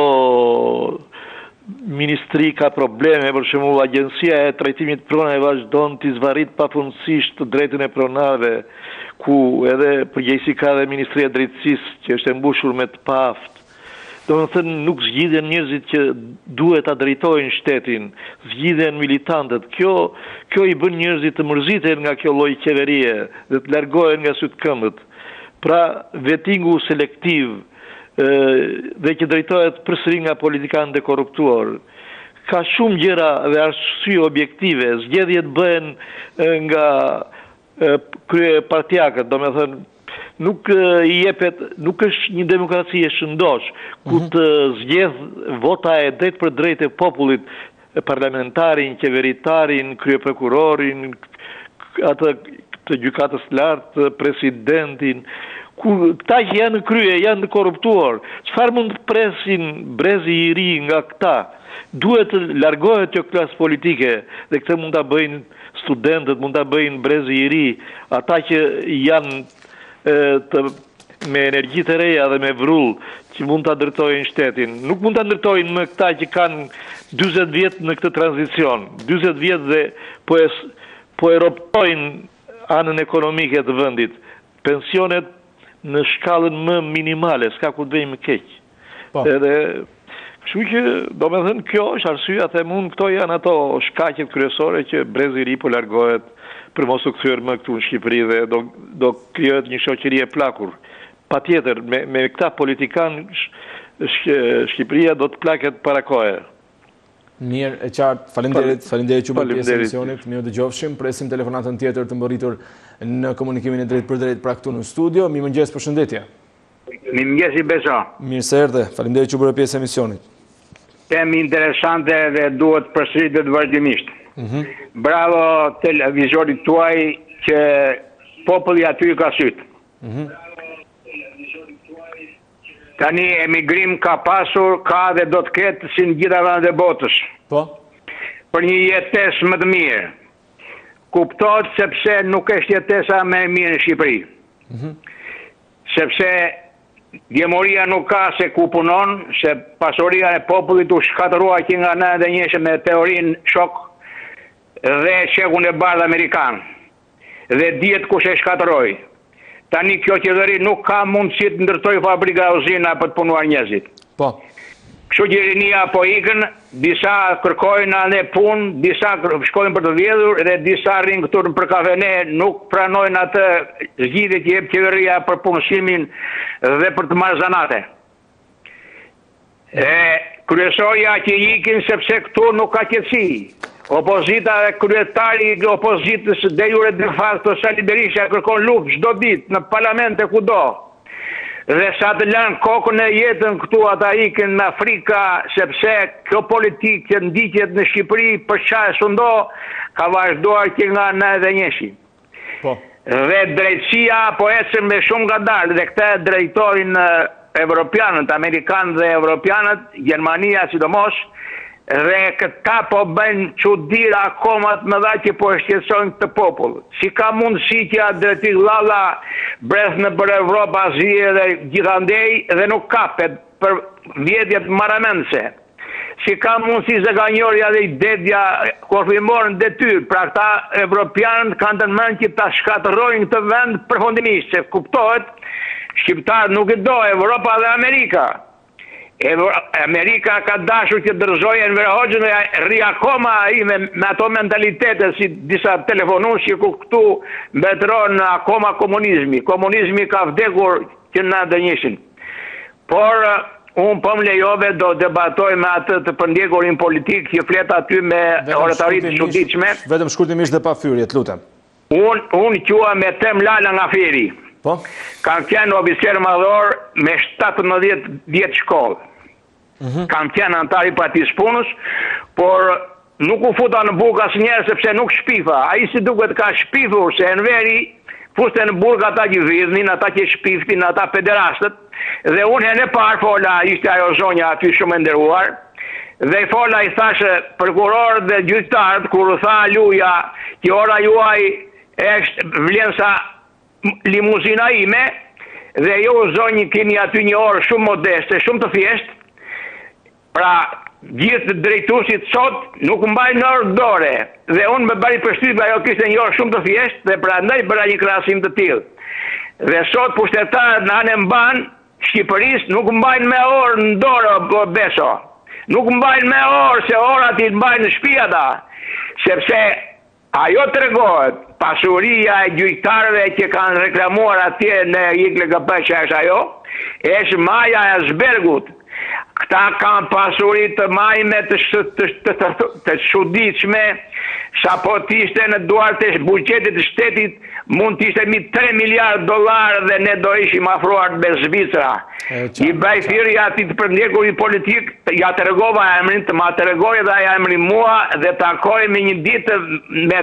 ministri ka probleme, për shembull agjencia e trajtimit të pronave vazhdon të zvarrit pafundësisht të drejtën e pronave, ku edhe përgjegjësi ka dhe Ministria e Drejtësisë që është e mbushur me të paaft. Domethënë nuk zgjidhen njerëzit që duhet ta drejtojnë shtetin, zgjidhen militantët. Kjo i bën njerëzit të mërziten nga kjo lloj qeverie dhe të largohen nga syt këmbët. Pra vettingu selektiv dhe që drejtohet përsëri nga politikanët e korruptuar. Ka shumë gjëra dhe arsye objektive, zgjedhjet bëhen nga krye partjakët, domethënë nuk i jepet, nuk është një demokraci e shëndosh, ku të zgjedh vota e drejt për drejt e popullit, parlamentarin, qeveritarin, kryeprokurorin, atë të gjykatës lartë, presidentin, ku këta që janë në krye, janë të korruptuar. Çfarë mund të presin brezi i ri nga këta? Duhet të largohet kjo klasë politike dhe këtë mund ta bëjnë studentët, mund ta bëjnë brezi i ri, ata që janë me energji të reja dhe me vrull që mund ta ndërtojnë shtetin. Nuk mund ta ndërtojnë me këta që kanë 40 vjet në këtë tranzicion, 40 vjet dhe po e roptojnë anën ekonomike të vendit. Pensionet në shkallën më minimale, s'ka ku të bëjmë më keq. Edhe kështu që, domethënë, kjo është arsyeja, them unë, këto janë ato shkaqet kryesore që brezi i ri po largohet për mos u kthyer më këtu në Shqipëri dhe do krijohet një shoqëri e plakur. Patjetër, me këta politikanë Shqipëria do të plaket para kohe. Mirë, e qartë. Faleminderit që bëri pjesë emisionit. Mirë dëgjofshim. Presim telefonatën tjetër të mbërritur në komunikimin e drejt për drejt pra këtu në studio. Mirëmëngjes, përshëndetje. Mirëmëngjes i Besa. Mirë se erdhe. Faleminderit që bëri pjesë emisionit. Temë interesante dhe duhet përsëritet vazhdimisht. Bravo televizorit tuaj që populli aty ka syt. Tani emigrim ka pasur, ka dhe do të ketë si në gjitha vendet e botës. Po. Për një jetesë më të mirë. Kuptohet sepse nuk është jetesa më e mirë në Shqipëri. Sepse djemoria nuk ka se ku punon, se pasoria e popullit u shkatërua që nga në dhe njëshë me teorinë shok dhe shekun e bardh amerikan. Dhe djetë kush e shkatëroj. Tani kjo qeveri nuk ka mundësi të ndërtoj fabrika uzina për të punuar njerëzit. Po. Kështu gjerinia po ikën, disa kërkojnë anë punë, disa shkojnë për të vjedhur dhe disa rrinë këtu për kafene, nuk pranojnë atë zgjidhje që jep qeveria për punësimin dhe për të marrë zanate. Kryesorja që ikin sepse këtu nuk ka qetësi. Opozita dhe kryetari i opozitës de jure de facto Sali Berisha kërkon luftë çdo ditë në parlament e kudo. Dhe sa të lanë kokën e jetën këtu ata ikin në Afrika sepse kjo politikë që ndiqet në Shqipëri për çfarë sundo ka vazhduar që nga në edhe njëshi. Po. Dhe drejtësia po ecën me shumë ngadalë dhe këta drejtojnë evropianët, amerikanët dhe evropianët, Gjermania sidomos. Dhe këta po bëjnë çuditëra akoma të mëdha që po shqetësojnë këtë popull. Si ka mundësi që a drejti lalla breth në për Evropë, Azi dhe gjithandej dhe nuk kapet për vjedhjet maramendse. që ka mundësi se ka njërja dhe i dedja konfirmorën detyrë, pra këta evropianët kanë të nëmën që ta shkatërrojnë këtë vend përfundimisht, se kuptohet, shqiptarët nuk e do, Evropa dhe Amerika. Amerika ka dashur që dërzojë Enver Hoxhën dhe rri akoma ai me ato mentalitetet si disa telefonues që këtu mbetëron akoma komunizmi. Komunizmi ka vdekur që na dënjeshin. Por unë po më lejove do debatoj me atë të përndjekurin politik që flet aty me oratorit çuditshme. Vetëm shkurtimisht dhe pa fyrje, lutem. Unë qua me tem Lala nga Feri. Po? Kam qenë oficer madhor me 17 vjetë shkollë. Kam qenë antar i partisë punës, por nuk u futa në burg asnjëherë sepse nuk shpifa. Ai si duket ka shpifur se Enveri fuste në burg ata që vidhnin, ata që shpiftin, ata pederastët, dhe unë e në parë fola, ishte ajo zonja aty shumë e nderuar, dhe i fola i thashë prokuror dhe gjyqtarët, kur u tha Luja që ora juaj vlen sa limuzina ime, dhe jo zonjë keni aty një orë shumë modeste, shumë të thjeshtë, pra gjithë drejtuesit sot nuk mbajnë orë dore, dhe unë me bari përshtypje ajo kishte një orë shumë të thjeshtë, dhe prandaj bëra një krahasim të tillë. Dhe sot pushtetarët në anë mban Shqipërisë nuk mbajnë me orë në dorë beso. Nuk mbajnë me orë se orat i mbajnë në shtëpi ata, sepse ajo tregohet pasuria e gjyqtarëve që kanë reklamuar atje në IKLKP që është ajo, është maja e Zbergut. Këta kanë pasurit të majme të çuditshme, sa po t'ishte në duart e buxhetit të shtetit, mund t'ishte mi 3 miliard dollar dhe ne do ishim afruar me Zvicra. I baj thirrje atij të përndjekurit politik, ja tregova emrin, të ma tregoj dhe aja emrin mua dhe takoj me një ditë me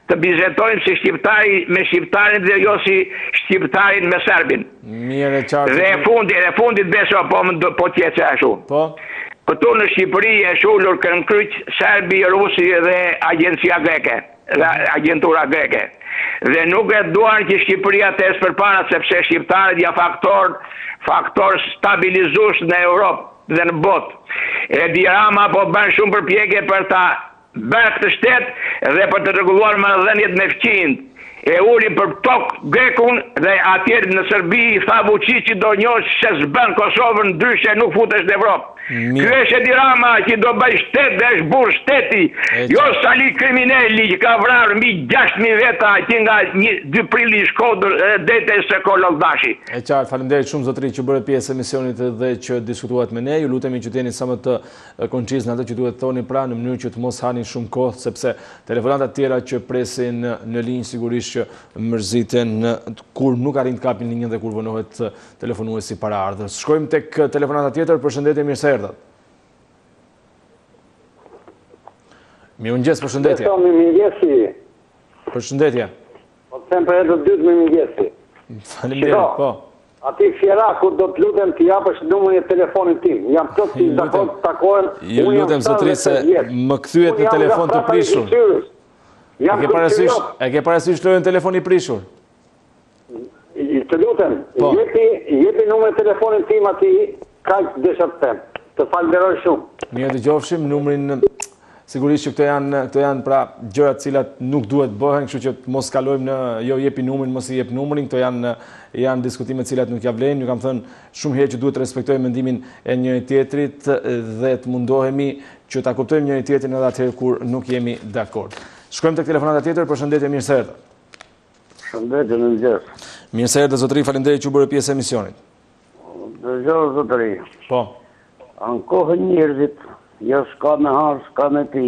të bizetojnë si shqiptari me shqiptarin dhe jo si shqiptarin me serbin. Mirë, qartë. Dhe fundit beso po t'jetë ashtu. Po? Këtu në Shqipëri e shullur kërkryq Serbi, Rusi dhe agencia greke, dhe agentura greke. Dhe nuk e duan që Shqipëria të esë përpara, sepse shqiptarët ja faktor stabilizues në Europë dhe në botë. Edi Rama po bën shumë përpjekje për ta bërë këtë shtet dhe për të rregulluar marrëdhëniet me fqinjt. E uli për tokë Grekun dhe atjerë në Serbi i tha Vučić do njohë se s'bën Kosovën ndryshe nuk futesh në Evropë. Ky është Edi Rama që do bëj shtet dhe është burr shteti. Jo Sali kriminali që ka vrarë mbi 6.000 veta që nga 2 prilli i Shkodër dete se Koloddashi. E qartë, faleminderit shumë zotëri që bëre pjesë e emisionit dhe që diskutuat me ne. Ju lutemi që t'jeni sa më të konciz në atë që duhet thoni pra në mënyrë që të mos hani shumë kohë, sepse telefonata tjera që presin në linjë sigurisht që mërziten kur nuk arrin të kapin linjën dhe kur vonohet telefonuesi para ardhës. Shkojmë tek telefonata tjetër. Përshëndetje, mirë se erdhat. Mirëmëngjes, përshëndetje. Mirëmëngjesi. Përshëndetje. Po them për herë të dytë mirëmëngjesi. Faleminderit, po. Ati Fjeraku do të lutem të japësh numrin e telefonit tim. Jam plot i dakord të takohen. Ju lutem zotëri se më kthyet në telefon të prishur. E ke parasysh lojën telefon i prishur? Të lutem, jepi numrin e telefonit tim ati, kaq desha të them. Të falenderoj shumë. Mirë dëgjofshim, numrin sigurisht që këto janë pra gjërat cilat nuk duhet bëhen, kështu që mos kalojmë në jo jepi numrin, mos i jep numrin, këto janë diskutime të cilat nuk ja vlen. Ju kam thënë shumë herë që duhet të respektojmë mendimin e njëri tjetrit dhe të mundohemi që ta kuptojmë njëri tjetrin edhe atëherë kur nuk jemi dakord. Shkojmë tek telefonata tjetër. Përshëndetje, mirë se erdha. Përshëndetje, mirëmëngjes. Mirë se erdha zotëri, faleminderit që u bëre pjesë e emisionit. Dëgjoj zotëri. Po. Në kohën njerëzit, jo s'ka me harë, s'ka me pi,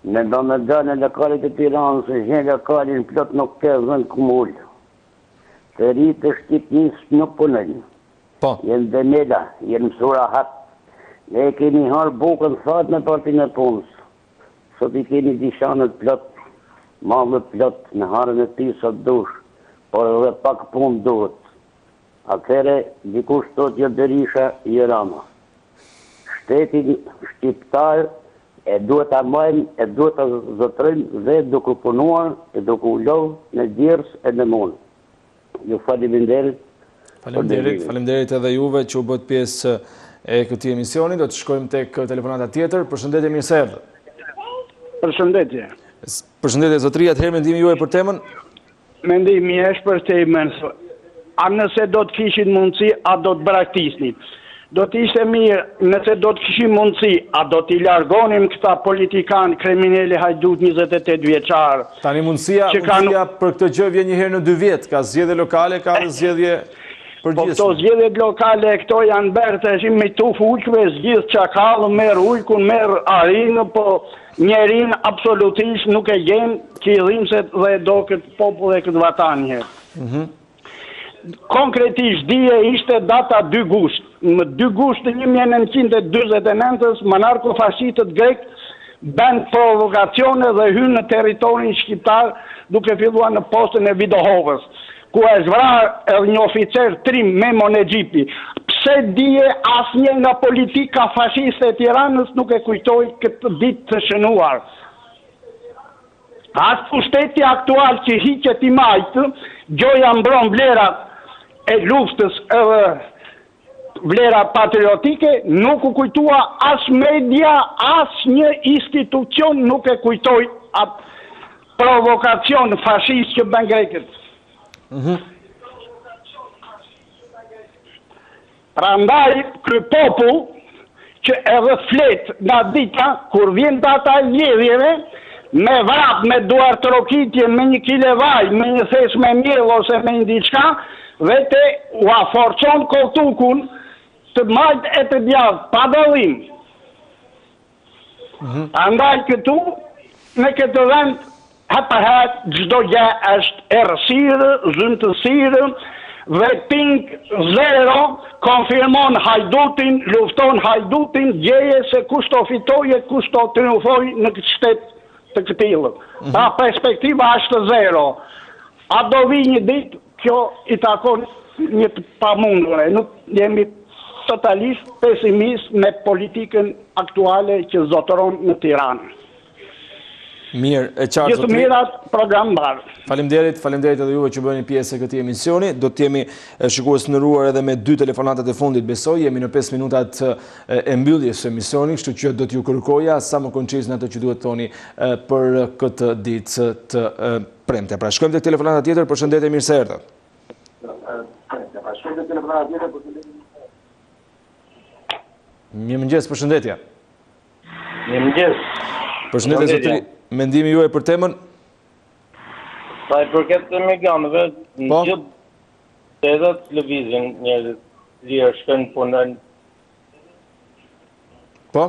me do me dënë e lokalit e Tiranës, se gjenë lokalin plot nuk ke vënd kumullë. Të rritë të Shqipnis nuk punën. Po. Jenë Demela, jenë mësura hatë. Ne kemi harë bukën thatë me partin e punës. Sot i kemi dishanët plot, malë plot, në harën e ti sot dush, por edhe pak punë duhet. Atëre, dikush tot jo Berisha, jo Rama. Shtetin shqiptar e duhet ta majmë, e duhet ta zotërojmë dhe duke punuar, e duke u lodhë në djerës e në mundë. Ju faleminderit. Faleminderit edhe juve që u bët pjesë e këtij emisioni. Do të shkojmë tek telefonata tjetër. Përshëndetje, mirë se erdhët. Përshëndetje. Përshëndetje zotëria, atëherë mendimi juaj për temën? Mendimi është për temën. A nëse do të kishin mundësi, a do të braktisnin? Do të ishte mirë, nëse do të kishin mundësi, a do t'i largonim këta politikanë kriminali hajdut 28 vjeçar. Tani mundësia për këtë gjë vjen një herë në 2 vjet, ka zgjedhje lokale, ka zgjedhje përgjithshme. Po këto zgjedhjet lokale këto janë bërë tash me tuf ujkve, zgjidh çakallë, merr ujkun, merr arinë, po njerin absolutisht nuk e gjen qëllimset dhe do këtë popull dhe këtë vatan herë. Konkretisht dije ishte data 2 gusht. Në 2 gusht të 1949 monarko-fashistët grek bën provokacione dhe hynë në territorin shqiptar duke filluar në postën e Vidohovës, ku e zvrarë edhe një oficer trim me Monexhipi. Pse dije asnjë nga politika fashiste e Tiranës nuk e kujtoi këtë ditë të shënuar. As pushteti aktual që hiqet i majtë, gjoja mbron vlerat e luftës edhe vlera patriotike, nuk u kujtua as media, as një institucion nuk e kujtoi atë provokacion fashist që bën grekët. Prandaj ky popull që edhe flet nga dita kur vjen data e zgjedhjeve, me vrap, me duar trokitje, me 1 kile vaj, me një thes me miell ose me një diçka, vete u aforcon koltukun të majt e të djavë, pa dallim. Andaj këtu, në këtë vend, hapa çdo gjë është errësirë, zymtësirë, vetting zero, konfirmon hajdutin, lufton hajdutin, gjeje se kush do fitoje, kush do triumfoj në këtë shtet të këtillë. Pa perspektiva është zero. A do vi një ditë, kjo i takon një pamundur. Nuk jemi totalisht pesimist me politikën aktuale që zotëron në Tiranë. Mirë, e qartë Gjithë mirat, program mbarë. Faleminderit edhe juve që bëni pjesë e këtij emisioni. Do të jemi shikues të nderuar edhe me 2 telefonatat e fundit, besoj. Jemi në 5 minutat e mbylljes së emisionit, kështu që do t'ju kërkoja sa më koncis në ato që duhet thoni për këtë ditë të premte. Pra shkojmë tek telefonata tjetër. Përshëndetje, mirë se erdhët. Mirëmëngjes, përshëndetje. Mirëmëngjes. Përshëndetje zotëri. Mendimi juaj për temën? Sa i përket të migrantëve, në gjithë shtetet lëvizin njerëzit, lirë shkojnë punën. Po?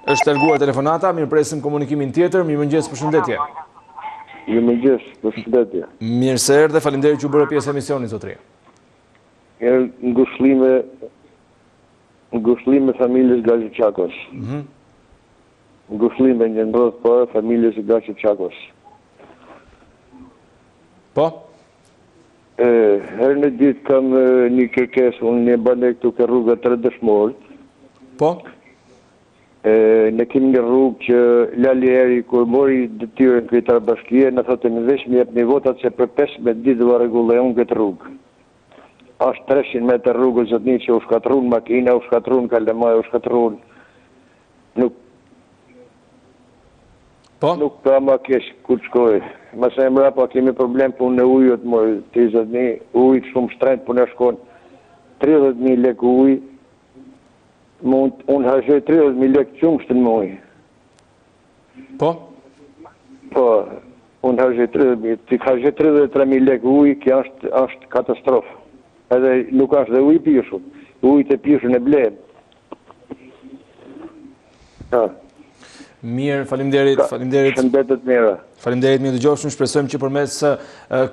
Është larguar telefonata, mirë presim komunikimin tjetër. Mirëmëngjes, përshëndetje. Mirëmëngjes, përshëndetje. Mirë se erdhe, faleminderit që u bërë pjesë e emisionit zotëri. Ngushëllime familjes Gashi Çakos. Ngushëllime një ndrodh për familjes Gashi Çakos. Po? Herë në ditë kam një kërkesë, unë një bane këtu ke rruga 3 dëshmorët. Po? Ne kemi një rrugë që Lali Eri, kur mori detyrën kryetar bashkie, në thotë në vesh më jep një votat se për 15 ditë do rregulloj unë këtë rrugë. Ashtë 300 meter rrugë zotni që u shkatrun makina, u shkatrun kalemaj, u shkatrun. Nuk ka ma kesh ku të shkoj. Mase e mrapa kemi problem punë në ujët, të zotni, ujët shumë shtrejnë punë e shkon 30.000 lek ujë, unë hashoj 30.000 lek qumshtë në ujë. Po? Po, unë hashoj 33.000 lek ujë, kjo është katastrofë. Edhe nuk është dhe ujë pishun. Ujë të pishun e blem. Mirë, faleminderit. Shëndetet mira. Faleminderit, mirë dëgjofshim. Shpresojmë që përmes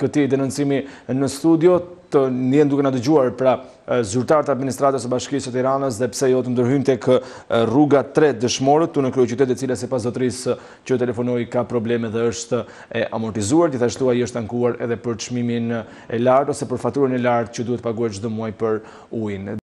këtij denoncimi në studio të ndjen duke na dëgjuar pra zyrtarët e administratës së Bashkisë së Tiranës dhe pse jo të ndërhyjnë tek rruga 3 dëshmorët tu në kryeqytet, e cila sipas zotërisë që telefonoi ka probleme dhe është e amortizuar, gjithashtu ai është ankuar edhe për çmimin e lartë ose për faturën e lartë që duhet paguar çdo muaj për ujin.